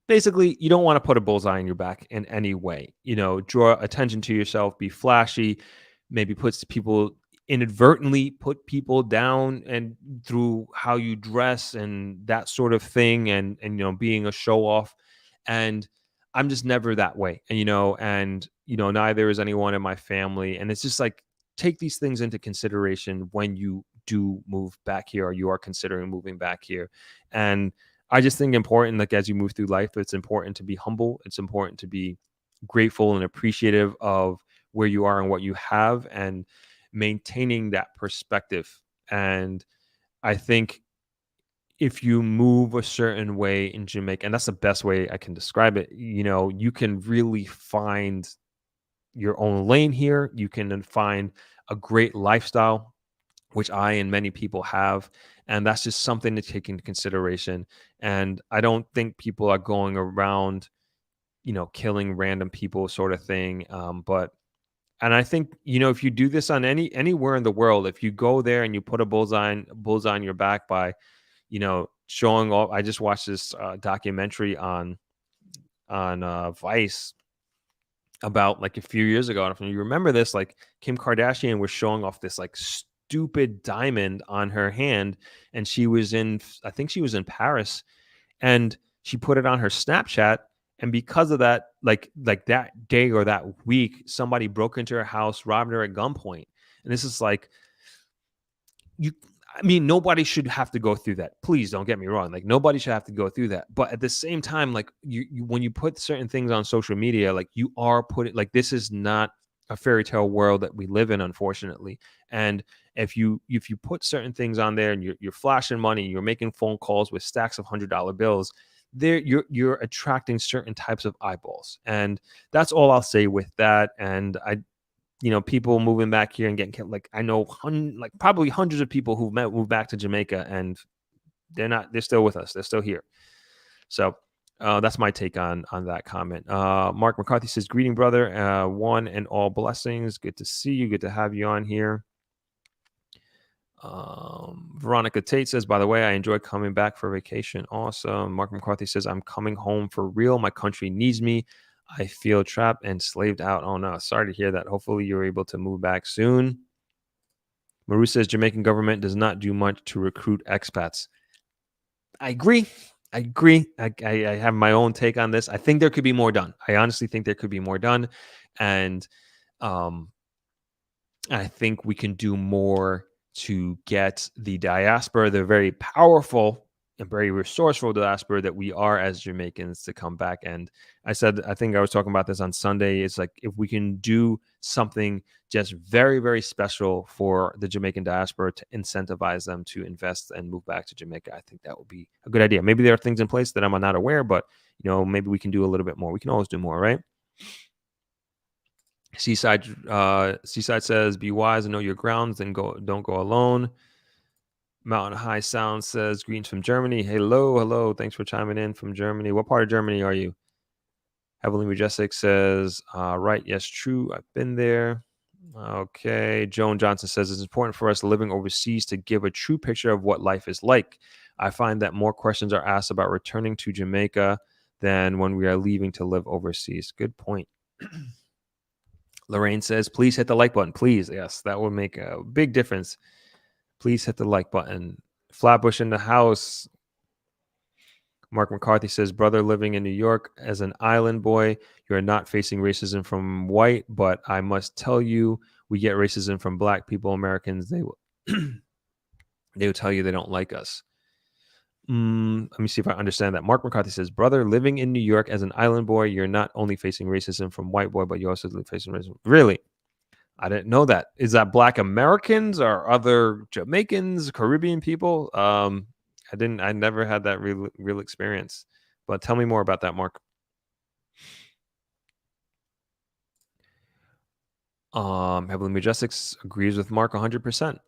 basically, you don't want to put a bullseye on your back in any way. Draw attention to yourself, be flashy, maybe inadvertently put people down and through how you dress and that sort of thing, and being a show off. And I'm just never that way. And neither is anyone in my family. And it's just like, take these things into consideration when you do move back here, or you are considering moving back here. And I just think important, like, as you move through life, it's important to be humble. It's important to be grateful and appreciative of where you are and what you have, and maintaining that perspective. And I think if you move a certain way in Jamaica, and that's the best way I can describe it, you can really find your own lane here. You can then find a great lifestyle, which I and many people have. And that's just something to take into consideration. And I don't think people are going around, killing random people, sort of thing. And I think, if you do this on anywhere in the world, if you go there and you put a bullseye on your back by, showing off. I just watched this documentary on Vice about like a few years ago. And if you remember this, like, Kim Kardashian was showing off this like stupid diamond on her hand, and I think she was in Paris, and she put it on her Snapchat. And because of that, like that day or that week, somebody broke into her house, robbed her at gunpoint. And this is like, nobody should have to go through that. Please don't get me wrong. Like, nobody should have to go through that. But at the same time, like, you when you put certain things on social media, like, you are putting, like, this is not a fairy tale world that we live in, unfortunately. And if you put certain things on there and you're flashing money, you're making phone calls with stacks of $100 bills, there you're attracting certain types of eyeballs. And that's all I'll say with that. And people moving back here and getting killed. Like, I know probably hundreds of people who've moved back to Jamaica, and they're still with us. They're still here. So that's my take on that comment. Mark McCarthy says, greeting, brother. One and all blessings. Good to see you. Good to have you on here. Veronica Tate says, by the way, I enjoy coming back for vacation. Awesome. Mark McCarthy says, I'm coming home for real. My country needs me. I feel trapped and slaved out. Oh no, sorry to hear that. Hopefully you're able to move back soon. Maru says, Jamaican government does not do much to recruit expats. I agree. I have my own take on this. I think there could be more done. I honestly think there could be more done. And I think we can do more to get the diaspora. They're very powerful and very resourceful diaspora that we are as Jamaicans to come back. And I think I was talking about this on Sunday. It's like if we can do something just very, very special for the Jamaican diaspora to incentivize them to invest and move back to Jamaica, I think that would be a good idea. Maybe there are things in place that I'm not aware, but maybe we can do a little bit more. We can always do more, right? Seaside says, "Be wise and know your grounds, and don't go alone." Mountain High Sound says, "Greetings from Germany." Hello. Thanks for chiming in from Germany. What part of Germany are you? Heavenly Majestic says, "Right, yes, true. I've been there." Okay. Joan Johnson says, "It's important for us living overseas to give a true picture of what life is like. I find that more questions are asked about returning to Jamaica than when we are leaving to live overseas." Good point. Lorraine says, "Please hit the like button. Please." Yes, that would make a big difference. Please hit the like button. Flatbush in the house. Mark McCarthy says, "Brother living in New York as an island boy, you are not facing racism from white, but I must tell you, we get racism from black people, Americans. They will, they will tell you they don't like us." Let me see if I understand that. Mark McCarthy says, "Brother living in New York as an island boy, you're not only facing racism from white boy, but you're also facing racism." Really? I didn't know that. Is that Black Americans or other Jamaicans, Caribbean people? I never had that real experience. But tell me more about that, Mark. Heavenly Majestics agrees with Mark 100%.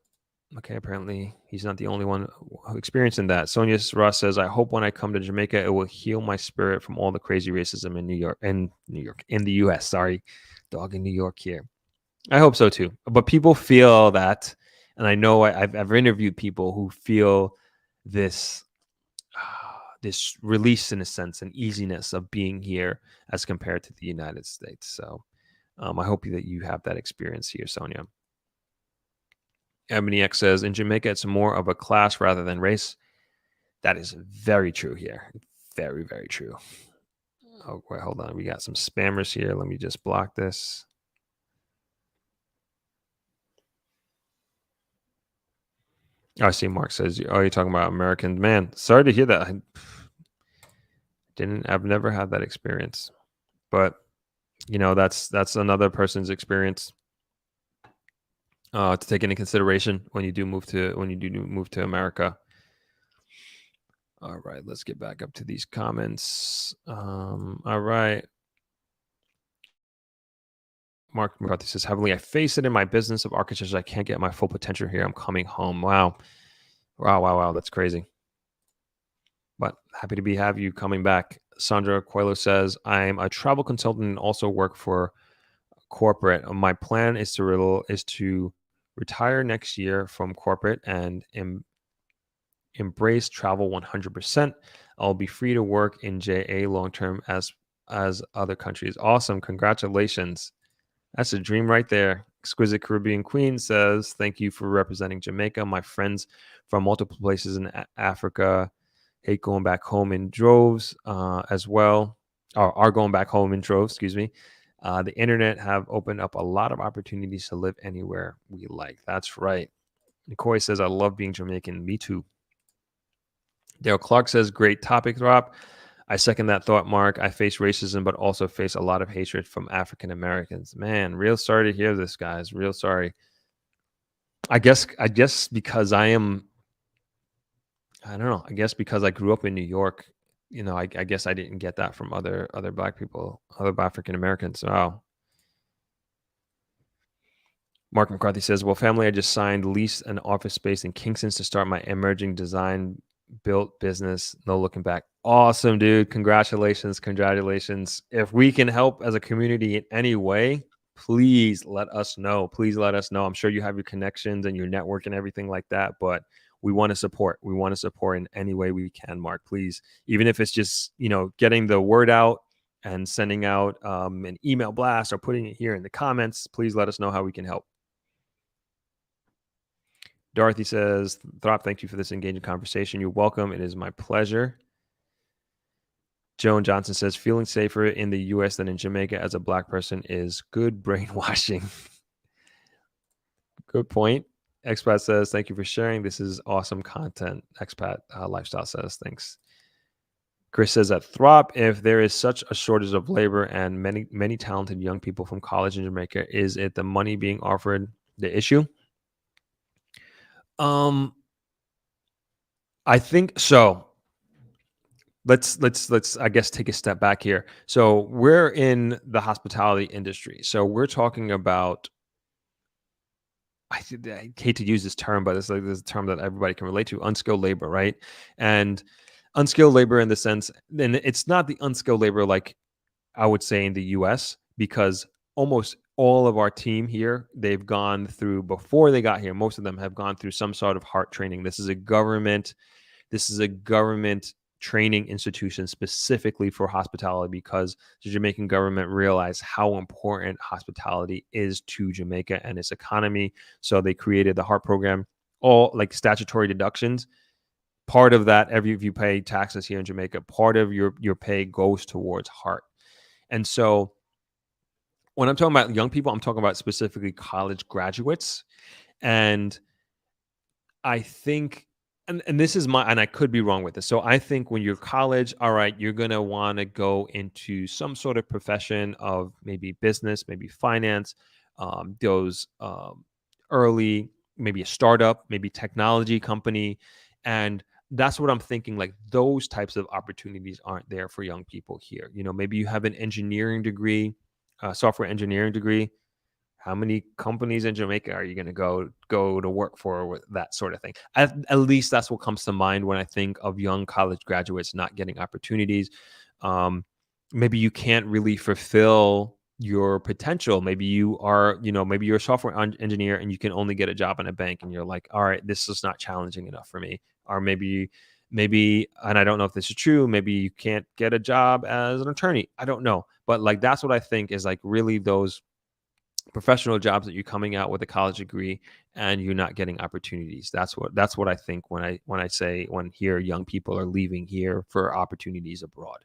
Okay, apparently he's not the only one experiencing that. Sonia Ross says, "I hope when I come to Jamaica, it will heal my spirit from all the crazy racism in in the US. Sorry, dog in New York here. I hope so too. But people feel that, and I know I've interviewed people who feel this this release in a sense, and easiness of being here as compared to the United States. So I hope that you have that experience here, Sonia. Ebony X says, "In Jamaica, it's more of a class rather than race." That is very true here. Very, very true. Oh, wait, hold on. We got some spammers here. Let me just block this. I see Mark says, "Oh, you're talking about American." Man, sorry to hear that. I've never had that experience. But that's another person's experience to take into consideration when you do move to America. All right, let's get back up to these comments. All right. Mark McCarthy says, "Heavily, I face it in my business of architecture. I can't get my full potential here. I'm coming home." Wow. That's crazy. But happy to have you coming back. Sandra Coelho says, "I'm a travel consultant and also work for corporate. My plan is to retire next year from corporate and embrace travel 100%. I'll be free to work in JA long term as other countries." Awesome. Congratulations. That's a dream right there. Exquisite Caribbean Queen says, "Thank you for representing Jamaica. My friends from multiple places in Africa hate going back home in droves as well, or are going back home in droves, excuse me. The internet have opened up a lot of opportunities to live anywhere we like." That's right. Nicole says, "I love being Jamaican." Me too. Dale Clark says, "Great topic, Throp. I second that thought, Mark. I face racism, but also face a lot of hatred from African Americans." Man, real sorry to hear this, guys. Real sorry. I guess because I don't know. I guess because I grew up in New York, I guess I didn't get that from other Black people, other African Americans. Wow. Mark McCarthy says, "Well, family, I just signed lease an office space in Kingston to start my emerging design built business. No looking back." Awesome, dude. Congratulations. If we can help as a community in any way, please let us know. I'm sure you have your connections and your network and everything like that, but we want to support. We want to support in any way we can, Mark. Please, even if it's just getting the word out and sending out an email blast or putting it here in the comments. Please let us know how we can help. Dorothy says, "Throp, thank you for this engaging conversation." You're welcome. It is my pleasure. Joan Johnson says, "Feeling safer in the U.S. than in Jamaica as a Black person is good brainwashing." Good point. Expat says, thank you for sharing. This is awesome content. Expat Lifestyle says, thanks. Chris says at Throp, if there is such a shortage of labor and many talented young people from college in Jamaica, is it the money being offered the issue? I think so. Let's I guess take a step back here. So we're in the hospitality industry. So we're talking about, I hate to use this term, but it's like this term that everybody can relate to, unskilled labor, right? And unskilled labor in the sense, and it's not the unskilled labor like I would say in the US, because almost all of our team here, they've gone through, before they got here, most of them have gone through some sort of heart training. This is a government training institution specifically for hospitality, because the Jamaican government realized how important hospitality is to Jamaica and its economy. So they created the heart program, all like statutory deductions. Part of that, if you pay taxes here in Jamaica, part of your pay goes towards heart. And so when I'm talking about young people, I'm talking about specifically college graduates. And I think, and this is and I could be wrong with this. So I think when you're college, all right, you're going to want to go into some sort of profession of maybe business, maybe finance, those early, maybe a startup, maybe technology company. And that's what I'm thinking. Like those types of opportunities aren't there for young people here. Maybe you have an engineering degree, software engineering degree. How many companies in Jamaica are you going to go to work for with that sort of thing? At least that's what comes to mind when I think of young college graduates not getting opportunities. Maybe you can't really fulfill your potential. Maybe you are, maybe you're a software engineer and you can only get a job in a bank, and you're like, all right, this is not challenging enough for me. Or maybe, and I don't know if this is true, maybe you can't get a job as an attorney. I don't know. But like, that's what I think is like really those professional jobs that you're coming out with a college degree and you're not getting opportunities. That's what I think when I hear young people are leaving here for opportunities abroad.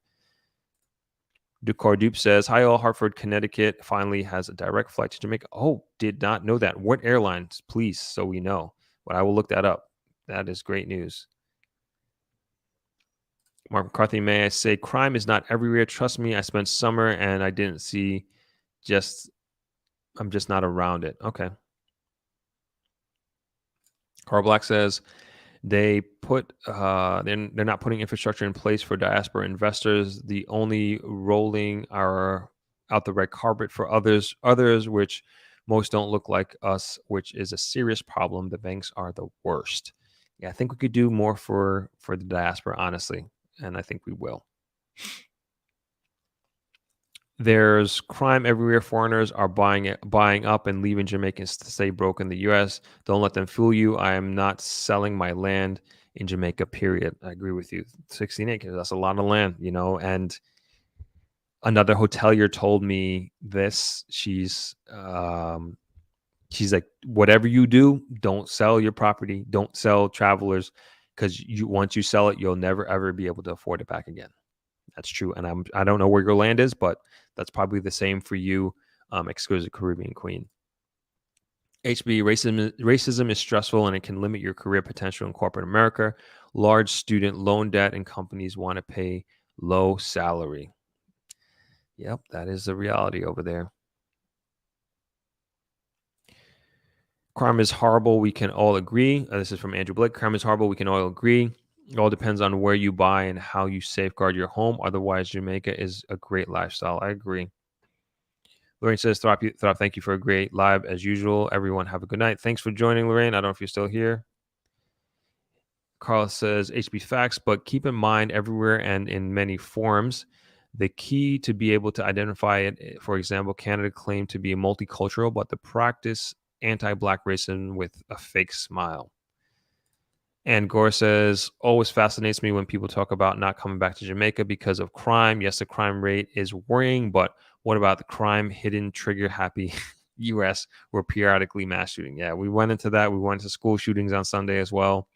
Duke says, hi all, Hartford, Connecticut finally has a direct flight to Jamaica. Oh, did not know that. What airlines, please, so we know. But I will look that up. That is great news. Mark McCarthy, may I say, crime is not everywhere. Trust me, I spent summer and I didn't see I'm just not around it. Okay. Carl Black says they're not putting infrastructure in place for diaspora investors. The only rolling are out the red carpet for others which most don't look like us, which is a serious problem. The banks are the worst. Yeah, I think we could do more for the diaspora, honestly, and I think we will. There's crime everywhere. Foreigners are buying up and leaving Jamaicans to stay broke in the U.S. Don't let them fool you. I am not selling my land in Jamaica, period. I agree with you. 16 acres, that's a lot of land, and another hotelier told me this. She's like, whatever you do, don't sell your property. Don't sell travelers, because once you sell it, you'll never, ever be able to afford it back again. That's true. And I don't know where your land is, but that's probably the same for you, exquisite Caribbean queen. HB, racism is stressful and it can limit your career potential in corporate America. Large student loan debt and companies want to pay low salary. Yep, that is the reality over there. Crime is horrible. We can all agree. This is from Andrew Blake. Crime is horrible. We can all agree. It all depends on where you buy and how you safeguard your home. Otherwise, Jamaica is a great lifestyle. I agree. Lorraine says, Throp, thank you for a great live as usual. Everyone have a good night. Thanks for joining, Lorraine. I don't know if you're still here. Carl says, HB facts, but keep in mind everywhere and in many forms, the key to be able to identify it. For example, Canada claimed to be multicultural, but the practice anti-Black racism with a fake smile. And Gore says, always fascinates me when people talk about not coming back to Jamaica because of crime. Yes, the crime rate is worrying, but what about the crime hidden trigger happy US where periodically mass shooting? Yeah, we went into that. We went to school shootings on Sunday as well.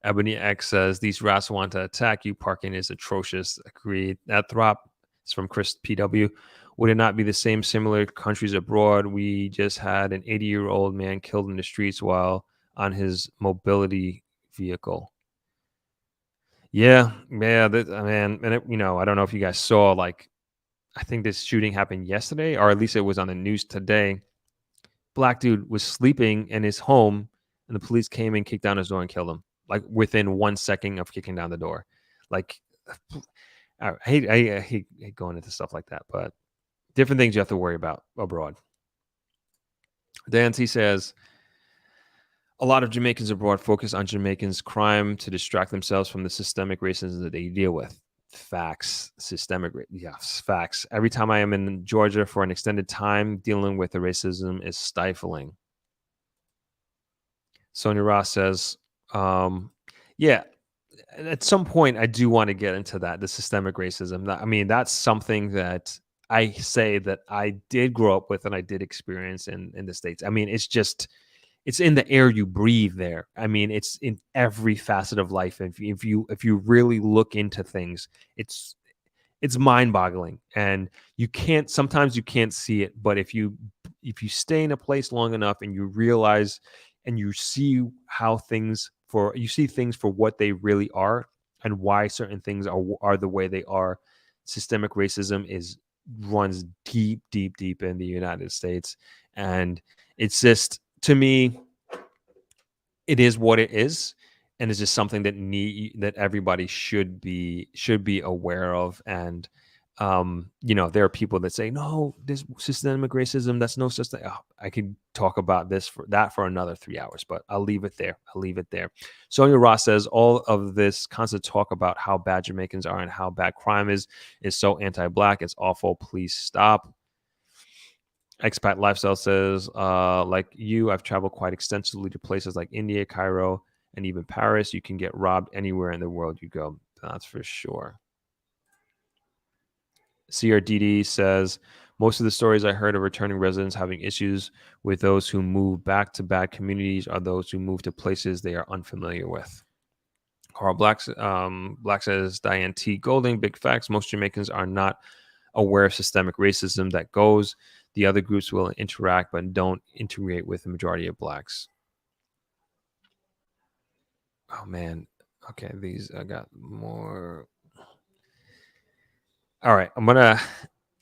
Ebony X says, these rats want to attack you. Parking is atrocious. Agreed. That Throp, It's from Chris PW. Would it not be the same similar countries abroad? We just had an 80-year-old man killed in the streets while on his mobility vehicle. Yeah, man, and I don't know if you guys saw, like, I think this shooting happened yesterday, or at least it was on the news today. Black dude was sleeping in his home, and the police came and kicked down his door and killed him, like within 1 second of kicking down the door. Like, I hate going into stuff like that, but different things you have to worry about abroad. Dante says, a lot of Jamaicans abroad focus on Jamaicans' crime to distract themselves from the systemic racism that they deal with. Facts. Yes, facts. Every time I am in Georgia for an extended time, dealing with the racism is stifling. Sonia Ross says, yeah, at some point I do want to get into that, the systemic racism. I mean, that's something that I say that I did grow up with and I did experience in the States. I mean, it's in the air you breathe there. I mean, it's in every facet of life. If you really look into things, it's mind-boggling, and sometimes you can't see it, but if you stay in a place long enough and you realize and you see things for what they really are and why certain things are the way they are. Systemic racism runs deep in the United States, and it's just, to me, it is what it is, and it's just something that everybody should be aware of. And there are people that say, no, this systemic racism, that's no such thing. Oh, I could talk about for another 3 hours, but I'll leave it there. Sonia Ross says, all of this constant talk about how bad Jamaicans are and how bad crime is so anti-Black. It's awful. Please stop. Expat Lifestyle says, like you, I've traveled quite extensively to places like India, Cairo, and even Paris. You can get robbed anywhere in the world you go. That's for sure. CRDD says, most of the stories I heard of returning residents having issues with those who move back to bad communities are those who move to places they are unfamiliar with. Carl Black says, Diane T. Golding, big facts. Most Jamaicans are not aware of systemic racism that goes. The other groups will interact but don't integrate with the majority of Blacks. Oh, man. Okay, I got more. All right,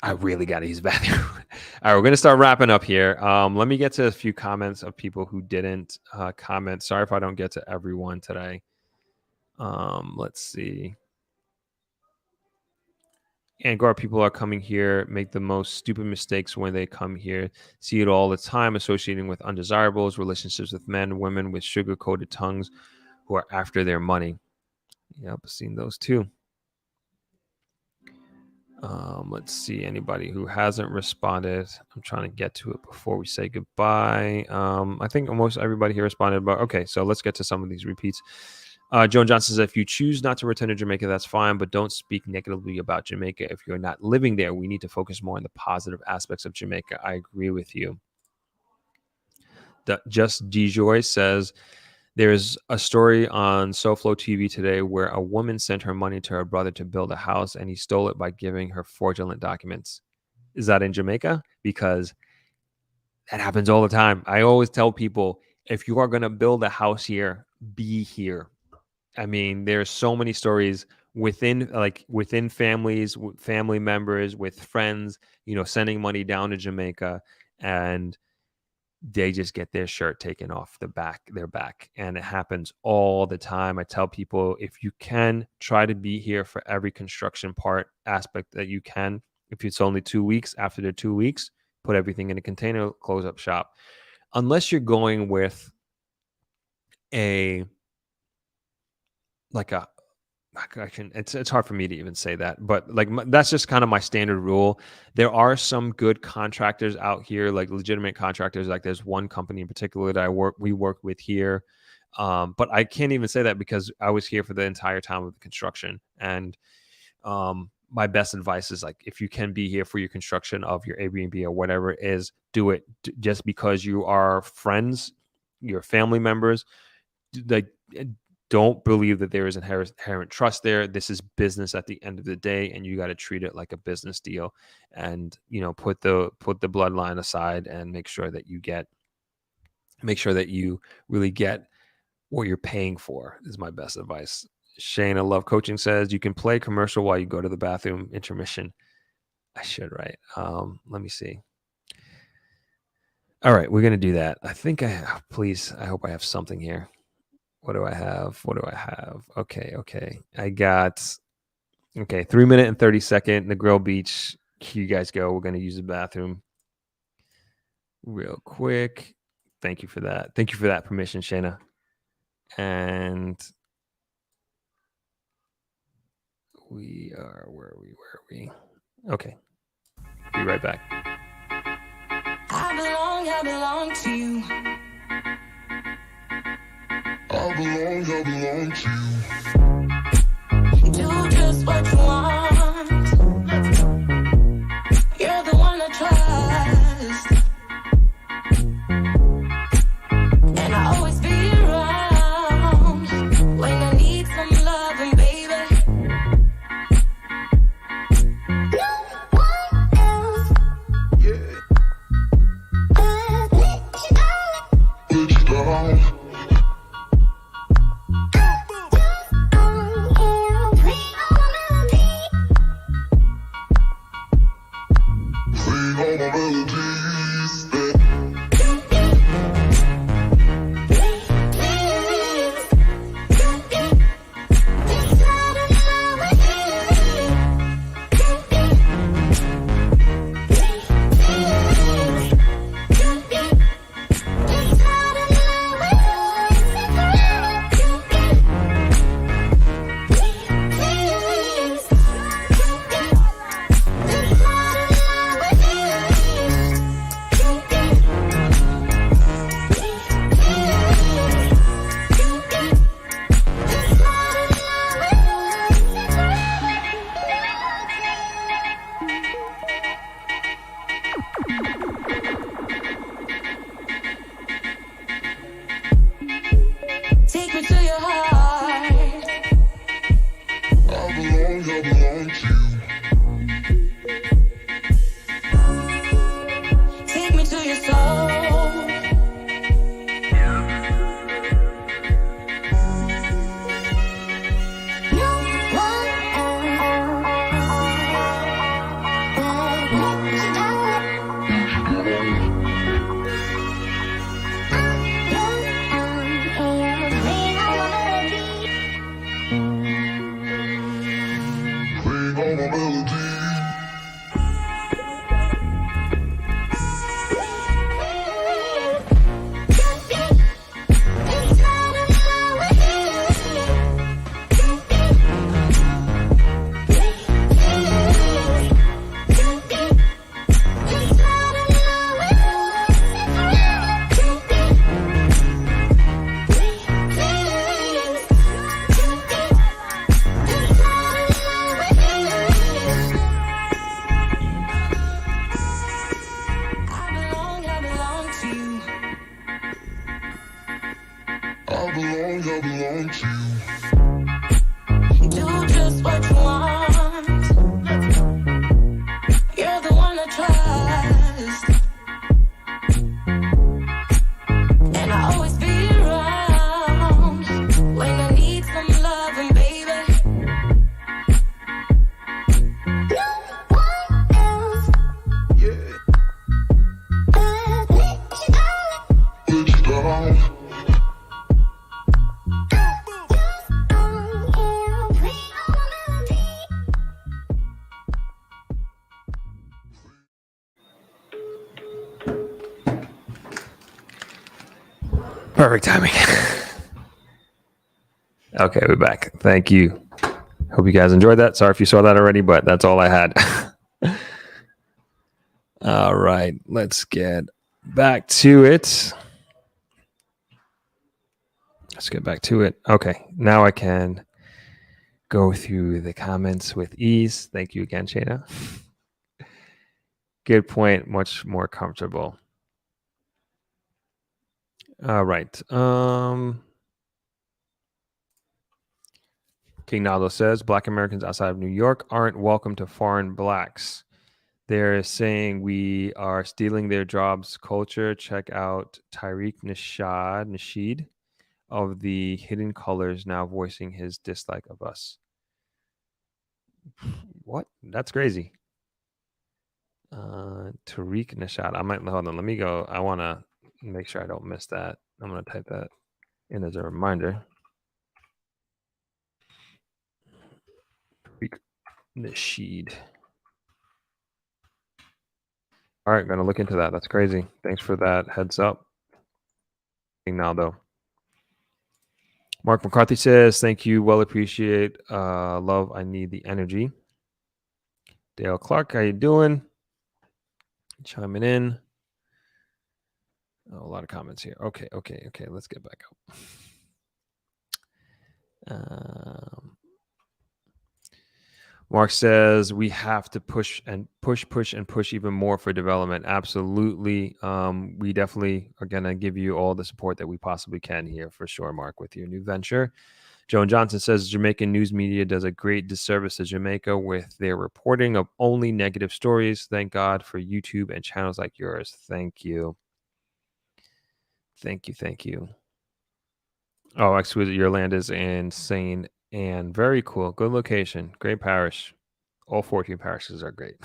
I really got to use the bathroom. All right, we're going to start wrapping up here. Let me get to a few comments of people who didn't comment. Sorry if I don't get to everyone today. Let's see. Angora, people are coming here, make the most stupid mistakes when they come here. See it all the time, associating with undesirables, relationships with men, women with sugar-coated tongues who are after their money. Yep, seen those too. Let's see, anybody who hasn't responded. I'm trying to get to it before we say goodbye. I think almost everybody here responded, but okay, so let's get to some of these repeats. Joan Johnson says, if you choose not to return to Jamaica, that's fine, but don't speak negatively about Jamaica. If you're not living there, we need to focus more on the positive aspects of Jamaica. I agree with you. Just DJoy says, there's a story on SoFlo TV today where a woman sent her money to her brother to build a house, and he stole it by giving her fraudulent documents. Is that in Jamaica? Because that happens all the time. I always tell people, if you are going to build a house here, be here. I mean, there's so many stories within families, with family members, with friends, sending money down to Jamaica, and they just get their shirt taken off their back. And it happens all the time. I tell people, if you can, try to be here for every construction aspect that you can. If it's only 2 weeks, after the 2 weeks, put everything in a container, close up shop. Unless you're going with it's hard for me to even say that, but that's just kind of my standard rule. There are some good contractors out here, like legitimate contractors. Like there's one company in particular that we work with here, but I can't even say that because I was here for the entire time of the construction. And my best advice is, like, if you can be here for your construction of your Airbnb or whatever it is, do it. Just because you are friends, your family members, like, don't believe that there is inherent trust there. This is business at the end of the day, and you got to treat it like a business deal, and put the bloodline aside and make sure that you really get what you're paying for. Is my best advice. Shayna Love Coaching says you can play commercial while you go to the bathroom intermission. I should, right? Let me see. All right, we're gonna do that. I think I hope I have something here. What do I have? Okay. I got 3-minute and 30-second Negril Beach. Here you guys go. We're gonna use the bathroom real quick. Thank you for that. Thank you for that permission, Shayna. And where are we? Okay. Be right back. I belong to you. I belong to you. Do just what you want. You're the one I trust. And I always be around when I need some loving, baby. No one else. Yeah. Let you down. Take me to your heart. I belong to you. Take me to your soul. I belong to you. Do just what you want. You're the one I trust. And I always be around when I need some loving, baby. No one else. Yeah. Let you down. Perfect timing. Okay, we're back. Thank you. Hope you guys enjoyed that. Sorry if you saw that already, but that's all I had. All right, let's get back to it. Okay, now I can go through the comments with ease. Thank you again, Shayna. Good point. Much more comfortable. All right. King Naldo says Black Americans outside of New York aren't welcome to foreign blacks. They're saying we are stealing their jobs culture. Check out Tariq Nasheed of the Hidden Colors now voicing his dislike of us. What? That's crazy. Tariq Nasheed. I might hold on. Let me go. I want to make sure I don't miss that. I'm going to type that in as a reminder. Tariq Nasheed. All right, gonna look into that. That's crazy. Thanks for that heads up. Naldo. Mark McCarthy says, thank you. Well appreciate. Love, I need the energy. Dale Clark, how you doing? Chiming in. Oh, a lot of comments here. Okay. Let's get back up. Mark says we have to push even more for development. Absolutely. We definitely are going to give you all the support that we possibly can here for sure, Mark, with your new venture. Joan Johnson says Jamaican news media does a great disservice to Jamaica with their reporting of only negative stories. Thank God for YouTube and channels like yours. Thank you. Thank you. Oh, exquisite. Your land is insane and very cool. Good location. Great parish. All 14 parishes are great.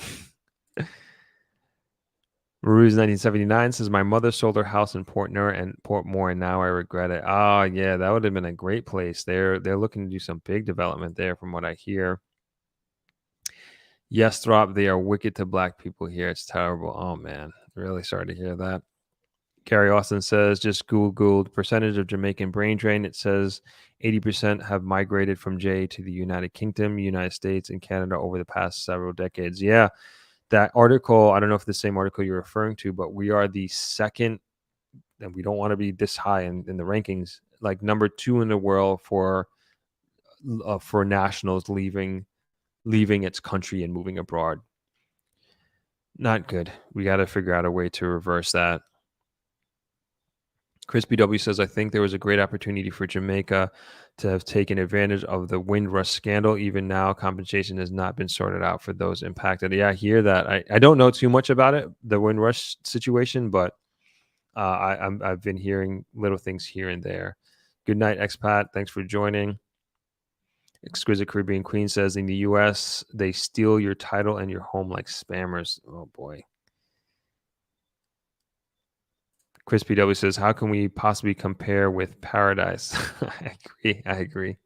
Ruse 1979 says my mother sold her house in Portmore and now I regret it. Oh yeah, that would have been a great place. They're looking to do some big development there from what I hear. Yes, Throp, they are wicked to black people here. It's terrible. Oh man, really sorry to hear that. Carrie Austin says just Googled percentage of Jamaican brain drain. It says 80% have migrated from J to the United Kingdom, United States, and Canada over the past several decades. Yeah. That article, I don't know if the same article you're referring to, but we are the second, and we don't want to be this high in the rankings, like number 2 in the world for nationals leaving its country and moving abroad. Not good. We got to figure out a way to reverse that. Chris BW says, I think there was a great opportunity for Jamaica to have taken advantage of the Windrush scandal. Even now, compensation has not been sorted out for those impacted. Yeah, I hear that. I don't know too much about it, the Windrush situation, but I've been hearing little things here and there. Good night, expat. Thanks for joining. Exquisite Caribbean Queen says, in the U.S., they steal your title and your home like spammers. Oh, boy. Chris PW says, how can we possibly compare with Paradise? I agree.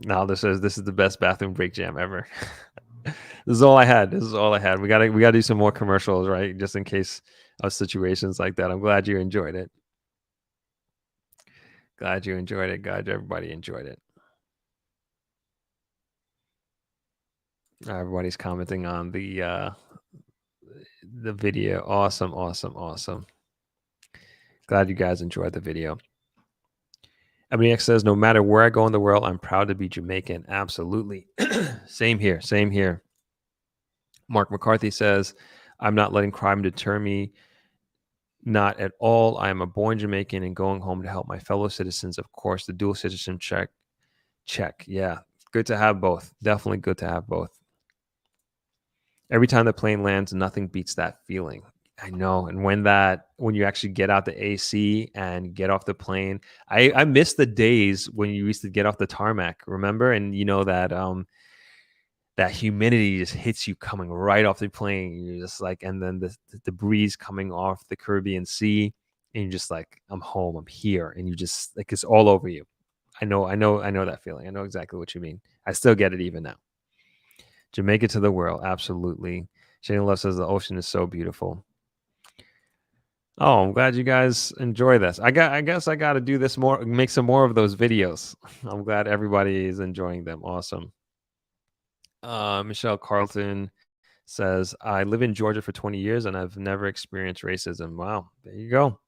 Naldo says, this is the best bathroom break jam ever. This is all I had. We gotta do some more commercials, right? Just in case of situations like that. I'm glad you enjoyed it. Glad everybody enjoyed it. Everybody's commenting on the video. Awesome. Glad you guys enjoyed the video. Ebony X says, no matter where I go in the world, I'm proud to be Jamaican. Absolutely. Same here. Mark McCarthy says, I'm not letting crime deter me. Not at all. I am a born Jamaican and going home to help my fellow citizens. Of course, the dual citizenship check. Yeah, good to have both. Definitely good to have both. Every time the plane lands, nothing beats that feeling. I know. And when you actually get out the AC and get off the plane, I miss the days when you used to get off the tarmac, remember? And you know that that humidity just hits you coming right off the plane. You're just like, and then the breeze coming off the Caribbean Sea, and you're just like, I'm home, I'm here, and you just like it's all over you. I know that feeling. I know exactly what you mean. I still get it even now. Jamaica to the world, absolutely. Shane Love says the ocean is so beautiful. Oh, I'm glad you guys enjoy this. I guess I got to do this more, make some more of those videos. I'm glad everybody is enjoying them. Awesome. Michelle Carlton says, I live in Georgia for 20 years and I've never experienced racism. Wow, there you go.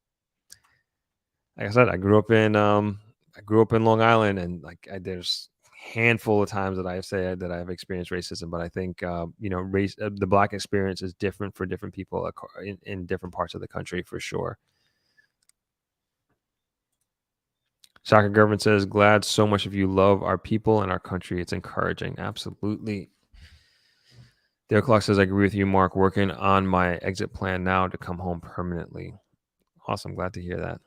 Like I said, I grew up in Long Island, and there's handful of times that I've said that I've experienced racism, but I think the Black experience is different for different people in different parts of the country for sure. Soccer Government says, glad so much of you love our people and our country. It's encouraging. Absolutely. Derek Clark says, I agree with you, Mark. Working on my exit plan now to come home permanently. Awesome. Glad to hear that.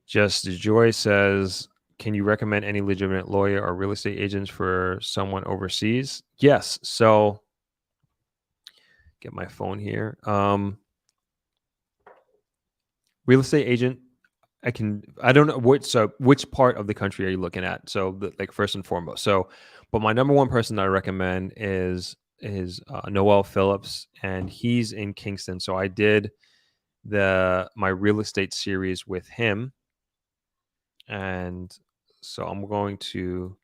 Just Joy says, can you recommend any legitimate lawyer or real estate agents for someone overseas? Yes. So get my phone here. Real estate agent, I don't know which part of the country are you looking at? So like first and foremost. But my number one person that I recommend is Noel Phillips, and he's in Kingston. So I did my real estate series with him. And so I'm going to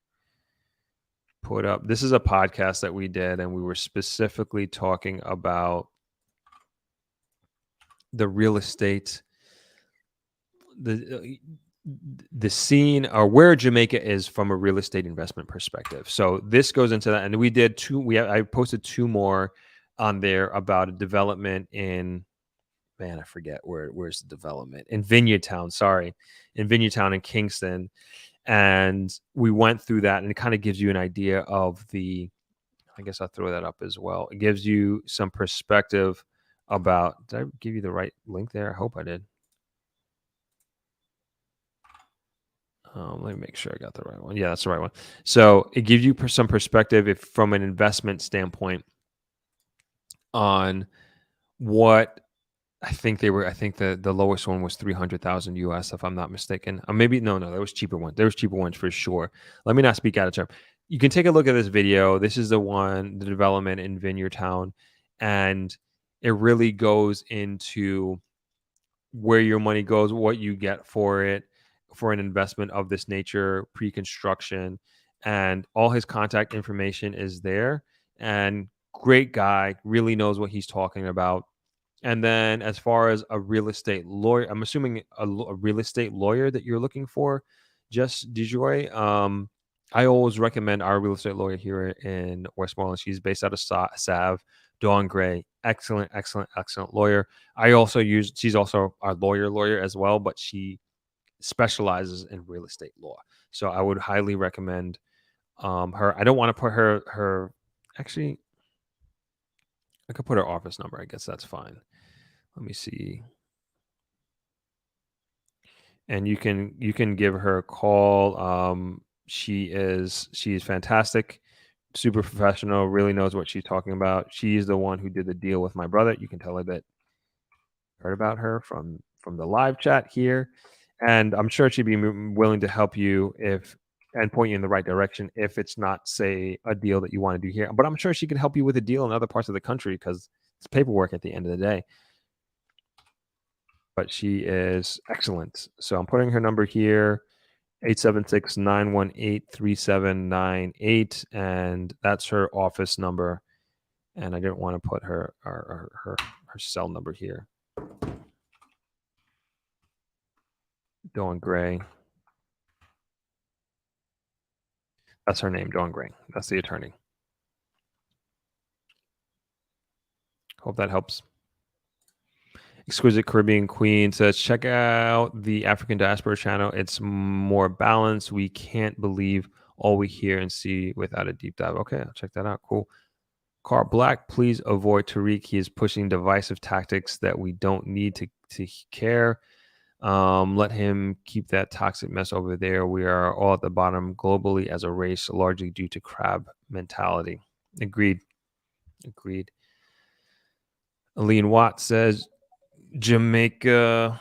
put up, this is a podcast that we did, and we were specifically talking about the real estate, the scene, or where Jamaica is from a real estate investment perspective. So this goes into that, and we did I posted 2 more on there about a development in, I forget where's the development, in Vineyard Town in Kingston. And we went through that, and it kind of gives you an idea of I guess I'll throw that up as well. It gives you some perspective about, did I give you the right link there? I hope I did. Let me make sure I got the right one. Yeah, that's the right one. So it gives you some perspective from an investment standpoint on what I think they were. I think the lowest one was 300,000 US, if I'm not mistaken. Maybe no, there was cheaper ones. There was cheaper ones for sure. Let me not speak out of turn. You can take a look at this video. This is the development in Vineyard Town, and it really goes into where your money goes, what you get for it, for an investment of this nature, pre-construction, and all his contact information is there. And great guy, really knows what he's talking about. And then as far as a real estate lawyer, I'm assuming a real estate lawyer that you're looking for, just DeJoy. I always recommend our real estate lawyer here in Westmoreland. She's based out of Sav, Dawn Gray. Excellent lawyer. She's also our lawyer as well, but she specializes in real estate law. So I would highly recommend her. I don't want to put her actually, I could put her office number. I guess that's fine. Let me see. And you can give her a call. She is fantastic, super professional, really knows what she's talking about. She's the one who did the deal with my brother. You can tell her that heard about her from the live chat here, and I'm sure she'd be willing to help you and point you in the right direction if it's not, say, a deal that you want to do here. But I'm sure she could help you with a deal in other parts of the country, because it's paperwork at the end of the day. But she is excellent. So I'm putting her number here, 876-918-3798, and that's her office number. And I didn't want to put her cell number here. Dawn Gray. That's her name, Dawn Gray. That's the attorney. Hope that helps. Exquisite Caribbean Queen says, check out the African Diaspora channel. It's more balanced. We can't believe all we hear and see without a deep dive. Okay, I'll check that out. Cool. Car Black, please avoid Tariq. He is pushing divisive tactics that we don't need to care. Let him keep that toxic mess over there. We are all at the bottom globally as a race, largely due to crab mentality. Agreed. Aline Watt says, Jamaica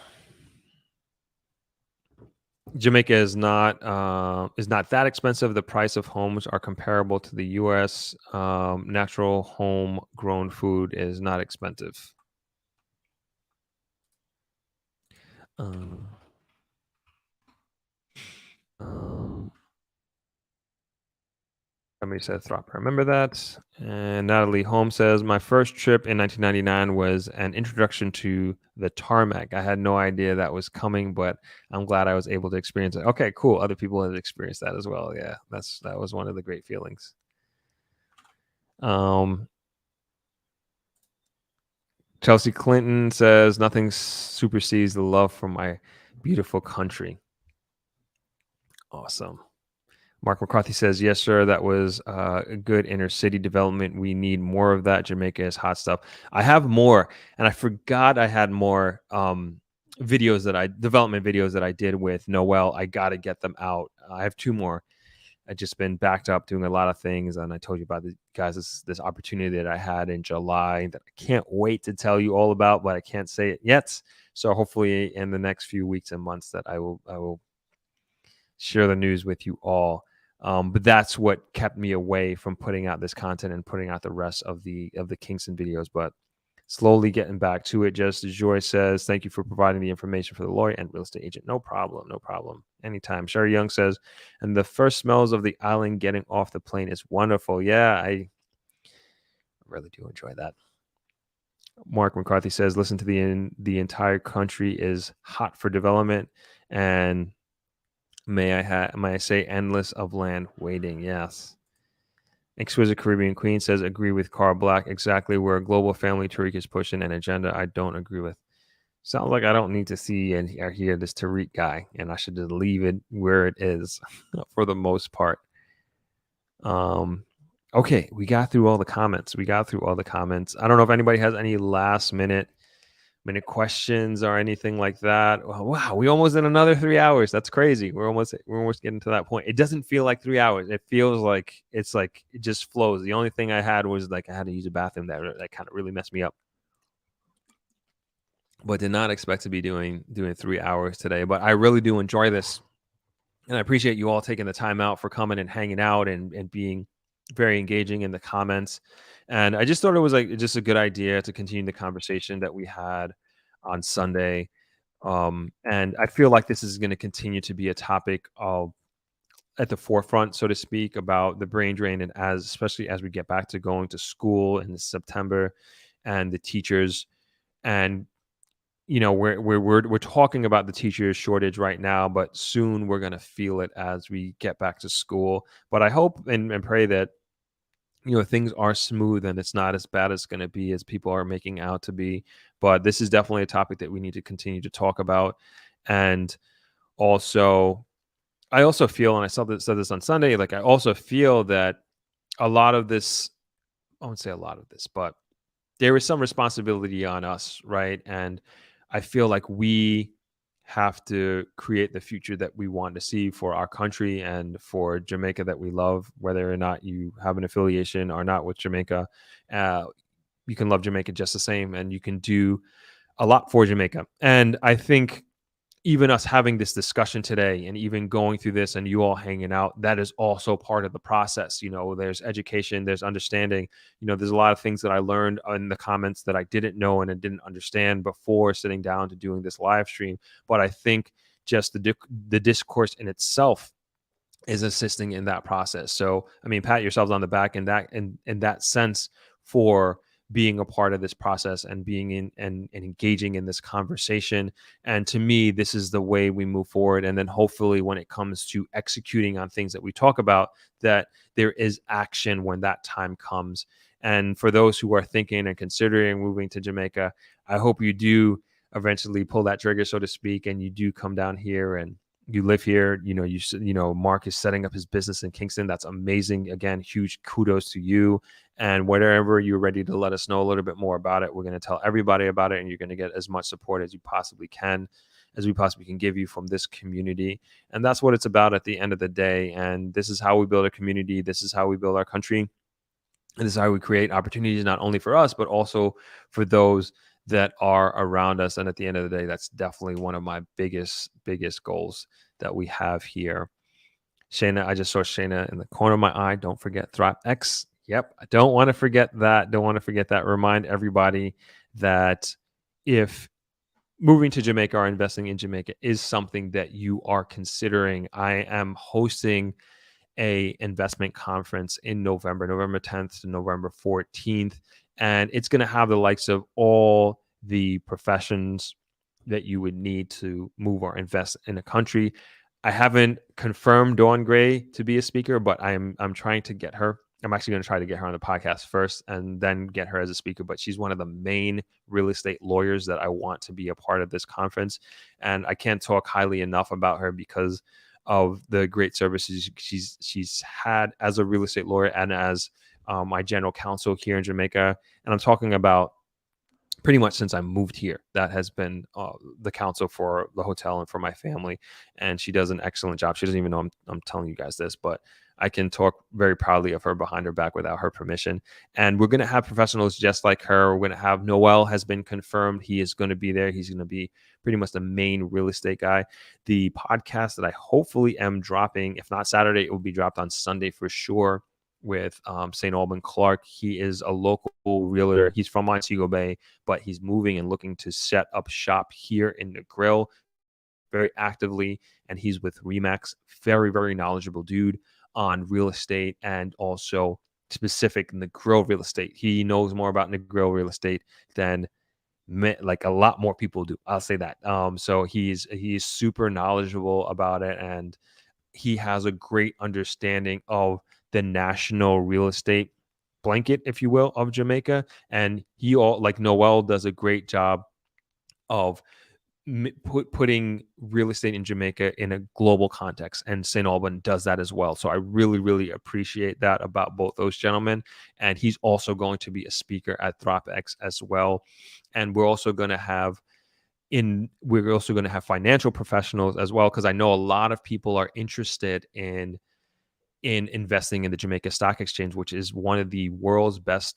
is not that expensive. The price of homes are comparable to the U.S. Natural home grown food is not expensive. Somebody said Throp. Remember that. And Natalie Holmes says, my first trip in 1999 was an introduction to the tarmac. I had no idea that was coming, but I'm glad I was able to experience it. Okay, cool. Other people have experienced that as well. Yeah, that was one of the great feelings. Chelsea Clinton says, nothing supersedes the love for my beautiful country. Awesome. Mark McCarthy says, yes, sir, that was a good inner city development. We need more of that. Jamaica is hot stuff. I have more, and I forgot I had more development videos that I did with Noel. I got to get them out. I have 2 more. I just been backed up doing a lot of things, and I told you about this opportunity that I had in July that I can't wait to tell you all about, but I can't say it yet. So hopefully in the next few weeks and months that I will share the news with you all. But that's what kept me away from putting out this content and putting out the rest of the Kingston videos. But slowly getting back to it. Just as Joy says, thank you for providing the information for the lawyer and real estate agent. No problem. No problem. Anytime. Sherry Young says, and the first smells of the island getting off the plane is wonderful. Yeah, I really do enjoy that. Mark McCarthy says, listen to the entire country is hot for development, and may I say endless of land waiting. Yes. Exquisite Caribbean Queen says, agree with Carl Black. Exactly where global family Tariq is pushing an agenda I don't agree with. Sounds like I don't need to see and hear this Tariq guy, and I should just leave it where it is for the most part. Okay, we got through all the comments. I don't know if anybody has any last minute questions or anything like that. Wow, we almost in another 3 hours. That's crazy. We're almost getting to that point. It doesn't feel like 3 hours. It feels like it just flows. The only thing I had was I had to use a bathroom that kind of really messed me up. But did not expect to be doing 3 hours today. But I really do enjoy this, and I appreciate you all taking the time out for coming and hanging out and being very engaging in the comments. And I just thought it was just a good idea to continue the conversation that we had on Sunday. And I feel like this is going to continue to be a topic at the forefront, so to speak, about the brain drain, and especially as we get back to going to school in September, and the teachers. And we're talking about the teacher shortage right now, but soon we're going to feel it as we get back to school. But I hope and pray that things are smooth and it's not as bad as it's going to be as people are making out to be. But this is definitely a topic that we need to continue to talk about. And also, I also feel, and I said this on Sunday, I also feel that a lot of this, I won't say a lot of this, but there is some responsibility on us, right? And I feel like we have to create the future that we want to see for our country and for Jamaica that we love, whether or not you have an affiliation or not with Jamaica. You can love Jamaica just the same, and you can do a lot for Jamaica. And I think even us having this discussion today and even going through this and you all hanging out, that is also part of the process. There's education, there's understanding. There's a lot of things that I learned in the comments that I didn't know and I didn't understand before sitting down to doing this live stream. But I think just the discourse in itself is assisting in that process. So, pat yourselves on the back in that sense for being a part of this process and being in and engaging in this conversation. And to me, this is the way we move forward. And then hopefully when it comes to executing on things that we talk about, that there is action when that time comes. And for those who are thinking and considering moving to Jamaica, I hope you do eventually pull that trigger, so to speak, and you do come down here and you live here. Mark is setting up his business in Kingston. That's amazing. Again, huge kudos to you. And whatever you're ready to let us know a little bit more about it, we're going to tell everybody about it, and you're going to get as much support as we possibly can give you from this community. And that's what it's about at the end of the day. And this is how we build a community. This is how we build our country. And this is how we create opportunities, not only for us, but also for those that are around us. And at the end of the day, that's definitely one of my biggest goals that we have here. Shayna, I just saw Shayna in the corner of my eye. Don't forget Throp-X. Yep, I don't want to forget that. Remind everybody that if moving to Jamaica or investing in Jamaica is something that you are considering, I am hosting a investment conference in November 10th to November 14th. And it's going to have the likes of all the professions that you would need to move or invest in a country. I haven't confirmed Dawn Gray to be a speaker, but I'm trying to get her. I'm actually going to try to get her on the podcast first and then get her as a speaker. But she's one of the main real estate lawyers that I want to be a part of this conference. And I can't talk highly enough about her because of the great services she's had as a real estate lawyer and as my general counsel here in Jamaica. And I'm talking about pretty much since I moved here. That has been the counsel for the hotel and for my family. And she does an excellent job. She doesn't even know I'm telling you guys this, but I can talk very proudly of her behind her back without her permission. And we're going to have professionals just like her. We're going to have Noel has been confirmed. He is going to be there. He's going to be pretty much the main real estate guy. The podcast that I hopefully am dropping, if not Saturday, it will be dropped on Sunday for sure, with St. Alban Clark. He is a local realtor. He's from Montego Bay, but he's moving and looking to set up shop here in Negril very actively. And he's with Remax. Very, very knowledgeable dude on real estate and also specific Negril real estate. He knows more about Negril real estate than like a lot more people do. I'll say that. So he's super knowledgeable about it, and he has a great understanding of the national real estate blanket, if you will, of Jamaica. And he like Noel does a great job of putting real estate in Jamaica in a global context, and St. Alban does that as well. So I really, really appreciate that about both those gentlemen. And he's also going to be a speaker at Throp-X as well. And we're also going to have financial professionals as well, because I know a lot of people are interested in investing in the Jamaica Stock Exchange, which is one of the world's best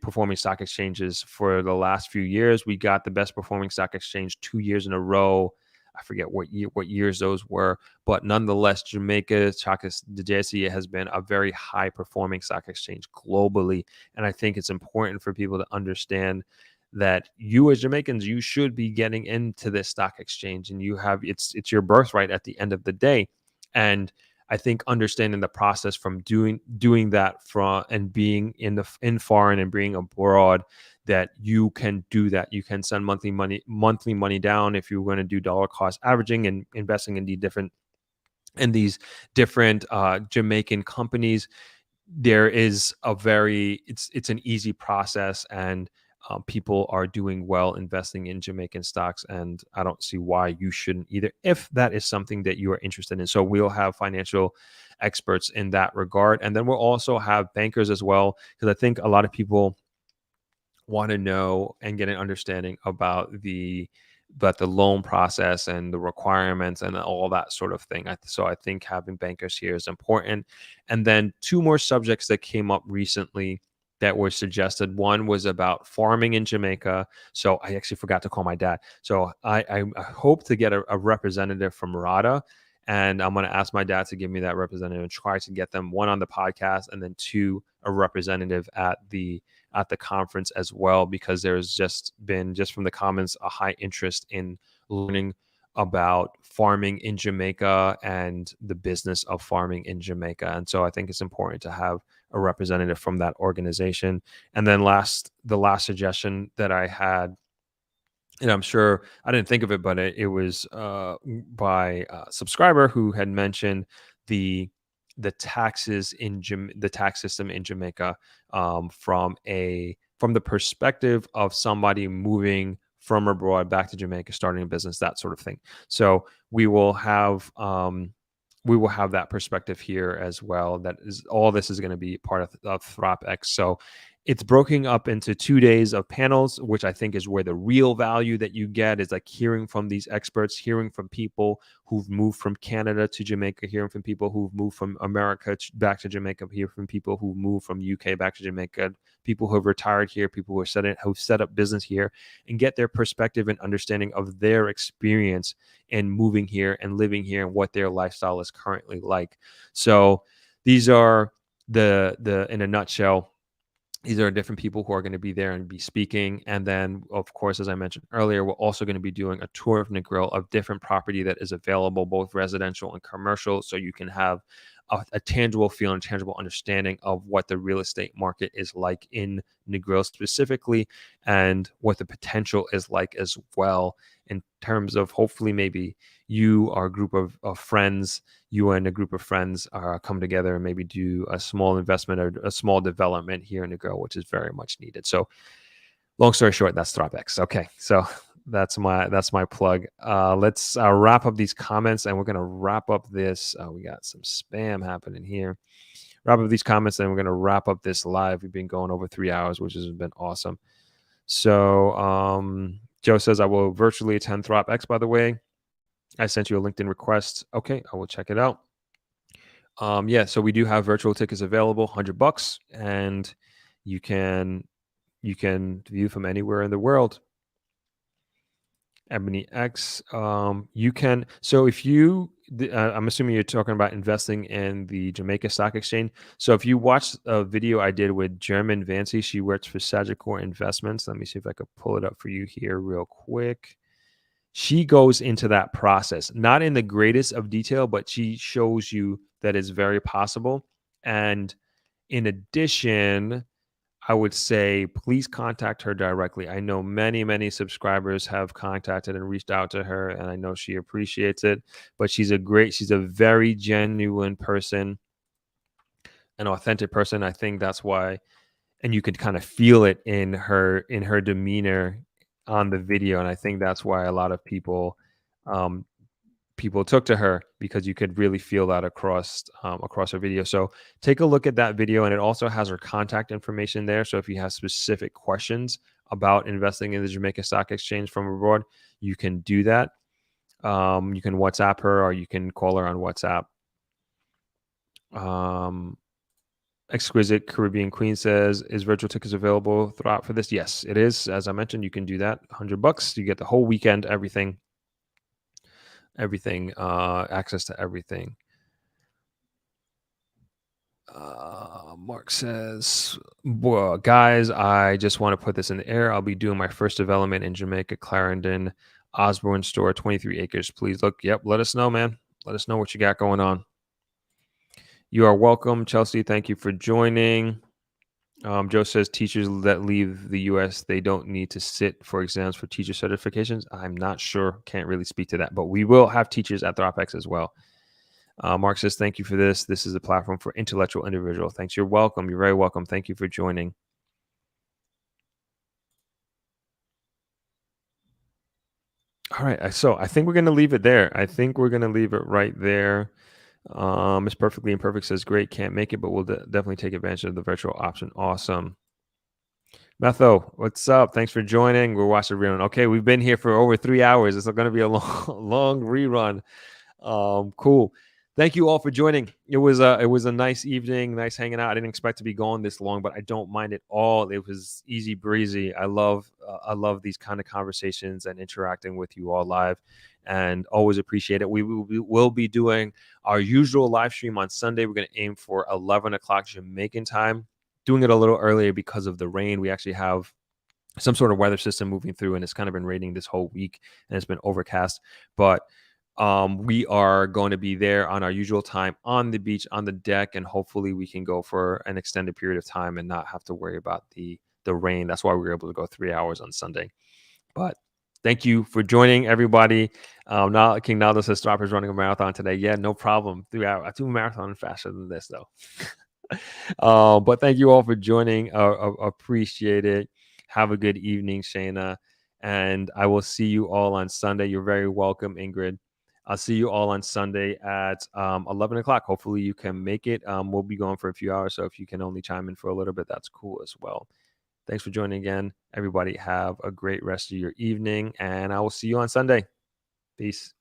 performing stock exchanges for the last few years. We got the best performing stock exchange 2 years in a row. I forget what years those were, but nonetheless, Jamaica Stock Exchange has been a very high performing stock exchange globally. And I think it's important for people to understand that you as Jamaicans, you should be getting into this stock exchange, and it's your birthright at the end of the day. And I think understanding the process from doing that from and being in foreign and being abroad, that you can do that. You can send monthly money down if you're going to do dollar cost averaging and investing in these different Jamaican companies. There is it's an easy process, and people are doing well investing in Jamaican stocks, and I don't see why you shouldn't either, if that is something that you are interested in. So we'll have financial experts in that regard, and then we'll also have bankers as well, because I think a lot of people want to know and get an understanding about the loan process and the requirements and all that sort of thing. So I think having bankers here is important. And then two more subjects that came up recently that were suggested. One was about farming in Jamaica. So I actually forgot to call my dad. So I hope to get a representative from RADA, and I'm going to ask my dad to give me that representative and try to get them, one, on the podcast, and then two, a representative at the conference as well, because there's just from the comments, a high interest in learning about farming in Jamaica and the business of farming in Jamaica. And so I think it's important to have a representative from that organization. And then the last suggestion that I had, and I'm sure I didn't think of it, but it was by a subscriber who had mentioned the taxes the tax system in Jamaica from the perspective of somebody moving from abroad back to Jamaica, starting a business, that sort of thing. So we will have that perspective here as well. All this is going to be part of Throp-X. So it's broken up into 2 days of panels, which I think is where the real value that you get is like hearing from these experts, hearing from people who've moved from Canada to Jamaica, hearing from people who've moved from America back to Jamaica, hearing from people who moved from UK back to Jamaica, people who have retired here, people who have set up business here, and get their perspective and understanding of their experience in moving here and living here and what their lifestyle is currently like. So these are in a nutshell, these are different people who are going to be there and be speaking. And then, of course, as I mentioned earlier, we're also going to be doing a tour of Negril, of different property that is available, both residential and commercial, so you can have a tangible feel and tangible understanding of what the real estate market is like in Negril specifically, and what the potential is like as well, in terms of hopefully maybe, you or a group of friends, you and a group of friends come together and maybe do a small investment or a small development here in Negril, which is very much needed. So long story short, that's Throp-X. Okay, so that's my plug. Let's wrap up these comments, and we're gonna wrap up this. We got some spam happening here. Wrap up these comments, and we're gonna wrap up this live. We've been going over 3 hours, which has been awesome. So Joe says, I will virtually attend Throp-X, by the way. I sent you a LinkedIn request. Okay, I will check it out. Yeah, so we do have virtual tickets available, $100, and you can view from anywhere in the world. Ebony X, you can. So if you, I'm assuming you're talking about investing in the Jamaica Stock Exchange. So if you watch a video I did with German Vancy, she works for Sagicor Investments. Let me see if I could pull it up for you here real quick. She goes into that process, not in the greatest of detail, but she shows you that it's very possible. And in addition, I would say please contact her directly. I know many subscribers have contacted and reached out to her, and I know she appreciates it. But she's a very genuine person, an authentic person. I think that's why, and you could kind of feel it in her demeanor on the video, and I think that's why a lot of people took to her, because you could really feel that across her video. So take a look at that video, and it also has her contact information there. So if you have specific questions about investing in the Jamaica Stock Exchange from abroad, you can do that. You can WhatsApp her, or you can call her on WhatsApp. Exquisite Caribbean Queen says, is virtual tickets available throughout for this? Yes, it is. As I mentioned, you can do that. $100. You get the whole weekend, everything, access to everything. Mark says, well, guys, I just want to put this in the air. I'll be doing my first development in Jamaica, Clarendon, Osborne store, 23 acres. Please look. Yep. Let us know, man. Let us know what you got going on. You are welcome, Chelsea. Thank you for joining. Joe says teachers that leave the U.S., they don't need to sit for exams for teacher certifications. I'm not sure. Can't really speak to that, but we will have teachers at Throp-X as well. Mark says, thank you for this. This is a platform for intellectual individual. Thanks. You're welcome. You're very welcome. Thank you for joining. All right. So I think we're going to leave it there. I think we're going to leave it right there. Miss Perfectly Imperfect says, great, can't make it, but we'll definitely take advantage of the virtual option. Awesome. Metho, what's up? Thanks for joining. We're watching the rerun. Okay, we've been here for over 3 hours. It's going to be a long rerun. Cool. Thank you all for joining. It was a nice evening, nice hanging out. I didn't expect to be going this long, but I don't mind it all. It was easy breezy. I love these kind of conversations and interacting with you all live, and always appreciate it. We will be doing our usual live stream on Sunday. We're going to aim for 11 o'clock Jamaican time. Doing it a little earlier because of the rain. We actually have some sort of weather system moving through, and it's kind of been raining this whole week, and it's been overcast. But we are going to be there on our usual time on the beach, on the deck, and hopefully we can go for an extended period of time and not have to worry about the rain. That's why we were able to go 3 hours on Sunday. But thank you for joining, everybody. Now King Naldo says Strapper is running a marathon today. Yeah, no problem. 3 hours. I do a marathon faster than this, though. But thank you all for joining. Appreciate it. Have a good evening, Shayna. And I will see you all on Sunday. You're very welcome, Ingrid. I'll see you all on Sunday at 11 o'clock. Hopefully you can make it. We'll be going for a few hours, so if you can only chime in for a little bit, that's cool as well. Thanks for joining again. Everybody have a great rest of your evening, and I will see you on Sunday. Peace.